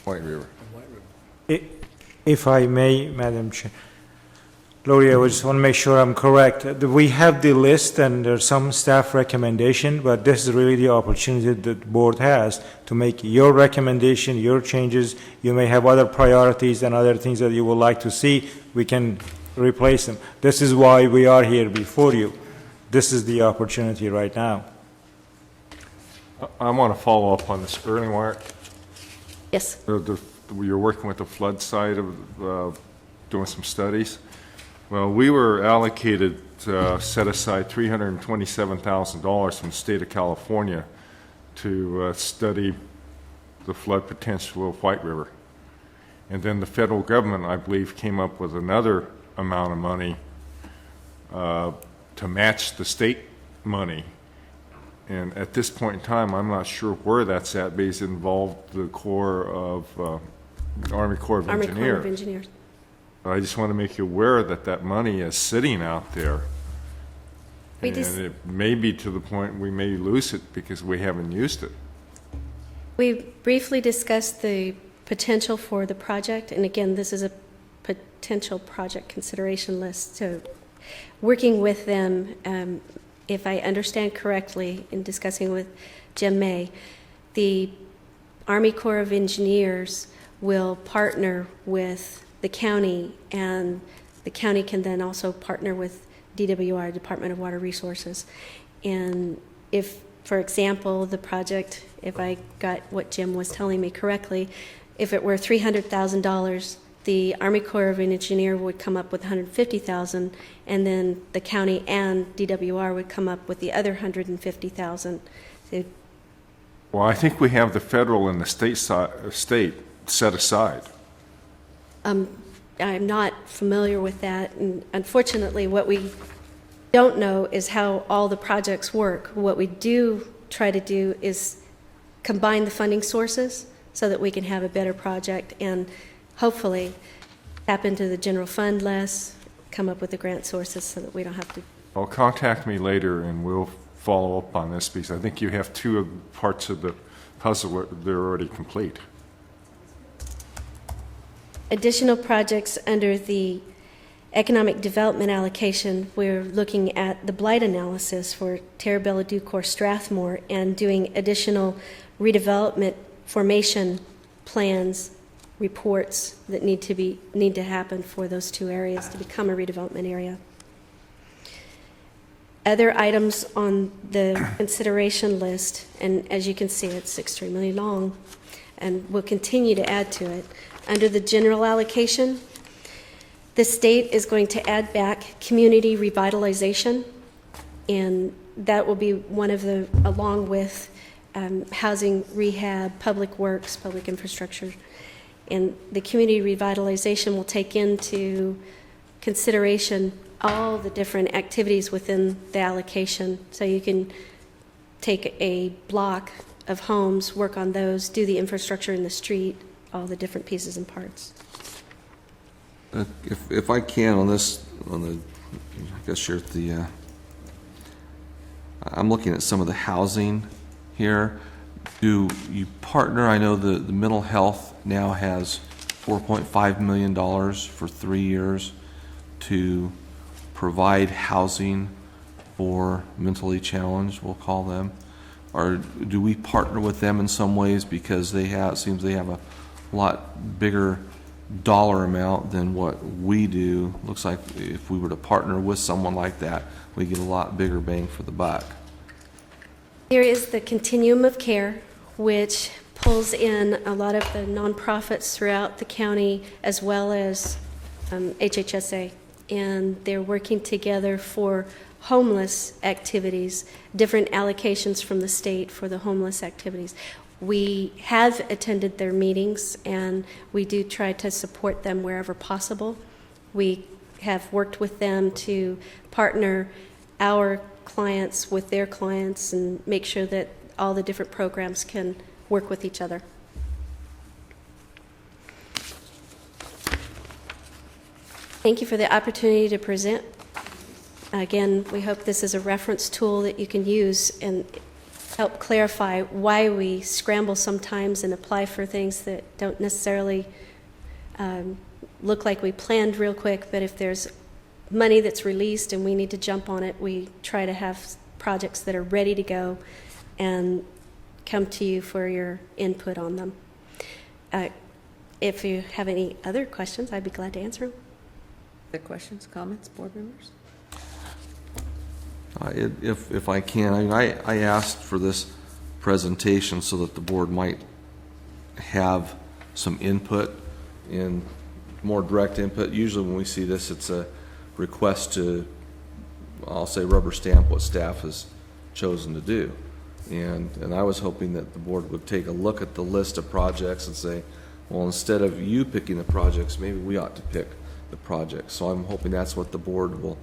White River. If I may, Madam Chair. Lori, I just want to make sure I'm correct. We have the list and there's some staff recommendation, but this is really the opportunity that the board has to make your recommendation, your changes. You may have other priorities and other things that you would like to see. We can replace them. This is why we are here before you. This is the opportunity right now. I want to follow up on this Early Mart. Yes. You're working with the flood side of doing some studies. Well, we were allocated, set aside $327,000 from the state of California to study the flood potential of White River. And then the federal government, I believe, came up with another amount of money to match the state money. And at this point in time, I'm not sure where that's at, because it involved the Corps of Army Corps of Engineers. Army Corps of Engineers. I just want to make you aware that that money is sitting out there. And it may be to the point we may lose it because we haven't used it. We briefly discussed the potential for the project, and again, this is a potential project consideration list. So working with them, if I understand correctly in discussing with Jim May, the Army Corps of Engineers will partner with the county, and the county can then also partner with DWR, Department of Water Resources. And if, for example, the project, if I got what Jim was telling me correctly, if it were $300,000, the Army Corps of Engineers would come up with $150,000, and then the county and DWR would come up with the other $150,000. Well, I think we have the federal and the state set aside. I'm not familiar with that, and unfortunately, what we don't know is how all the projects work. What we do try to do is combine the funding sources so that we can have a better project and hopefully tap into the general fund less, come up with the grant sources so that we don't have to. Well, contact me later and we'll follow up on this, because I think you have 2 parts of the puzzle that are already complete. Additional projects under the economic development allocation, we're looking at the blight analysis for Terabella, Ducor, Strathmore, and doing additional redevelopment formation plans, reports that need to happen for those 2 areas to become a redevelopment area. Other items on the consideration list, and as you can see, it's extremely long, and we'll continue to add to it. Under the general allocation, the state is going to add back community revitalization, and that will be one of the, along with housing, rehab, public works, public infrastructure. And the community revitalization will take into consideration all the different activities within the allocation. So you can take a block of homes, work on those, do the infrastructure in the street, all the different pieces and parts. If I can on this, I guess you're at the, I'm looking at some of the housing here. Do you partner? I know the mental health now has $4.5 million for 3 years to provide housing for mentally challenged, we'll call them. Or do we partner with them in some ways because it seems they have a lot bigger dollar amount than what we do? Looks like if we were to partner with someone like that, we get a lot bigger bang for the buck. There is the continuum of care, which pulls in a lot of the nonprofits throughout the county as well as HHSA, and they're working together for homeless activities, different allocations from the state for the homeless activities. We have attended their meetings, and we do try to support them wherever possible. We have worked with them to partner our clients with their clients and make sure that all the different programs can work with each other. Thank you for the opportunity to present. Again, we hope this is a reference tool that you can use and help clarify why we scramble sometimes and apply for things that don't necessarily look like we planned real quick, but if there's money that's released and we need to jump on it, we try to have projects that are ready to go and come to you for your input on them. If you have any other questions, I'd be glad to answer them. Other questions, comments, board members? If I can, I asked for this presentation so that the board might have some input, in more direct input. Usually when we see this, it's a request to, I'll say, rubber stamp what staff has chosen to do. And I was hoping that the board would take a look at the list of projects and say, well, instead of you picking the projects, maybe we ought to pick the projects. So I'm hoping that's what the board will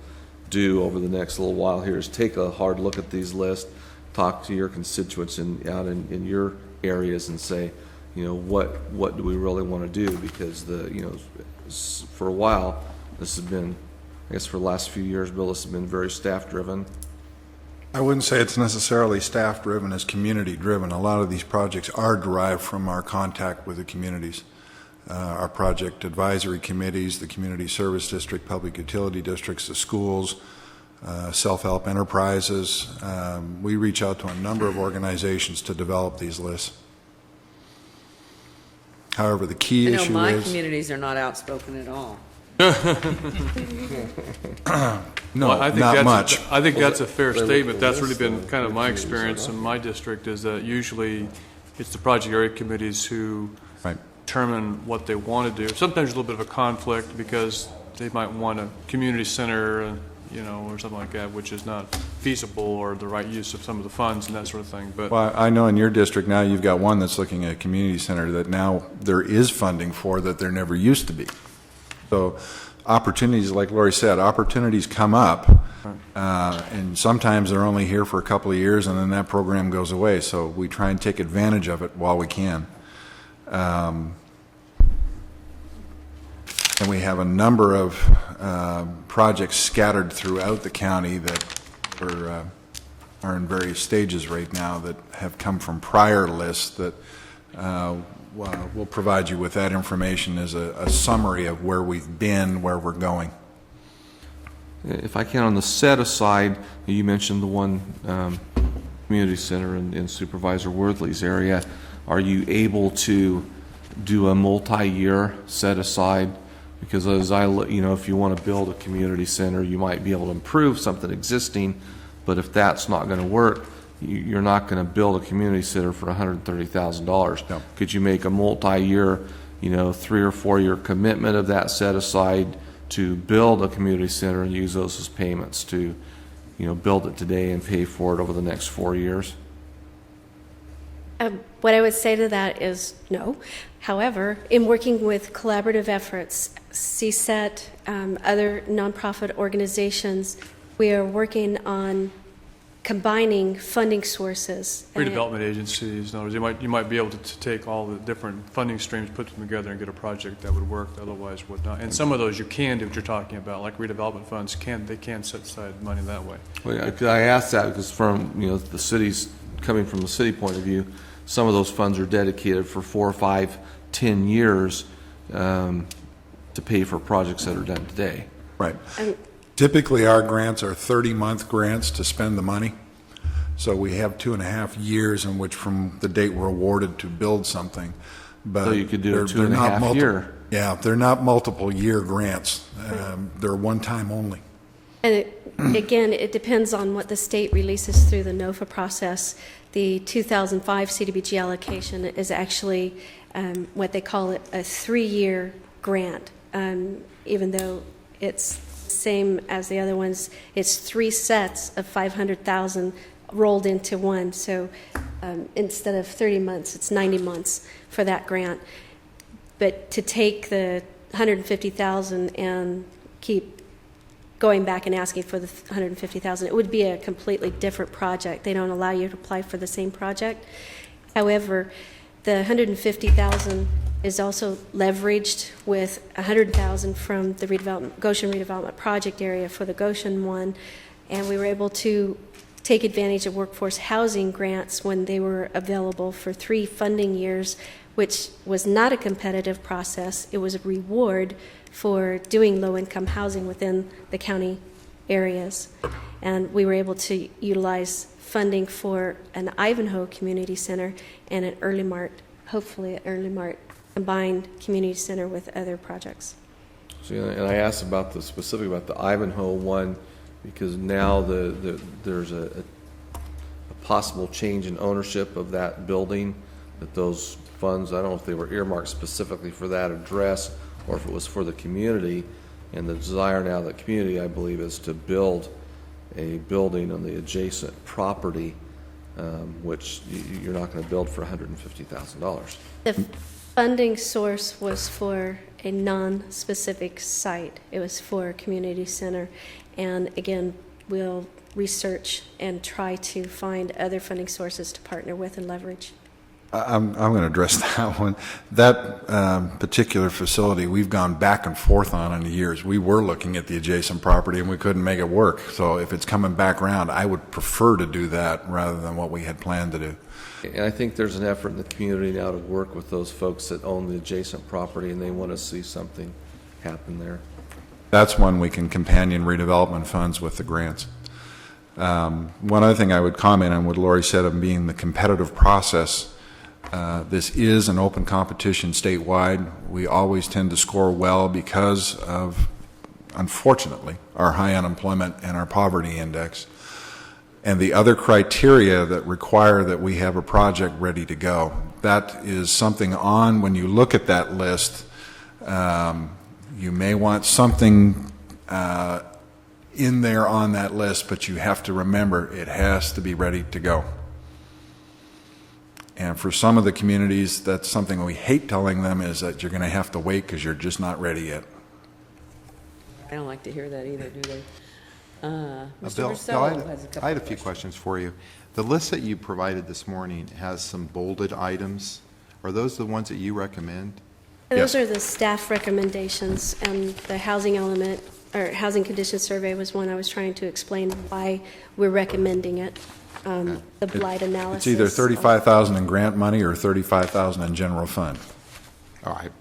do over the next little while here, is take a hard look at these lists, talk to your constituents out in your areas and say, you know, what do we really want to do? Because for a while, this has been, I guess for the last few years, Bill, this has been very staff-driven. I wouldn't say it's necessarily staff-driven, it's community-driven. A lot of these projects are derived from our contact with the communities. Our project advisory committees, the community service district, public utility districts, the schools, self-help enterprises. We reach out to a number of organizations to develop these lists. However, the key issue is... my communities are not outspoken at all. No, well, I think not that's much. I think that's a fair statement. That's really been kind of my experience in my district, is that usually it's the project area committees who determine what they want to do. Sometimes there's a little bit of a conflict because they might want a community center, or something like that, which is not feasible or the right use of some of the funds and that sort of thing. But well, I know in your district now you've got one that's looking at a community center that now there is funding for that there never used to be. So opportunities, like Lori said, opportunities come up, and sometimes they're only here for a couple of years and then that program goes away. So we try and take advantage of it while we can. And we have a number of projects scattered throughout the county that are in various stages right now that have come from prior lists that we'll provide you with that information as a summary of where we've been, where we're going. If I can, on the set aside, you mentioned the one community center in Supervisor Worthley's area. Are you able to do a multi-year set aside? Because if you want to build a community center, you might be able to improve something existing, but if that's not going to work, you're not going to build a community center for $130,000. No. Could you make a multi-year, 3 or 4 year commitment of that set aside to build a community center and use those as payments to, build it today and pay for it over the next 4 years? What I would say to that is no. However, in working with collaborative efforts, CSET, other nonprofit organizations, we are working on combining funding sources. Redevelopment agencies, in other words, you might be able to take all the different funding streams, put them together, and get a project that would work, otherwise would not. And some of those you can do what you're talking about, like redevelopment funds, they can set aside money that way. Well, I asked that because from, the city's, coming from the city point of view, some of those funds are dedicated for 4, 5, 10 years to pay for projects that are done today. Right. Typically, our grants are 30-month grants to spend the money. So we have 2.5 years in which from the date we're awarded to build something. But So you could do a 2.5 year. Yeah, they're not multiple year grants. They're one time only. And again, it depends on what the state releases through the NOFA process. The 2005 CDBG allocation is actually what they call it a 3-year grant, even though it's same as the other ones. It's 3 sets of 500,000 rolled into one. So instead of 30 months, it's 90 months for that grant. But to take the 150,000 and keep going back and asking for the 150,000, it would be a completely different project. They don't allow you to apply for the same project. However, the 150,000 is also leveraged with 100,000 from the Goshen redevelopment project area for the Goshen one, and we were able to take advantage of workforce housing grants when they were available for 3 funding years, which was not a competitive process. It was a reward for doing low-income housing within the county areas, and we were able to utilize funding for an Ivanhoe Community Center and an Early Mart, hopefully an Early Mart combined community center with other projects. So, and I asked about specifically about the Ivanhoe one because now there's a possible change in ownership of that building, that those funds, I don't know if they were earmarked specifically for that address or if it was for the community, and the desire now of the community, I believe, is to build a building on the adjacent property, which you're not going to build for $150,000. The funding source was for a non-specific site. It was for a community center. And again, we'll research and try to find other funding sources to partner with and leverage. I'm going to address that one. That particular facility, we've gone back and forth on in the years. We were looking at the adjacent property and we couldn't make it work. So if it's coming back around, I would prefer to do that rather than what we had planned to do. And I think there's an effort in the community now to work with those folks that own the adjacent property and they want to see something happen there. That's when we can companion redevelopment funds with the grants. One other thing I would comment on what Lori said of being the competitive process. This is an open competition statewide. We always tend to score well because of, unfortunately, our high unemployment and our poverty index. And the other criteria that require that we have a project ready to go. That is something on, when you look at that list, you may want something in there on that list, but you have to remember it has to be ready to go. And for some of the communities, that's something we hate telling them, is that you're going to have to wait because you're just not ready yet. I don't like to hear that either, do they? Mr. Bill, Rousseau has a couple I had a few questions for you. The list that you provided this morning has some bolded items. Are those the ones that you recommend? Those are the staff recommendations, and the housing element, or housing condition survey was one I was trying to explain why we're recommending it. The blight analysis. It's either $35,000 in grant money or $35,000 in general fund. All right.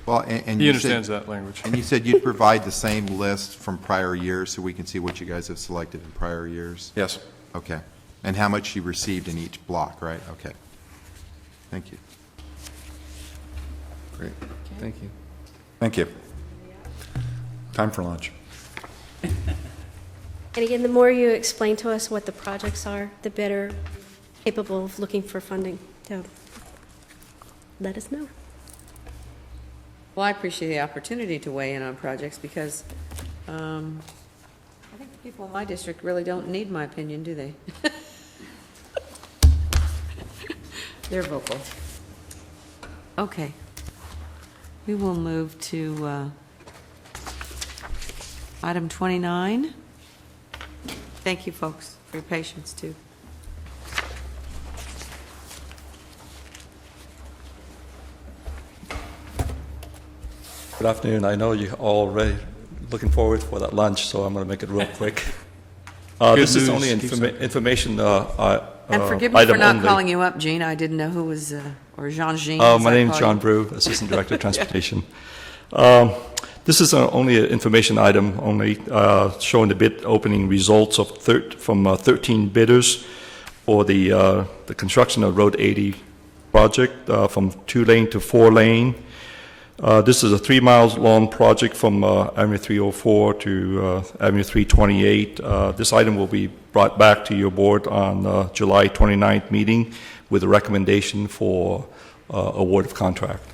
Well, and He understands that language. And you said you'd provide the same list from prior years so we can see what you guys have selected in prior years? Yes. Okay. And how much you received in each block, right? Okay. Thank you. Great. Thank you. Thank you. Time for lunch. And again, the more you explain to us what the projects are, the better capable of looking for funding. So let us know. Well, I appreciate the opportunity to weigh in on projects because I think the people in my district really don't need my opinion, do they? They're vocal. Okay. We will move to item 29. Thank you, folks, for your patience, too. Good afternoon. I know you're already looking forward for that lunch, so I'm going to make it real quick. This is only information And forgive me for item not only. calling you up, Gene. I didn't know who was, or Jean-Jean. My name is John Brew, Assistant Director of Transportation. This is only an information item, only showing the bid opening results of from 13 bidders for the construction of Road 80 project from 2-lane to 4-lane. This is a 3 miles long project from Avenue 304 to Avenue 328. This item will be brought back to your board on July 29th meeting with a recommendation for award of contract.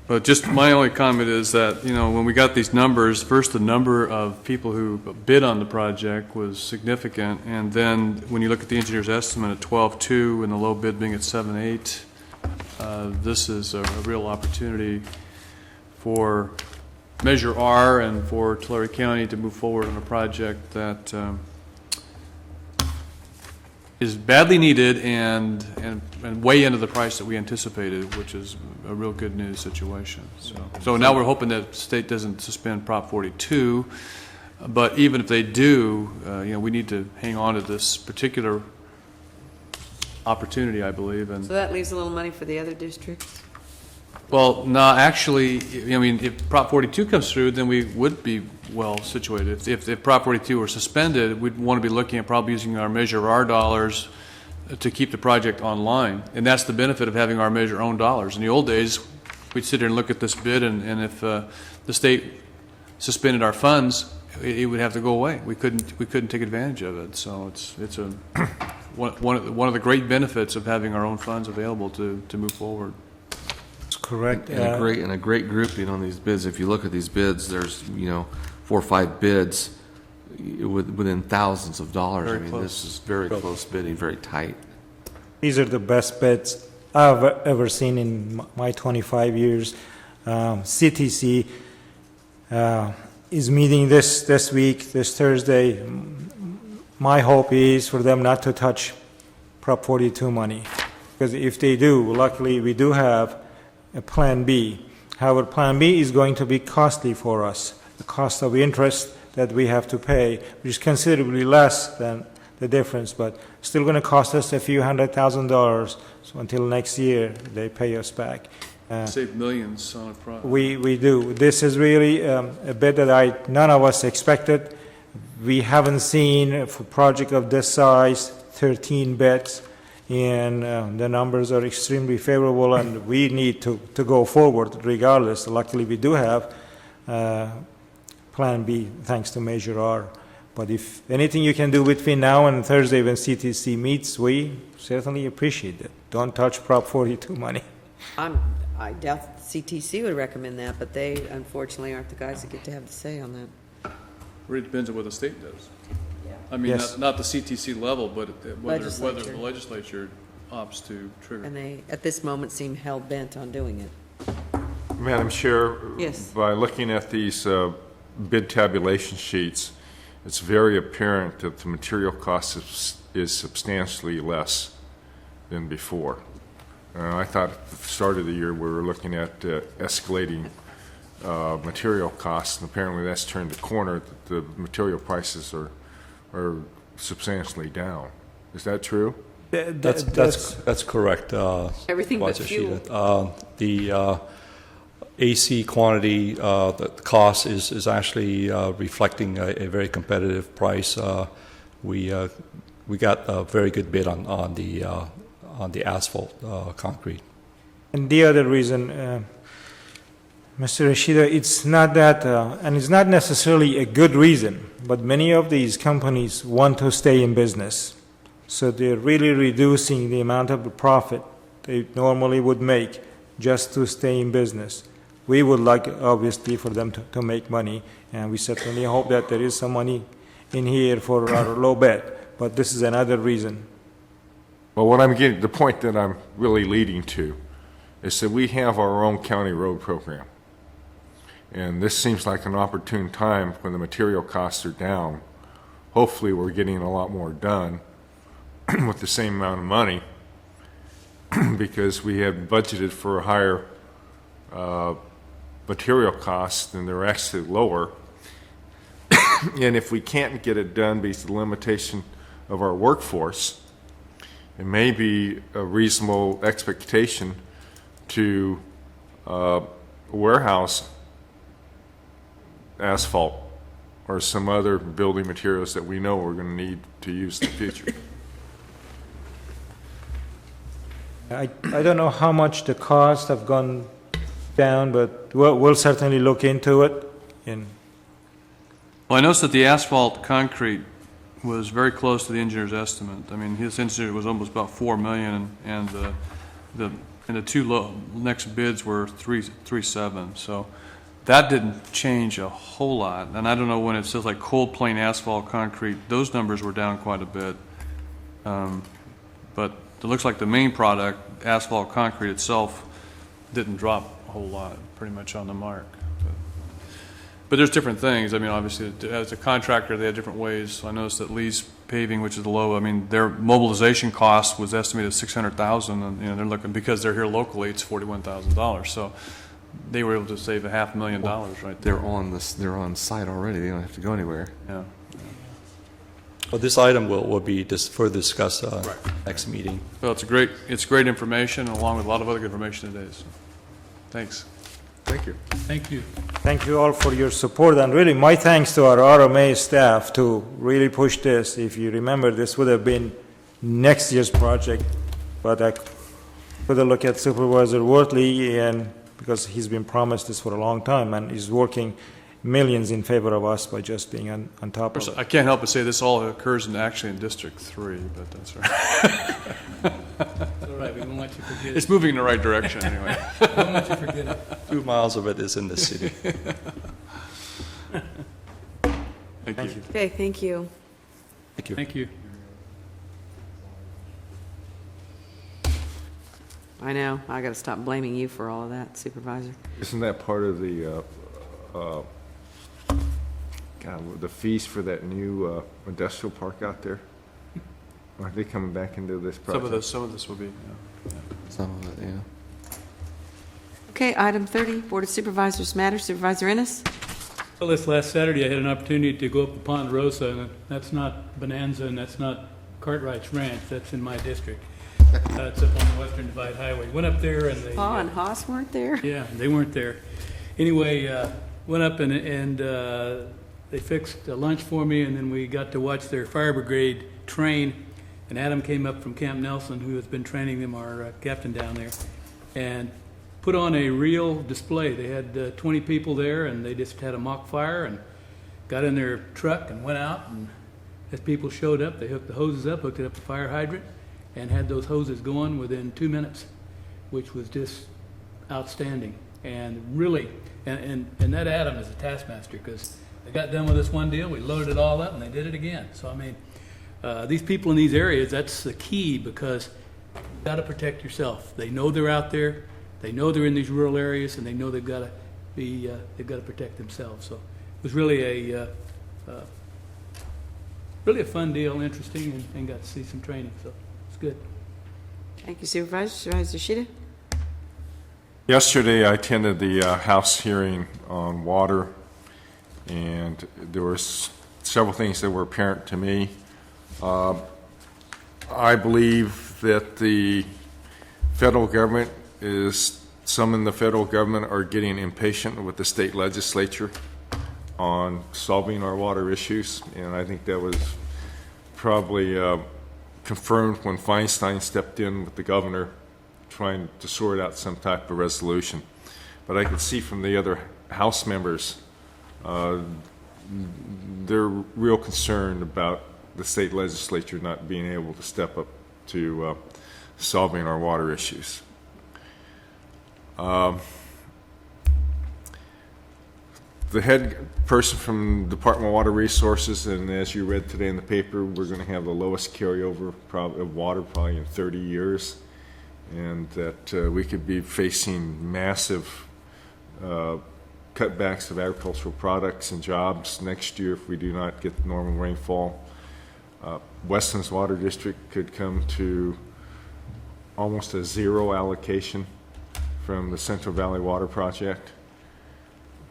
But just my only comment is that, when we got these numbers, first the number of people who bid on the project was significant, and then when you look at the engineer's estimate at 12.2 and the low bid being at 7.8, this is a real opportunity for Measure R and for Tulare County to move forward on a project that is badly needed and way into the price that we anticipated, which is a real good news situation. So now we're hoping that the state doesn't suspend Prop 42, but even if they do, we need to hang on to this particular opportunity, I believe. And So that leaves a little money for the other districts? well, no, actually, if Prop 42 comes through, then we would be well situated. If Prop 42 were suspended, we'd want to be looking at probably using our Measure R dollars to keep the project online. And that's the benefit of having our Measure own dollars. In the old days, we'd sit here and look at this bid, and if the state suspended our funds, it would have to go away. We couldn't take advantage of it. So it's one of the great benefits of having our own funds available to move forward. Correct. And a great grouping on these bids. If you look at these bids, there's 4 or 5 bids within thousands of dollars. Very I mean, close. this is very close bidding, very tight. These are the best bids I've ever seen in my 25 years. CTC is meeting this week, this Thursday. My hope is for them not to touch Prop 42 money, because if they do, luckily we do have a Plan B. However, Plan B is going to be costly for us. The cost of interest that we have to pay, which is considerably less than the difference, but still going to cost us a few $100,000. So until next year, they pay us back. Save millions on a project. We do. This is really a bid that none of us expected. We haven't seen for a project of this size 13 bids, and the numbers are extremely favorable, and we need to go forward regardless. Luckily, we do have Plan B thanks to Measure R. But if anything you can do between now and Thursday when CTC meets, we certainly appreciate it. Don't touch Prop 42 money. I doubt CTC would recommend that, but they unfortunately aren't the guys that get to have the say on that. Really depends on what the state does. I mean, Yes. not the CTC level, but whether Legislature. the legislature opts to trigger. And they, at this moment, seem hell-bent on doing it. Madam Chair? Yes. By looking at these bid tabulation sheets, it's very apparent that the material cost is substantially less than before. I thought at the start of the year we were looking at escalating material costs, and apparently that's turned the corner. The material prices are substantially down. Is that true? That's correct. Everything but Supervisor fuel. Sheeta. The AC quantity, the cost is actually reflecting a very competitive price. We got a very good bid on the asphalt concrete. And the other reason, Mr. Rashida, it's not that, and it's not necessarily a good reason, but many of these companies want to stay in business. So they're really reducing the amount of profit they normally would make just to stay in business. We would like, obviously, for them to make money, and we certainly hope that there is some money in here for our low bid, but this is another reason. Well, what I'm getting, the point that I'm really leading to is that we have our own county road program. And this seems like an opportune time when the material costs are down. Hopefully, we're getting a lot more done with the same amount of money because we had budgeted for a higher material costs and they're actually lower. And if we can't get it done because of the limitation of our workforce, it may be a reasonable expectation to warehouse asphalt or some other building materials that we know we're going to need to use in the future. I don't know how much the costs have gone down, but we'll certainly look into it. And Well, I noticed that the asphalt concrete was very close to the engineer's estimate. I mean, his estimate was almost about $4 million, and the two next bids were 3.7. So that didn't change a whole lot. And I don't know when it says like cold plain asphalt concrete, those numbers were down quite a bit. But it looks like the main product, asphalt concrete itself, didn't drop a whole lot, pretty much on the mark. But there's different things. I mean, obviously, as a contractor, they have different ways. So I noticed that Lee's Paving, which is low, I mean, their mobilization cost was estimated at $600,000, and they're looking, because they're here locally, it's $41,000. So they were able to save $500,000 right there. They're on site already. They don't have to go anywhere. Yeah. Well, this item will be further discussed next meeting. Well, it's great information, along with a lot of other good information today. So, thanks. Thank you. Thank you. thank you all for your support, and really my thanks to our RMA staff to really push this. If you remember, this would have been next year's project, but I put a look at Supervisor Wortley, and because he's been promised this for a long time, and he's working millions in favor of us by just being on top of it. I can't help but say this all occurs actually in District 3, but that's all right. It's all right, we won't let you forget it. It's moving in the right direction anyway. We won't let you forget it. 2 miles of it is in the city. Thank you. Okay, thank you. Thank you. Thank you. I know, I got to stop blaming you for all of that, Supervisor. Isn't that part of the the fees for that new industrial park out there? Are they coming back into this project? Some of this will be, yeah. Some of it, yeah. Okay, item 30, Board of Supervisors matter. Supervisor Ennis? Well, this last Saturday, I had an opportunity to go up to Ponderosa, and that's not Bonanza, and that's not Cartwright's Ranch. That's in my district. It's up on the Western Divide Highway. Went up there, and they... Paul and Haas weren't there? Yeah, they weren't there. Anyway, went up and they fixed a lunch for me, and then we got to watch their fire brigade train. And Adam came up from Camp Nelson, who has been training them, our captain down there, and put on a real display. They had 20 people there, and they just had a mock fire and got in their truck and went out. And as people showed up, they hooked the hoses up, hooked it up to the fire hydrant, and had those hoses going within 2 minutes, which was just outstanding. And really, and that Adam is a taskmaster, because they got done with this one deal, we loaded it all up, and they did it again. So, I mean, these people in these areas, that's the key, because you've got to protect yourself. They know they're out there, they know they're in these rural areas, and they know they've got to be, they've got to protect themselves. So it was really a fun deal, interesting, and got to see some training. So it's good. Thank you, Supervisor. Supervisor Yoshida? Yesterday, I attended the House hearing on water, and there were several things that were apparent to me. I believe that the federal government some in the federal government are getting impatient with the state legislature on solving our water issues, and I think that was probably confirmed when Feinstein stepped in with the governor trying to sort out some type of resolution. But I could see from the other House members, they're real concerned about the state legislature not being able to step up to solving our water issues. the head person from Department of Water Resources, and as you read today in the paper, we're going to have the lowest carryover of water probably in 30 years, and that we could be facing massive cutbacks of agricultural products and jobs next year if we do not get normal rainfall. Weston's Water District could come to almost a zero allocation from the Central Valley Water Project.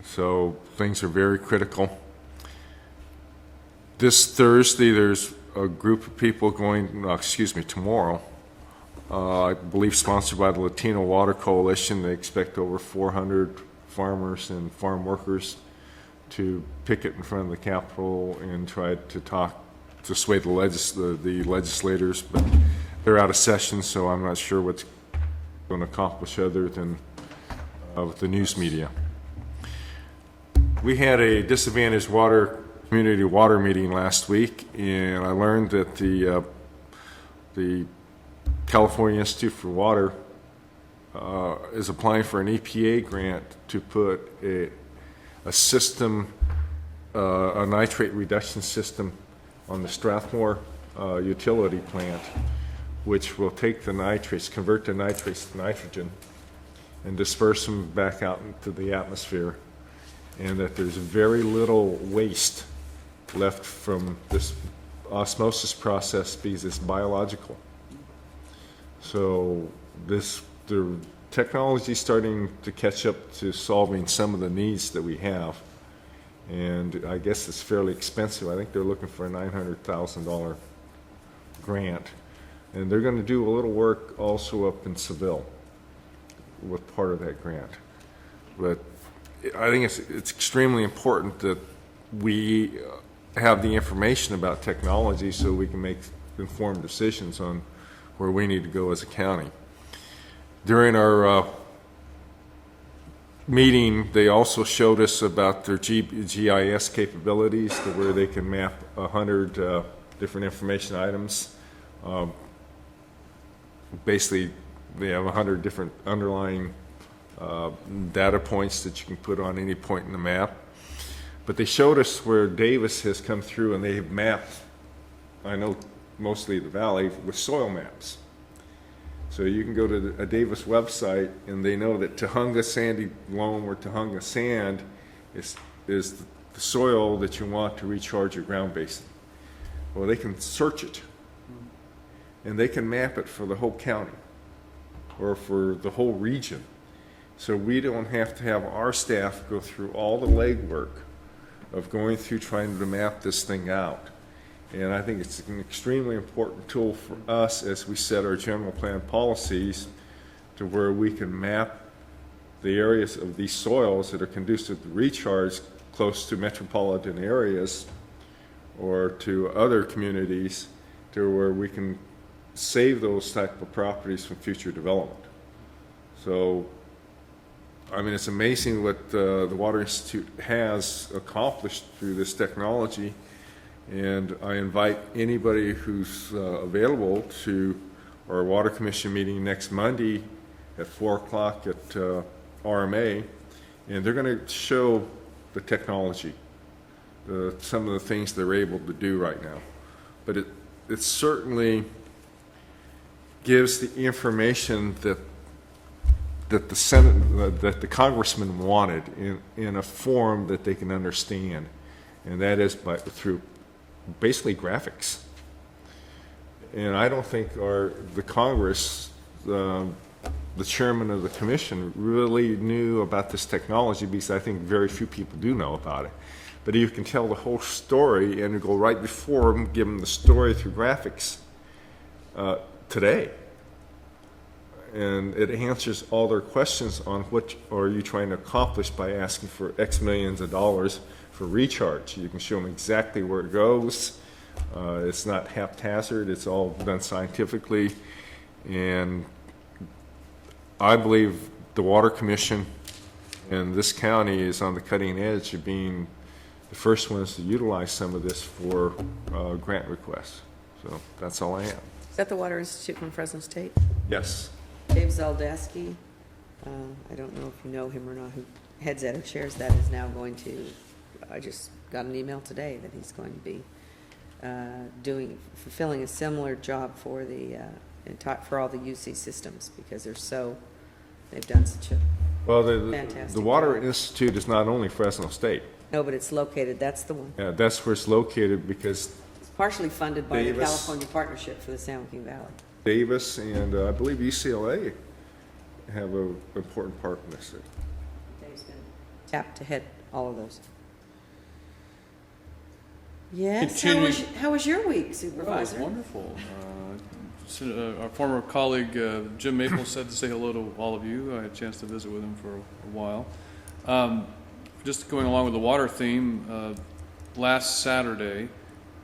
So things are very critical. This Thursday, there's a group of people going, tomorrow, I believe sponsored by the Latino Water Coalition. They expect over 400 farmers and farm workers to picket in front of the Capitol and try to sway the legislators, but they're out of session, so I'm not sure what's going to accomplish other than with the news media. We had a disadvantaged community water meeting last week, and I learned that the California Institute for Water is applying for an EPA grant to put a system, a nitrate reduction system on the Strathmore utility plant, which will take the nitrates, convert the nitrates to nitrogen, and disperse them back out into the atmosphere, and that there's very little waste left from this osmosis process because it's biological. So the technology is starting to catch up to solving some of the needs that we have, and I guess it's fairly expensive. I think they're looking for a $900,000 grant, and they're going to do a little work also up in Seville with part of that grant. But I think it's extremely important that we have the information about technology so we can make informed decisions on where we need to go as a county. During our meeting, they also showed us about their GIS capabilities, to where they can map 100 different information items. Basically, they have 100 different underlying data points that you can put on any point in the map. But they showed us where Davis has come through, and they have mapped, I know mostly the valley, with soil maps. So you can go to a Davis website, and they know that Tahunga sandy loam or Tahunga sand is the soil that you want to recharge your ground basin. Well, they can search it, and they can map it for the whole county or for the whole region. So we don't have to have our staff go through all the legwork of going through trying to map this thing out. And I think it's an extremely important tool for us as we set our general plan policies, to where we can map the areas of these soils that are conducive to recharge close to metropolitan areas or to other communities, to where we can save those type of properties from future development. So, I mean, it's amazing what the Water Institute has accomplished through this technology. And I invite anybody who's available to our Water Commission meeting next Monday at 4 o'clock at RMA, and they're going to show the technology, some of the things they're able to do right now. But it certainly gives the information that the Senate, that the congressman wanted in a form that they can understand, and that is through basically graphics. And I don't think the Congress, the chairman of the commission, really knew about this technology, because I think very few people do know about it. But you can tell the whole story and go right before them, give them the story through graphics today. And it answers all their questions on what are you trying to accomplish by asking for X millions of dollars for recharge. You can show them exactly where it goes. It's not haphazard. It's all done scientifically. And I believe the Water Commission and this county is on the cutting edge of being the first ones to utilize some of this for grant requests. So that's all I have. Is that the Water Institute from Fresno State? Yes. Dave Zaldaski, I don't know if you know him or not, who Headset, who chairs that, is now going to, I just got an email today that he's going to be fulfilling a similar job for the, for all the UC systems, because they've done such a Well, the fantastic Water job. Institute is not only Fresno State. No, but it's located, that's the one. Yeah, that's where it's located because It's partially funded by the Davis. California Partnership for the San Joaquin Valley. Davis and I believe UCLA have an important part in this. Dave's been tapped to head all of those. Yes, how was your week, Supervisor? Oh, it was wonderful. Our former colleague Jim Maple said to say hello to all of you. I had a chance to visit with him for a while. Just going along with the water theme, last Saturday,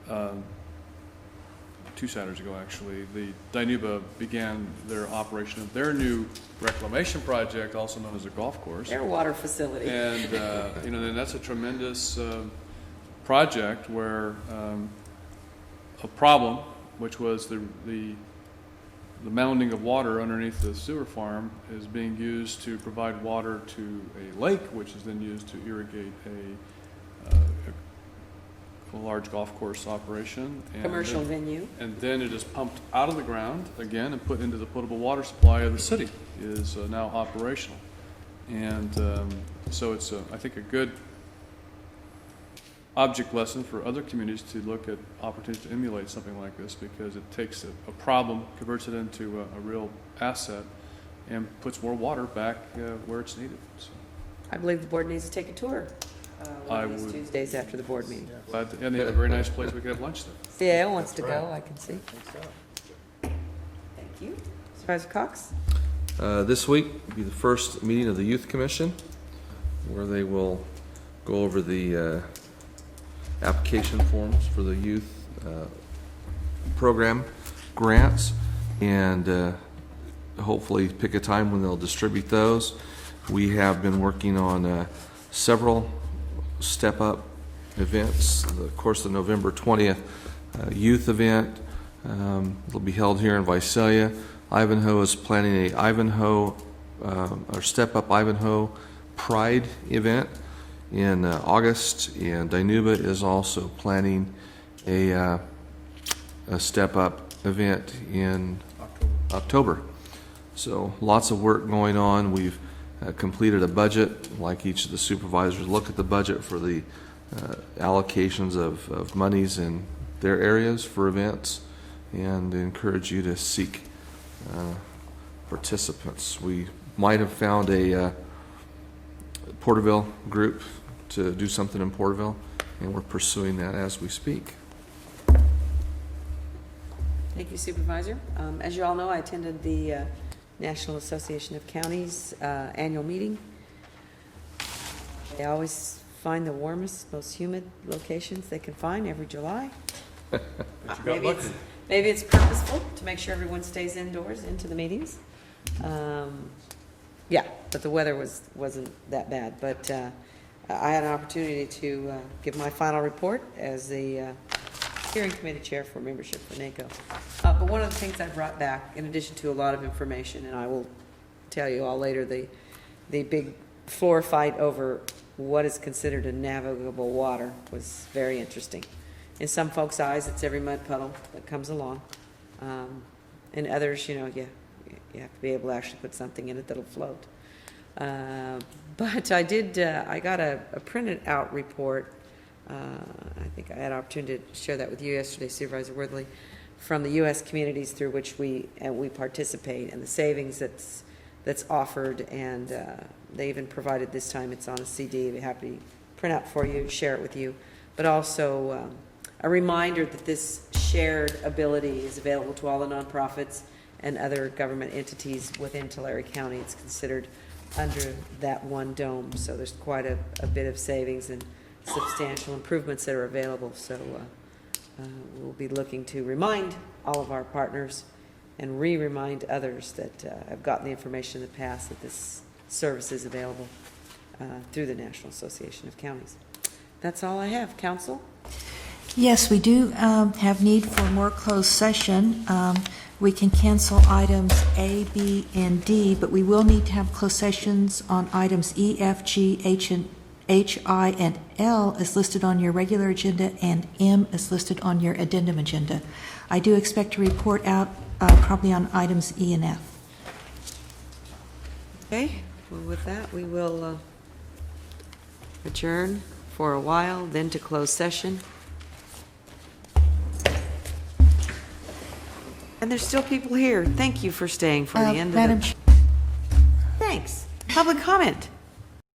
2 Saturdays ago actually, the Dinuba began their operation of their new reclamation project, also known as a golf course. Their water facility. And then that's a tremendous project where a problem, which was the mounding of water underneath the sewer farm, is being used to provide water to a lake, which is then used to irrigate a large golf course operation. And Commercial venue. And then it is pumped out of the ground again and put into the potable water supply of the city, is now operational. And so it's, I think, a good object lesson for other communities to look at opportunities to emulate something like this, because it takes a problem, converts it into a real asset, and puts more water back where it's needed. So I believe the board needs to take a tour one of these would- Tuesdays after the board meeting. And they have a very nice place we could have lunch there. CAO wants to go, I can see. Thank you. Supervisor Cox? This week will be the first meeting of the Youth Commission, where they will go over the application forms for the youth program grants, and hopefully pick a time when they'll distribute those. We have been working on several step-up events. Of course, the November 20th youth event will be held here in Visalia. Ivanhoe is planning or Step-Up Ivanhoe Pride event in August, and Dinuba is also planning a step-up event in October. So lots of work going on. We've completed a budget, like each of the supervisors look at the budget for the allocations of monies in their areas for events, and encourage you to seek participants. We might have found a Porterville group to do something in Porterville, and we're pursuing that as we speak. Thank you, Supervisor. As you all know, I attended the National Association of Counties annual meeting. They always find the warmest, most humid locations they can find every July. Maybe it's purposeful to make sure everyone stays indoors into the meetings. Yeah, but the weather wasn't that bad. But I had an opportunity to give my final report as the steering committee chair for membership for NACO. But one of the things I brought back, in addition to a lot of information, and I will tell you all later, the big floor fight over what is considered a navigable water was very interesting. In some folks' eyes, it's every mud puddle that comes along. In others, you have to be able to actually put something in it that'll float. But I got a printed out report. I think I had an opportunity to share that with you yesterday, Supervisor Worthley, from the U.S. communities through which we participate, and the savings that's offered, and they even provided this time, it's on a CD. I'd be happy to print out for you, share it with you, but also a reminder that this shared ability is available to all the nonprofits and other government entities within Tulare County. It's considered under that one dome, so there's quite a bit of savings and substantial improvements that are available. So we'll be looking to remind all of our partners and remind others that have gotten the information in the past that this service is available through the National Association of Counties. That's all I have. Council? Yes, we do have need for more closed session. We can cancel items A, B, and D, but we will need to have closed sessions on items E, F, G, H, I, and L as listed on your regular agenda, and M as listed on your addendum agenda. I do expect to report out probably on items E and F. Okay, well, with that, we will adjourn for a while, then to close session. And there's still people here. Thank you for staying for the end of Madam the... Thanks. Public comment.